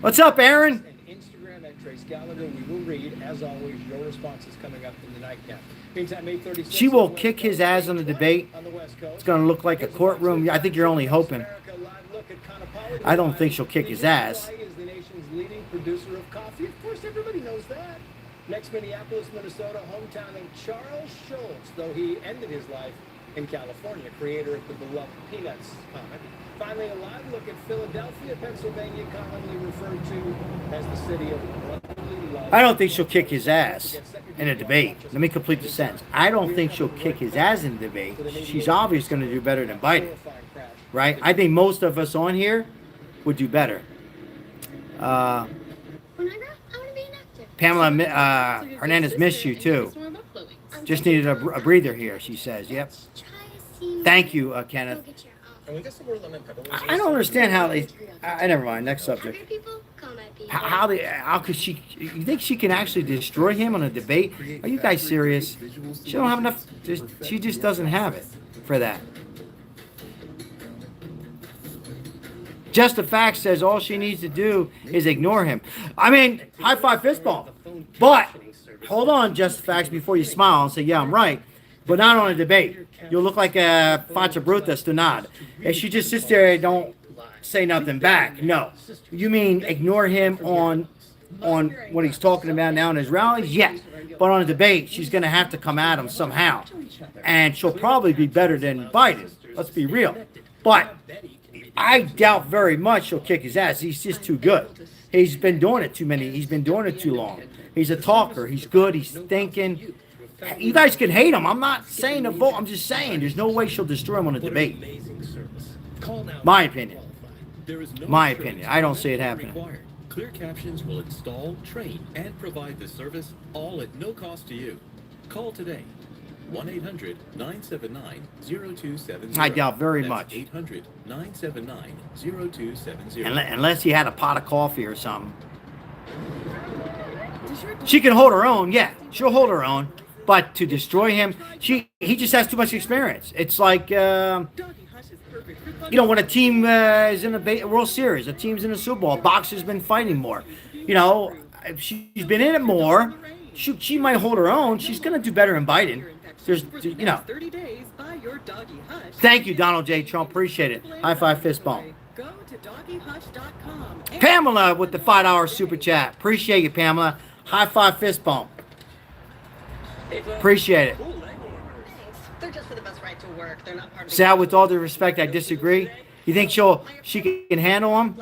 What's up, Aaron? Instagram at Trace Gallagher. We will read, as always, your responses coming up in the nightcap. Meantime, 8:36. She will kick his ass on the debate. It's going to look like a courtroom. I think you're only hoping. I don't think she'll kick his ass. Is the nation's leading producer of coffee. Of course, everybody knows that. Next, Minneapolis, Minnesota, hometown of Charles Schultz, though he ended his life in California, creator of the beloved Peanuts comic. Finally, a live look at Philadelphia, Pennsylvania, commonly referred to as the city of brotherly love. I don't think she'll kick his ass in a debate. Let me complete the sentence. I don't think she'll kick his ass in a debate. She's obviously going to do better than Biden, right? I think most of us on here would do better. Pamela Hernandez missed you too. Just needed a breather here, she says. Yep. Thank you, Kenneth. I don't understand how they. Never mind. Next subject. How could she? You think she can actually destroy him on a debate? Are you guys serious? She don't have enough. She just doesn't have it for that. Just the fact says all she needs to do is ignore him. I mean, high five, fist bump. But hold on, just the facts before you smile and say, yeah, I'm right. But not on a debate. You'll look like a facha bruta stunad. If she just sits there and don't say nothing back. No. You mean ignore him on what he's talking about now in his rallies? Yes. But on a debate, she's going to have to come at him somehow. And she'll probably be better than Biden. Let's be real. But I doubt very much she'll kick his ass. He's just too good. He's been doing it He's been doing it too long. He's a talker. He's good. He's thinking. You guys can hate him. I'm not saying to vote. I'm just saying there's no way she'll destroy him on a debate. My opinion. My opinion. I don't see it happening. Clear Captions will install, train, and provide the service all at no cost to you. Call today. 1-800-979-0270. I doubt very much. 800-979-0270. Unless he had a pot of coffee or something. She can hold her own. Yeah, she'll hold her own. But to destroy him, he just has too much experience. It's like, when a team is in a World Series, a team's in a Super Bowl, a boxer's been fighting more. If she's been in it more, she might hold her own. She's going to do better than Biden. Thank you, Donald J. Trump. Appreciate it. High five, fist bump. Pamela with the $5 super chat. Appreciate you, Pamela. High five, fist bump. Appreciate it. They're just for the best right to work. They're not part of Sal, with all due respect, I disagree. You think she can handle him?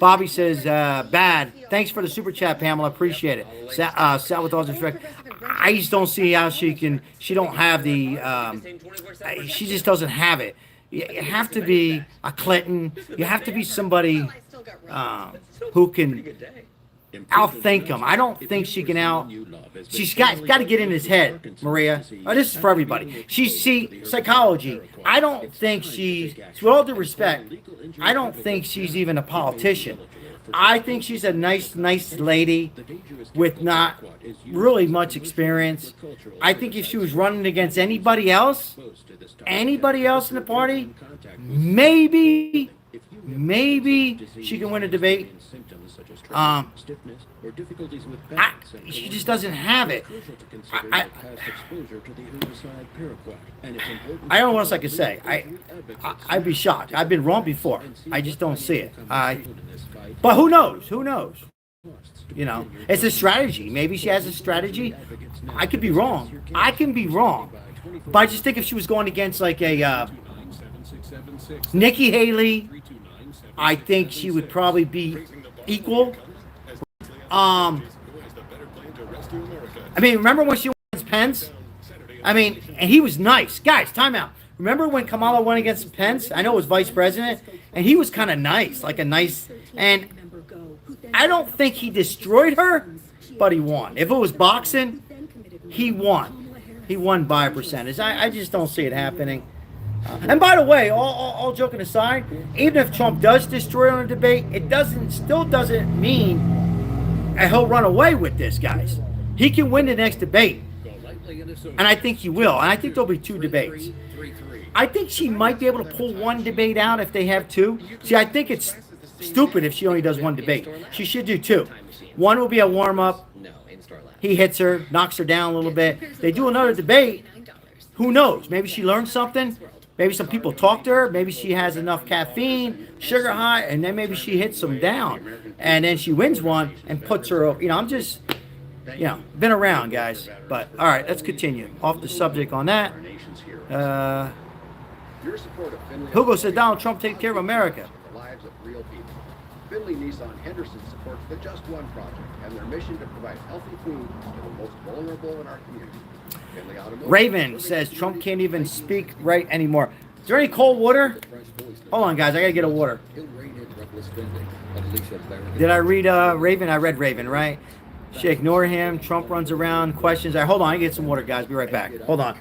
Bobby says, bad. Thanks for the super chat, Pamela. Appreciate it. Sal, with all due respect, I just don't see how she don't have the, she just doesn't have it. You have to be a Clinton. You have to be somebody who can outthink him. I don't think she can She's got to get in his head, Maria. Oh, this is for everybody. See, psychology. I don't think with all due respect, I don't think she's even a politician. I think she's a nice lady with not really much experience. I think if she was running against anybody else in the party, maybe she can win a debate. She just doesn't have it. I don't know what else I could say. I'd be shocked. I've been wrong before. I just don't see it. But who knows? Who knows? You know, it's a strategy. Maybe she has a strategy. I could be wrong. I can be wrong. But I just think if she was going against like a Nikki Haley, I think she would probably be equal. I mean, remember when she went against Pence? I mean, and he was nice. Guys, time out. Remember when Kamala went against Pence? I know it was vice president, and he was kind of nice, and I don't think he destroyed her, but he won. If it was boxing, he won. He won by a percentage. I just don't see it happening. And by the way, all joking aside, even if Trump does destroy her on a debate, it still doesn't mean he'll run away with this, guys. He can win the next debate, and I think he will. And I think there'll be 2 debates. I think she might be able to pull 1 debate out if they have 2. See, I think it's stupid if she only does 1 debate. She should do 2. 1 will be a warm-up. He hits her, knocks her down a little bit. They do another debate. Who knows? Maybe she learned something. Maybe some people talk to her. Maybe she has enough caffeine, sugar high, and then maybe she hits them down. And then she wins one and puts her over. You know, I'm just, been around, guys. But, all right, let's continue. Off the subject on that. Hugo said Donald Trump take care of America. The lives of real people. Finley Nissan Henderson supports the Just One Project and their mission to provide healthy food to the most vulnerable in our community. Raven says Trump can't even speak right anymore. Is there any cold water? Hold on, guys. I got to get a water. Did I read Raven? I read Raven, right? Should ignore him. Trump runs around. Questions. All right, hold on. I get some water, guys. Be right back. Hold on.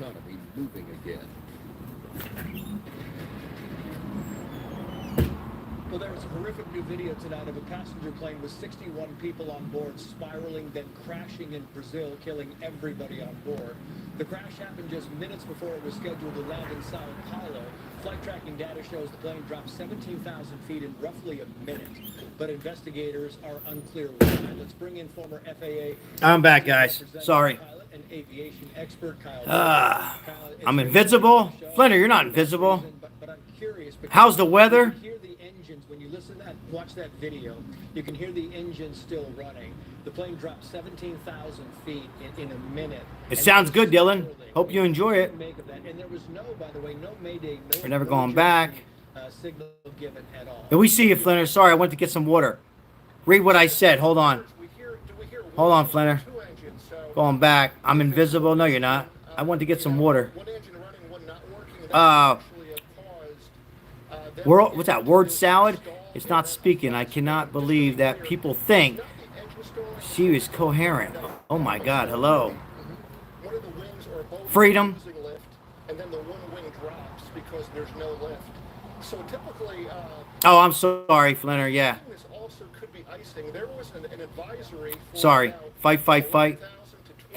Well, there was a horrific new video tonight of a passenger plane with 61 people on board spiraling, then crashing in Brazil, killing everybody on board. The crash happened just minutes before it was scheduled to land in Sao Paulo. Flight tracking data shows the plane dropped 17,000 feet in roughly a minute, but investigators are unclear why. Let's bring in former FAA. I'm back, guys. Sorry. And aviation expert Kyle. I'm invisible. Flinner, you're not invisible. But I'm curious. How's the weather? When you listen to that, watch that video, you can hear the engine still running. The plane dropped 17,000 feet in a minute. It sounds good, Dylan. Hope you enjoy it. And there was no, by the way, no Mayday. We're never going back. Signal given at all. And we see you, Flinner. Sorry, I went to get some water. Read what I said. Hold on. Hold on, Flinner. Going back. I'm invisible. No, you're not. I went to get some water. What's that? Word salad? It's not speaking. I cannot believe that people think she was coherent. Oh my God. Hello. Freedom. And then the one wing drops because there's no lift. So typically, oh, I'm sorry, Flinner. Yeah. This also could be icing. There was an advisory. Sorry. Fight.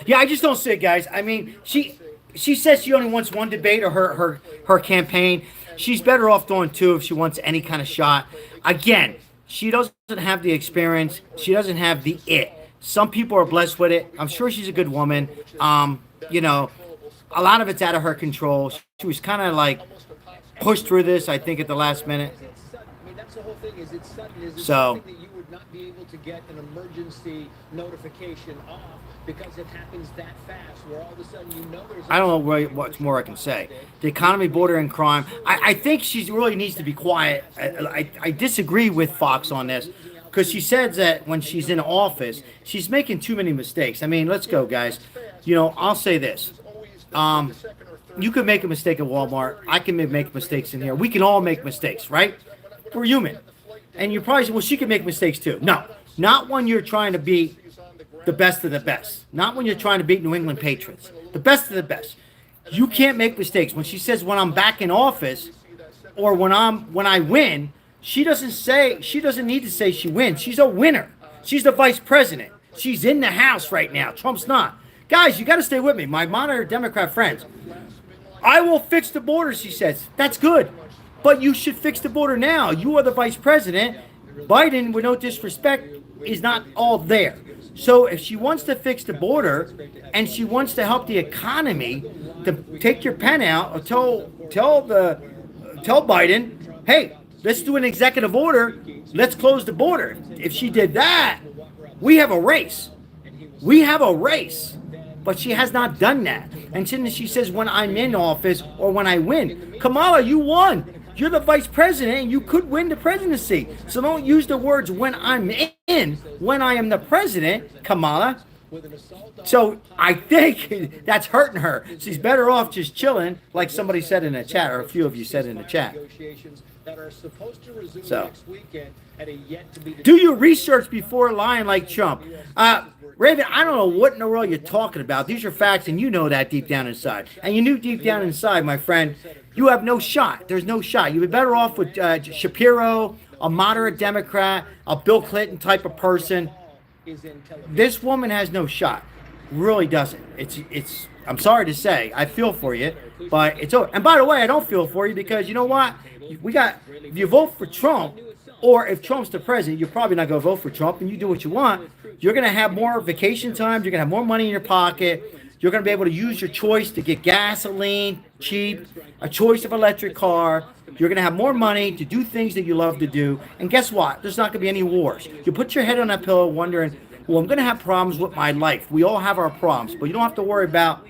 Yeah, I just don't see it, guys. I mean, she says she only wants 1 debate or her campaign. She's better off doing 2 if she wants any kind of shot. Again, she doesn't have the experience. She doesn't have the it. Some people are blessed with it. I'm sure she's a good woman. You know, a lot of it's out of her control. She was kind of like pushed through this, I think, at the last minute. That's the whole thing. Is it sudden? Is it so, something that you would not be able to get an emergency notification off because it happens that fast, where all of a sudden you know there's... I don't know what more I can say. The economy bordering crime. I think she really needs to be quiet. I disagree with Fox on this because she says that when she's in office, she's making too many mistakes. I mean, let's go, guys. You know, I'll say this. You could make a mistake at Walmart. I can make mistakes in here. We can all make mistakes, right? We're human. And you probably say, well, she can make mistakes too. No, not when you're trying to be the best of the best. Not when you're trying to beat New England Patriots. The best of the best. You can't make mistakes. When she says when I'm back in office or when I win, she doesn't need to say she wins. She's a winner. She's the vice president. She's in the House right now. Trump's not. Guys, you got to stay with me. My Moderator Democrat friends. I will fix the border, she says. That's good. But you should fix the border now. You are the vice president. Biden, with no disrespect, is not all there. So if she wants to fix the border and she wants to help the economy, to take your pen out or tell Biden, hey, let's do an executive order. Let's close the border. If she did that, we have a race. We have a race. But she has not done that. And since she says when I'm in office or when I win, Kamala, you won. You're the vice president and you could win the presidency. So don't use the words when I'm in, when I am the president, Kamala. So I think that's hurting her. She's better off just chilling, like somebody said in the chat, or a few of you said in the chat. So, do your research before lying like Trump. Raven, I don't know what in the world you're talking about. These are facts, and you know that deep down inside. And you knew deep down inside, my friend, you have no shot. There's no shot. You'd be better off with Shapiro, a moderate Democrat, a Bill Clinton type of person. This woman has no shot. Really doesn't. It's. I'm sorry to say. I feel for you, but it's over. And by the way, I don't feel for you because you know what? If you vote for Trump, or if Trump's the president, you're probably not going to vote for Trump, and you do what you want. You're going to have more vacation time. You're going to have more money in your pocket. You're going to be able to use your choice to get gasoline cheap, a choice of electric car. You're going to have more money to do things that you love to do. And guess what? There's not going to be any wars. You put your head on that pillow wondering, well, I'm going to have problems with my life. We all have our problems, but you don't have to worry about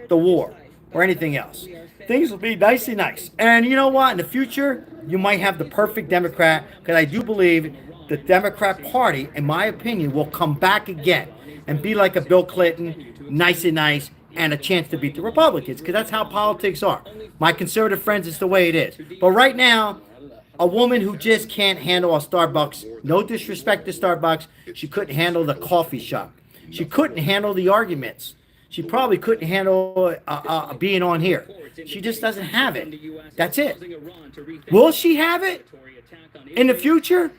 the war or anything else. Things will be nicey nice. And you know what? In the future, you might have the perfect Democrat, because I do believe the Democrat Party, in my opinion, will come back again and be like a Bill Clinton, nice and nice, and a chance to beat the Republicans, because that's how politics are. My conservative friends, it's the way it is. But right now, a woman who just can't handle a Starbucks, no disrespect to Starbucks, she couldn't handle the coffee shop. She couldn't handle the arguments. She probably couldn't handle being on here. She just doesn't have it. That's it. Will she have it in the future?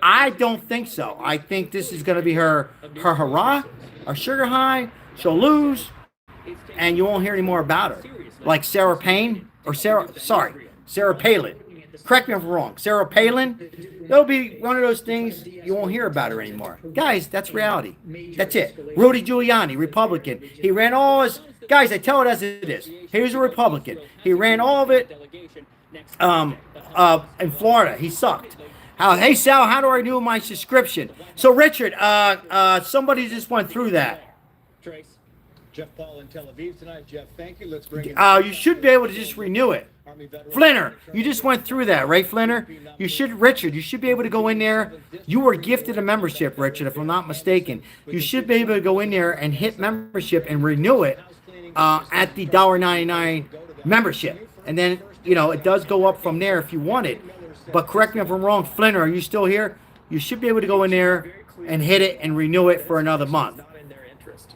I don't think so. I think this is going to be her hurrah, her sugar high. She'll lose, and you won't hear any more about her. Like Sarah Palin. Correct me if I'm wrong. Sarah Palin. That'll be one of those things you won't hear about her anymore. Guys, that's reality. That's it. Rudy Giuliani, Republican. He ran all his... Guys, I tell it as it is. He was a Republican. He ran all of it in Florida. He sucked. Hey, Sal, how do I renew my subscription? So, Richard, somebody just went through that. Trace, Jeff Paul in Tel Aviv tonight. Jeff, thank you. Let's bring you should be able to just renew it. Flinner, you just went through that, right, Flinner? Richard, you should be able to go in there. You were gifted a membership, Richard, if I'm not mistaken. You should be able to go in there and hit membership and renew it at the $1.99 membership. And then, it does go up from there if you want it. But correct me if I'm wrong, Flinner, are you still here? You should be able to go in there and hit it and renew it for another month.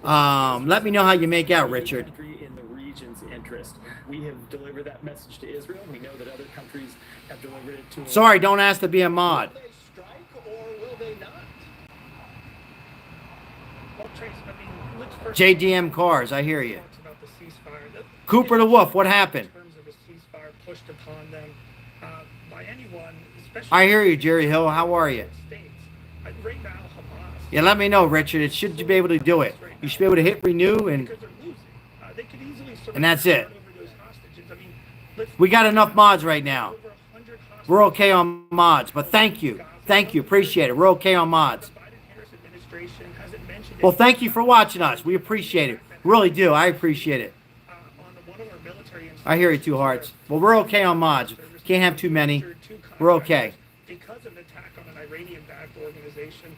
Let me know how you make out, Richard. We have delivered that message to Israel. We know that other countries have delivered it to... Sorry, don't ask to be a mod. Will they strike or will they not? Well, Trace, let's first... JDM Cars, I hear you. Cooper the Wolf, what happened? In terms of a ceasefire pushed upon them by anyone, especially... I hear you, Jerry Hill. How are you? Right now, Hamas... Yeah, let me know, Richard. It should be able to do it. You should be able to hit renew and that's it. We got enough mods right now. We're okay on mods, but thank you. Thank you. Appreciate it. We're okay on mods. Well, thank you for watching us. We appreciate it. Really do. I appreciate it. I hear you, Two Hearts. Well, we're okay on mods. Can't have too many. We're okay. Because of the attack on an Iranian-backed organization,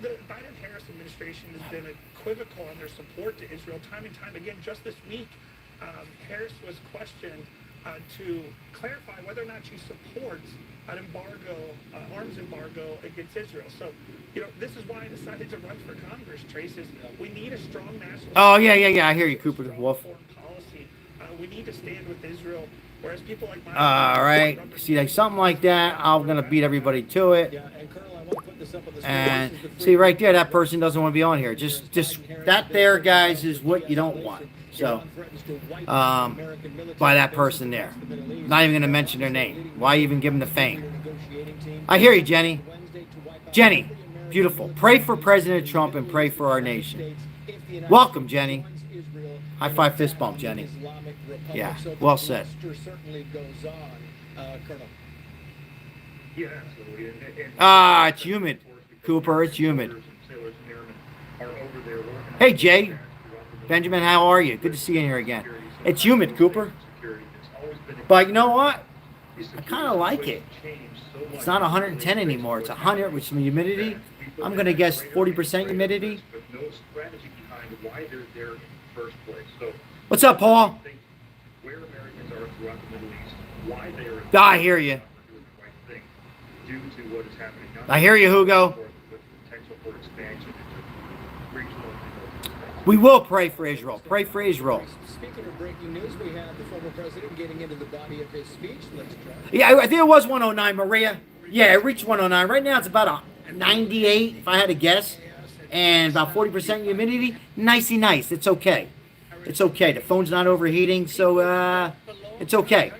the Biden-Harris administration has been equivocal on their support to Israel time and time again. Just this week, Harris was questioned to clarify whether or not she supports an embargo, arms embargo against Israel. So This is why I decided to run for Congress, Trace, is we need a strong national Oh, yeah. I hear you, Cooper Wolf. foreign policy. We need to stand with Israel, whereas people like my All right. See, like something like that, I'm going to beat everybody to it. Yeah, and Colonel, I want to put this up on the screen. And This is the see right there, that free- person doesn't want to be on here. Just that there, guys, is what you don't want. So, by that person there. Not even going to mention their name. Why even give them the fame? I hear you, Jenny. Jenny, beautiful. Pray for President Trump and pray for our nation. Welcome, Jenny. High five, fist bump, Jenny. Yeah, well said. Certainly goes on, Colonel. Yeah, absolutely. It's humid, Cooper. It's humid. Hey, Jay. Benjamin, how are you? Good to see you here again. It's humid, Cooper. But you know what? I kind of like it. It's not 110 anymore. It's 100 with some humidity. I'm going to guess 40% humidity. What's up, Paul? I hear you. I hear you, Hugo. We will pray for Israel. Pray for Israel. Speaking of breaking news, we have the former president getting into the body of his speech. Let's try. Yeah, I think it was 109, Maria. Yeah, it reached 109. Right now it's about a 98, if I had to guess. And about 40% humidity. Nicey nice. It's okay. It's okay. The phone's not overheating, so it's okay.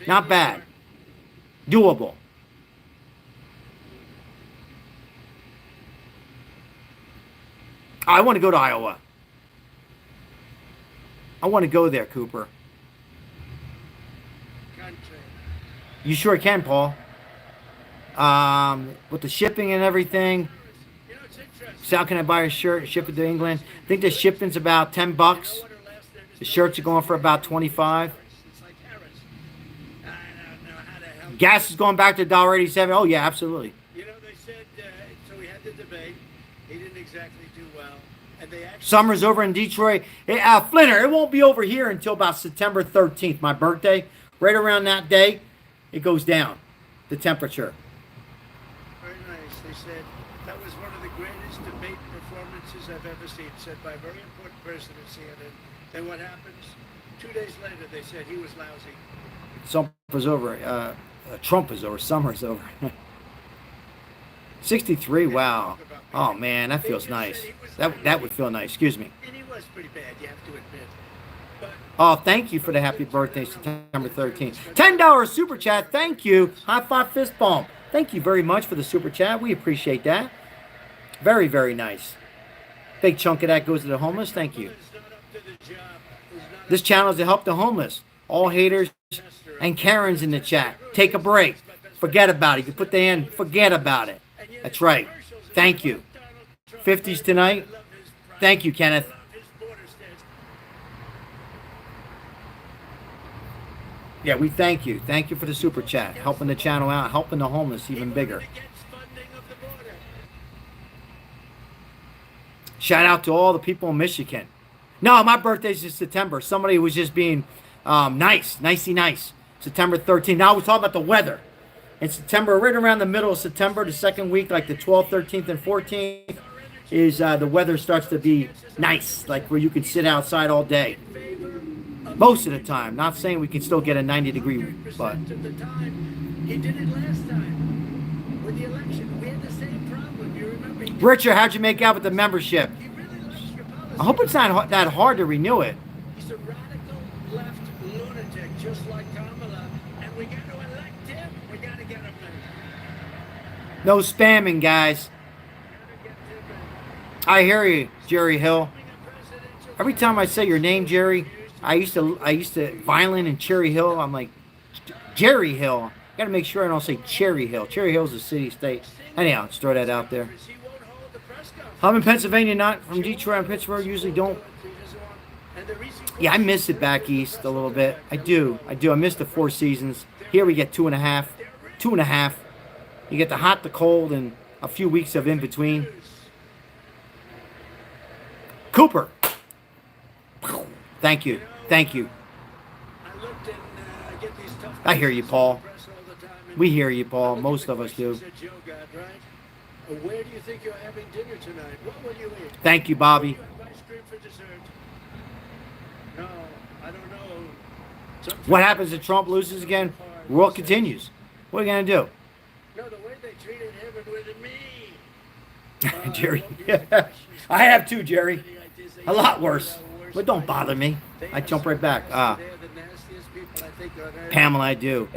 Not bad. Doable. I want to go to Iowa. I want to go there, Cooper. You sure can, Paul. With the shipping and everything. So how can I buy a shirt and ship it to England? I think the shipping's about $10. The shirts are going for about 25. Gas is going back to $1.87. Oh yeah, absolutely. They said, so we had the debate. He didn't exactly do well. And they actually... Summer's over in Detroit. Hey, Flinner, it won't be over here until about September 13th, my birthday. Right around that day, it goes down, the temperature. Very nice. They said that was one of the greatest debate performances I've ever seen, said by a very important person at CNN. And what happens? 2 days later, they said he was lousy. Summer's over. Trump is over. Summer's over. 63. Wow. Oh man, that feels nice. That would feel nice. Excuse me. And he was pretty bad, you have to admit. Oh, thank you for the happy birthday, September 13th. $10 super chat. Thank you. High five, fist bump. Thank you very much for the super chat. We appreciate that. Very, very nice. Big chunk of that goes to the homeless. Thank you. This channel is to help the homeless. All haters and Karens in the chat. Take a break. Forget about it. You put the hand, forget about it. That's right. Thank you. 50s tonight. Thank you, Kenneth. Yeah, we thank you. Thank you for the super chat. Helping the channel out. Helping the homeless even bigger. Shout out to all the people in Michigan. No, my birthday's in September. Somebody was just being nicey nice. September 13th. Now we're talking about the weather. In September, right around the middle of September, the second week, like the 12th, 13th, and 14th, is the weather starts to be nice, like where you can sit outside all day. Most of the time. Not saying we can still get a 90-degree, but... He did it last time with the election. We had the same problem. You remember? Richard, how'd you make out with the membership? I hope it's not that hard to renew it. He's a radical left lunatic, just like Kamala, and we got to elect him. We got to get him there. No spamming, guys. I hear you, Jerry Hill. Every time I say your name, Jerry, I used to Violin and Cherry Hill. I'm like, Jerry Hill. Got to make sure I don't say Cherry Hill. Cherry Hill's a city, state. Anyhow, just throw that out there. I'm in Pennsylvania, not from Detroit and Pittsburgh. Usually don't. Yeah, I miss it back east a little bit. I do. I miss the 4 seasons. Here we get 2.5. 2.5. You get the hot, the cold, and a few weeks of in between. Cooper. Thank you. Thank you. I hear you, Paul. We hear you, Paul. Most of us do. Where do you think you're having dinner tonight? What will you eat? Thank you, Bobby. Will you have ice cream for dessert? No, I don't know. Sometimes What happens if Trump loses again? The world continues. What are you going to do? No, the way they treated him and with me. Jerry. I have too, Jerry. A lot worse. But don't bother me. I jump right back. Pamela, I do.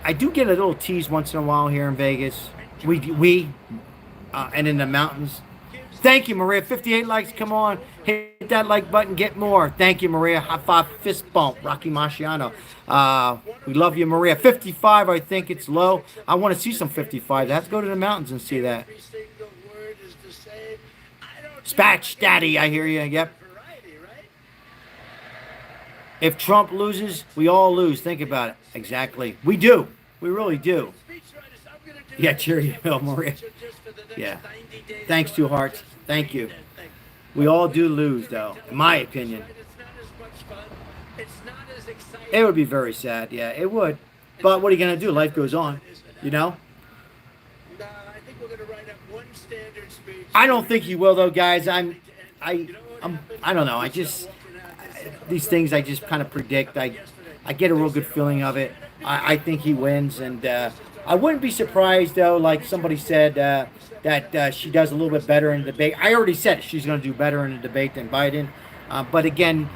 I do get a little tease once in a while here in Vegas. And in the mountains. Thank you, Maria. 58 likes. Come on. Hit that like button. Get more. Thank you, Maria. High five, fist bump. Rocky Marciano. We love you, Maria. 55, I think it's low. I want to see some 55. I have to go to the mountains and see that. Spatch Daddy, I hear you. Yep. If Trump loses, we all lose. Think about it. Exactly. We do. We really do. Yeah, cheerio, Maria. Yeah. Thanks, Two Hearts. Thank you. We all do lose, though, in my opinion. It would be very sad. Yeah, it would. But what are you going to do? Life goes on, you know? I don't think you will, though, guys. I don't know. These things I just kind of predict. I get a real good feeling of it. I think he wins, and I wouldn't be surprised, though, like somebody said, that she does a little bit better in the debate. I already said she's going to do better in the debate than Biden. But again,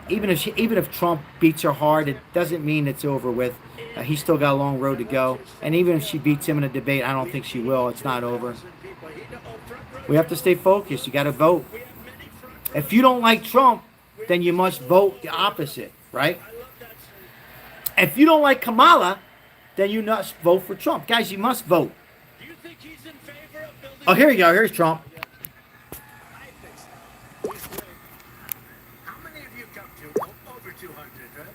even if Trump beats her hard, it doesn't mean it's over with. He's still got a long road to go. And even if she beats him in a debate, I don't think she will. It's not over. We have to stay focused. You got to vote. If you don't like Trump, then you must vote the opposite, right? If you don't like Kamala, then you must vote for Trump. Guys, you must vote. Oh, here you go. Here's Trump. How many of you come to? Over 200, right?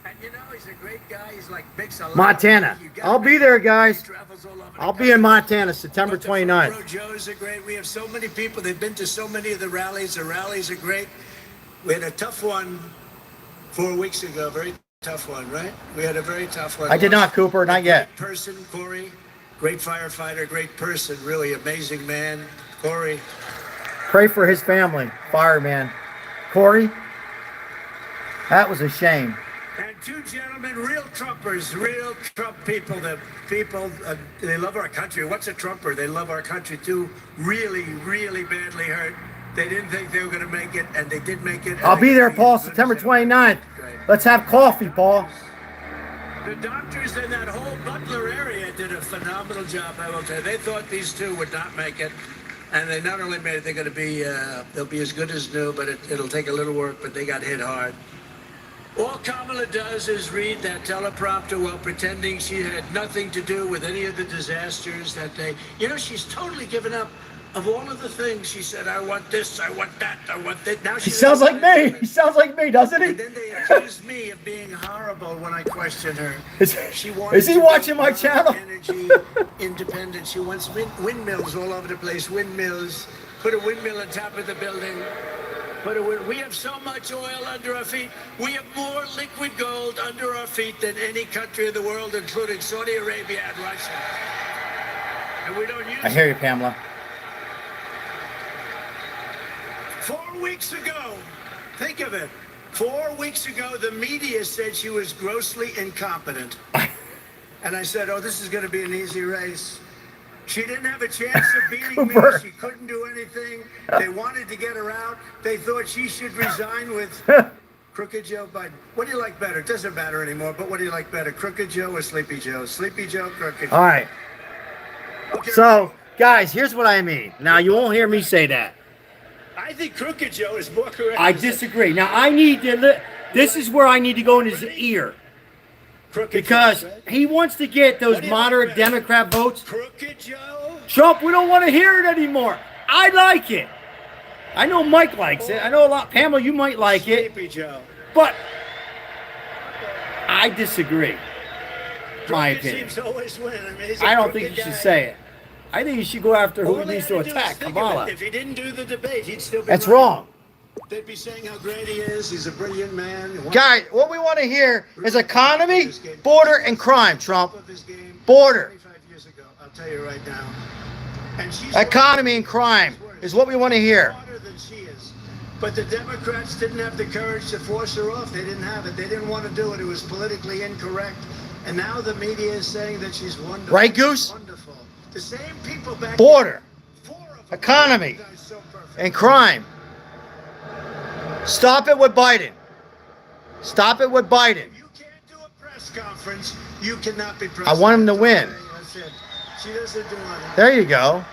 And you know, he's a great guy. He's like big salad. Montana. I'll be there, guys. I'll be in Montana September 29th. Joes are great. We have so many people. They've been to so many of the rallies. The rallies are great. We had a tough one 4 weeks ago. Very tough one, right? We had a very tough one. I did not, Cooper. Not yet. Great person, Corey. Great firefighter. Great person. Really amazing man. Corey. Pray for his family. Fireman. Corey. That was a shame. And two gentlemen, real Trumpers, real Trump people. The people, they love our country. What's a Trumper? They love our country too. Really, really badly hurt. They didn't think they were going to make it, and they did make it. I'll be there, Paul, September 29th. Let's have coffee, Paul. The doctors in that whole Butler area did a phenomenal job, I will tell you. They thought these two would not make it, and they not only made it, they're going to be, they'll be as good as new, but it'll take a little work, but they got hit hard. All Kamala does is read that teleprompter while pretending she had nothing to do with any of the disasters that they... You know, she's totally given up. Of all of the things, she said, I want this, I want that, I want that. Now he sounds like me. He sounds like me, doesn't he? And then they accuse me of being horrible when I question her. Is he watching my channel? Energy independent. She wants windmills all over the place. Windmills. Put a windmill on top of the building. We have so much oil under our feet. We have more liquid gold under our feet than any country in the world, including Saudi Arabia and Russia. And we don't use it. I hear you, Pamela. 4 weeks ago, think of it. 4 weeks ago, the media said she was grossly incompetent. And I said, oh, this is going to be an easy race. She didn't have a chance of beating me. She couldn't do anything. They wanted to get her out. They thought she should resign with Crooked Joe Biden. What do you like better? It doesn't matter anymore, but what do you like better? Crooked Joe or Sleepy Joe? Sleepy Joe, Crooked Joe. All right. Okay. So, guys, here's what I mean. Now, you won't hear me say that. I think Crooked Joe is more correct. I disagree. Now, I need to... This is where I need to go in his ear. Because he wants to get those moderate Democrat votes. Crooked Joe? Trump, we don't want to hear it anymore. I like it. I know Mike likes it. I know a lot. Pamela, you might like it. Sleepy Joe. But I disagree. My opinion. Seems to always win. I mean, I don't think you should say it. I think you should go after who needs to attack, Kamala. If he didn't do the debate, he'd still be That's running. wrong. They'd be saying how great he is. He's a brilliant man. Guys, what we want to hear is economy, border, and crime, Trump. Border. tell you right now. And she's Economy and crime is what we want to hear. smarter than she is. But the Democrats didn't have the courage to force her off. They didn't have it. They didn't want to do it. It was politically incorrect. And now the media is saying that she's wonderful. Right, Goose? Wonderful. The same people back Border, economy, and crime. Stop it with Biden. Stop it with Biden. press conference, you cannot be I president. want him to win. That's it. She doesn't do it. There you go.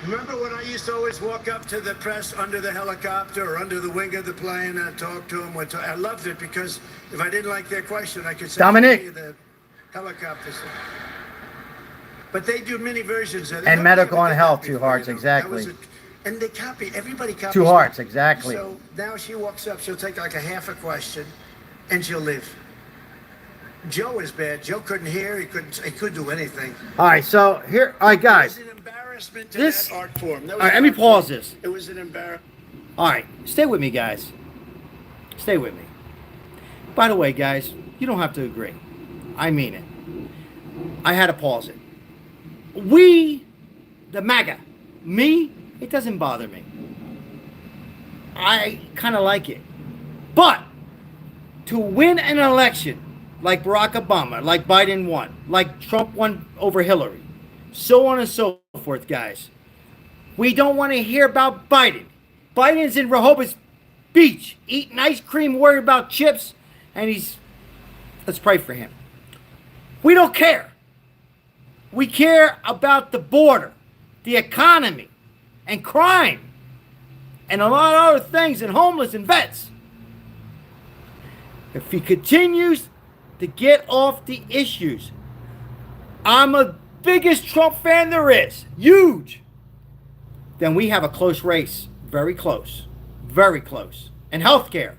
Remember when I used to always walk up to the press under the helicopter or under the wing of the plane and talk to them? I loved it because if I didn't like their question, I could say, Dominic. "Hey, the helicopter." But they do mini versions of it. And medical and health, 2 hearts, That exactly. was and they copy, everybody copies. 2 hearts, exactly. So now she walks up, she'll take like a half a question, and she'll leave. Joe is bad. Joe couldn't hear. He couldn't do anything. All right, so here, all right, guys. It was an embarrassment to This, that art form. That all was right, an let me art form. pause this. It was an embarrassment. All right, stay with me, guys. Stay with me. By the way, guys, you don't have to agree. I mean it. I had to pause it. We, the MAGA, me, it doesn't bother me. I kind of like it. But to win an election like Barack Obama, like Biden won, like Trump won over Hillary, so on and so forth, guys, we don't want to hear about Biden. Biden's in Rehoboth Beach eating ice cream, worried about chips, and let's pray for him. We don't care. We care about the border, the economy, and crime, and a lot of other things, and homeless and vets. If he continues to get off the issues, I'm the biggest Trump fan there is, huge, then we have a close race, very close, and healthcare,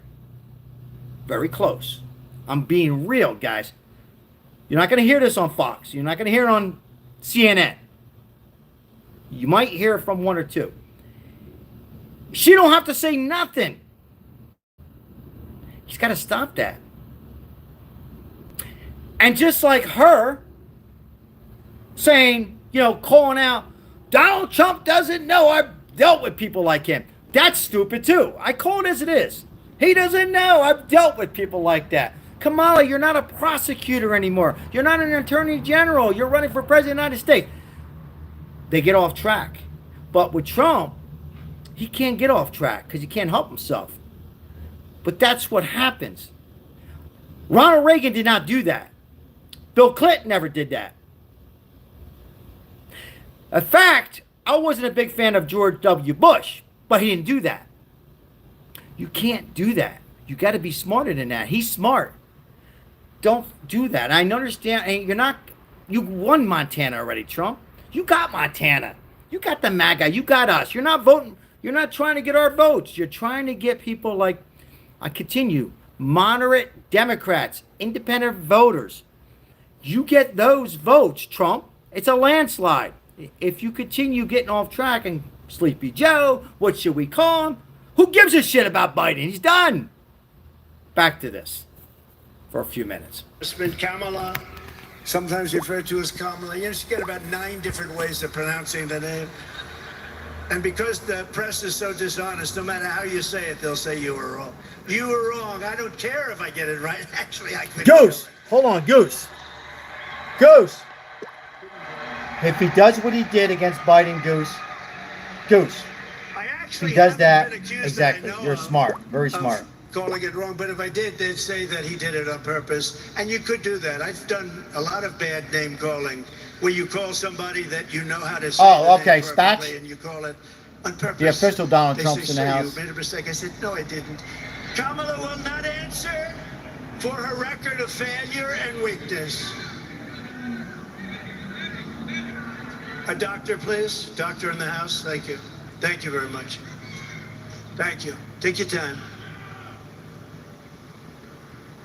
very close. I'm being real, guys. You're not going to hear this on Fox. You're not going to hear it on CNN. You might hear it from 1 or 2. She don't have to say nothing. He's got to stop that. And just like her saying, calling out, Donald Trump doesn't know I've dealt with people like him. That's stupid too. I call it as it is. He doesn't know I've dealt with people like that. Kamala, you're not a prosecutor anymore. You're not an attorney general. You're running for president of the United States. They get off track. But with Trump, he can't get off track because he can't help himself. But that's what happens. Ronald Reagan did not do that. Bill Clinton never did that. In fact, I wasn't a big fan of George W. Bush, but he didn't do that. You can't do that. You got to be smarter than that. He's smart. Don't do that. I understand. And you won Montana already, Trump. You got Montana. You got the MAGA. You got us. You're not voting. You're not trying to get our votes. You're trying to get people like, I continue, moderate Democrats, independent voters. You get those votes, Trump. It's a landslide. If you continue getting off track and Sleepy Joe, what should we call him? Who gives a shit about Biden? He's done. Back to this for a few minutes. Kamala, sometimes referred to as Kamala. She's got about 9 different ways of pronouncing the name. And because the press is so dishonest, no matter how you say it, they'll say you were wrong. You were wrong. I don't care if I get it right. Actually, I could. Goose, hold on, Goose. Goose. If he does what he did against Biden, Goose. He does that. Exactly. You're smart. Very smart. Calling it wrong, but if I did, they'd say that he did it on purpose. And you could do that. I've done a lot of bad name calling where you call somebody that you know how to say. Oh, okay, Spatch. And you call it on purpose. The official Donald They Trump's say, in the "Sir, house. You made a mistake." I said, no, I didn't. Kamala will not answer for her record of failure and weakness. A doctor, please. Doctor in the house. Thank you. Thank you very much. Thank you. Take your time.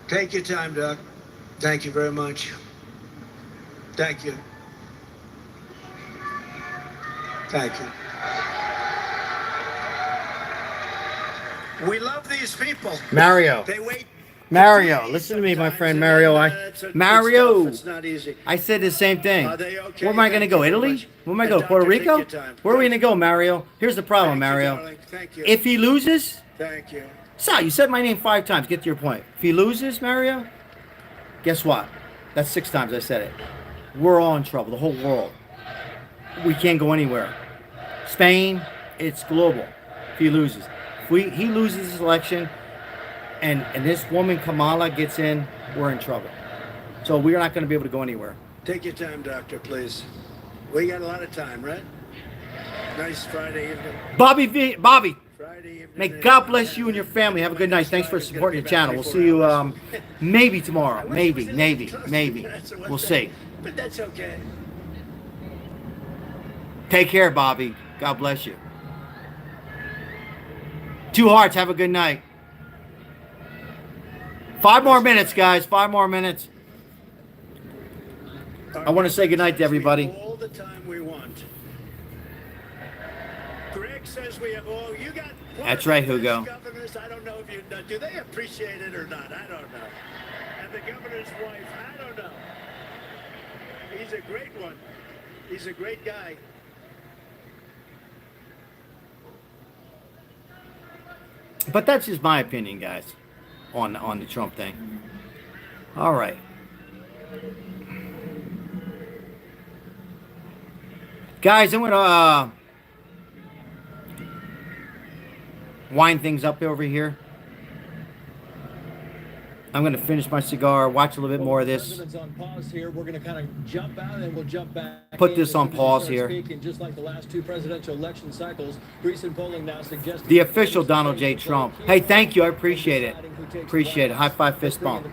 Take your time, Doc. Thank you very much. Thank you. Thank you. We love these people. Mario. They wait. Mario, listen to me, my friend Mario. Mario, It's not easy. I said the same thing. Are they okay? Where am I going to Thank go? you very Italy? much. Where am I And going? Puerto doctor, take Rico? your time. Where are we going to go, Mario? Here's the problem, Thank you, Mario. darling. Thank you. If he loses, Thank you. Sal, you said my name 5 times. Get to your point. If he loses, Mario, guess what? That's 6 times I said it. We're all in trouble, the whole world. We can't go anywhere. Spain, it's global. If he loses. If he loses this election and this woman Kamala gets in, we're in trouble. So we're not going to be able to go anywhere. Take your time, doctor, please. We got a lot of time, right? Nice Friday evening. Bobby, Friday evening. may God bless you and your family. Have a good night. Thanks for supporting the channel. We'll see you maybe tomorrow. Maybe. We'll see. But that's okay. Take care, Bobby. God bless you. 2 hearts. Have a good night. 5 more minutes, guys. 5 more minutes. I want to say good night to everybody. All the time we want. Greg says we have all. You got. That's right, Hugo. Governors, I don't know if you know. Do they appreciate it or not? I don't know. And the governor's wife, I don't know. He's a great one. He's a great guy. But that's just my opinion, guys, on the Trump thing. All right. Guys, I'm going to wind things up over here. I'm going to finish my cigar, watch a little bit more of this. On pause here. We're going to kind of jump out and we'll jump back. Put this on pause here. Just like the last 2 presidential election cycles, recent polling now suggests The official Donald J. Trump. Hey, thank you. I appreciate it. Appreciate it. High five, fist bump.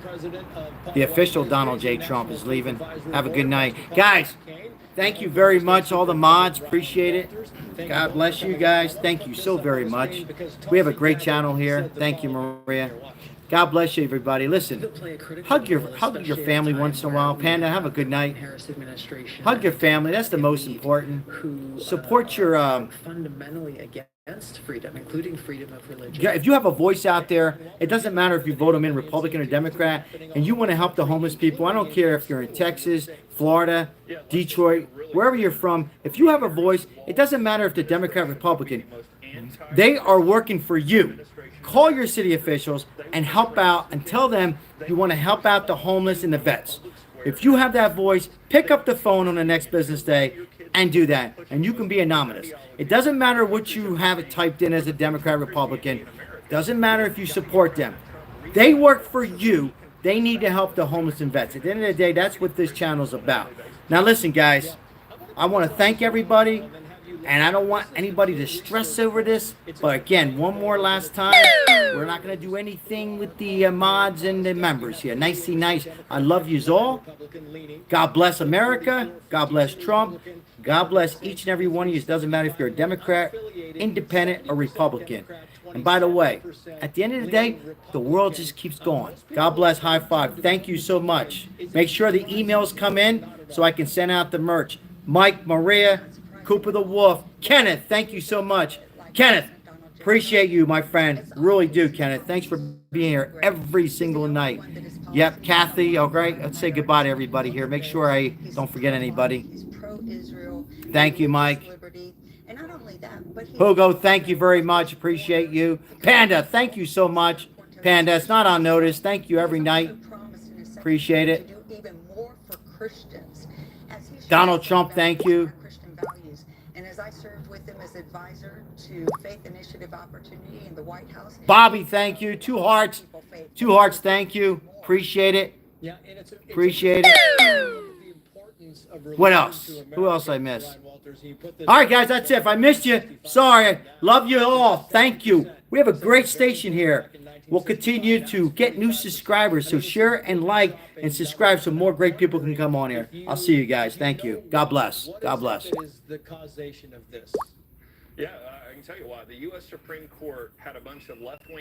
The official Donald J. Trump is leaving. Have a good night. Guys, thank you very much, all the mods. Appreciate it. God bless you guys. Thank you so very much. We have a great channel here. Thank you, Maria. God bless you, everybody. Listen, hug your family once in a while. Panda, have a good night. Hug your family. That's the most important. Support your fundamentally against freedom, including freedom of religion. if you have a voice out there, it doesn't matter if you vote them in Republican or Democrat, and you want to help the homeless people. I don't care if you're in Texas, Florida, Detroit, wherever you're from. If you have a voice, it doesn't matter if they're Democrat or Republican. They are working for you. Call your city officials and help out and tell them you want to help out the homeless and the vets. If you have that voice, pick up the phone on the next business day and do that. And you can be anonymous. It doesn't matter what you have it typed in as a Democrat, Republican. It doesn't matter if you support them. They work for you. They need to help the homeless and vets. At the end of the day, that's what this channel is about. Now listen, guys. I want to thank everybody. And I don't want anybody to stress over this. But again, one more last time. We're not going to do anything with the mods and the members here. Nicey nice. I love yous all. God bless America. God bless Trump. God bless each and every one of you. It doesn't matter if you're a Democrat, Independent, or Republican. And by the way, at the end of the day, the world just keeps going. God bless. High five. Thank you so much. Make sure the emails come in so I can send out the merch. Mike, Maria, Cooper the Wolf, Kenneth, thank you so much. Kenneth, appreciate you, my friend. Really do, Kenneth. Thanks for being here every single night. Yep, Kathy, okay. Let's say goodbye to everybody here. Make sure I don't forget anybody. Thank you, Mike. Hugo, thank you very much. Appreciate you. Panda, thank you so much. Panda, it's not on notice. Thank you every night. Appreciate it. Donald Trump, thank you. And as I served with him as advisor to Faith Initiative Opportunity in the White House. Bobby, thank you. 2 hearts. 2 hearts, thank you. Appreciate it. Appreciate it. What else? Who else I miss? All right, guys, that's it. If I missed you, sorry. Love you all. Thank you. We have a great station here. We'll continue to get new subscribers, so share and like and subscribe so more great people can come on here. I'll see you guys. Thank you. God bless. God bless. What is the causation of this? Yeah, I can tell you why. The U.S. Supreme Court had a bunch of left-wing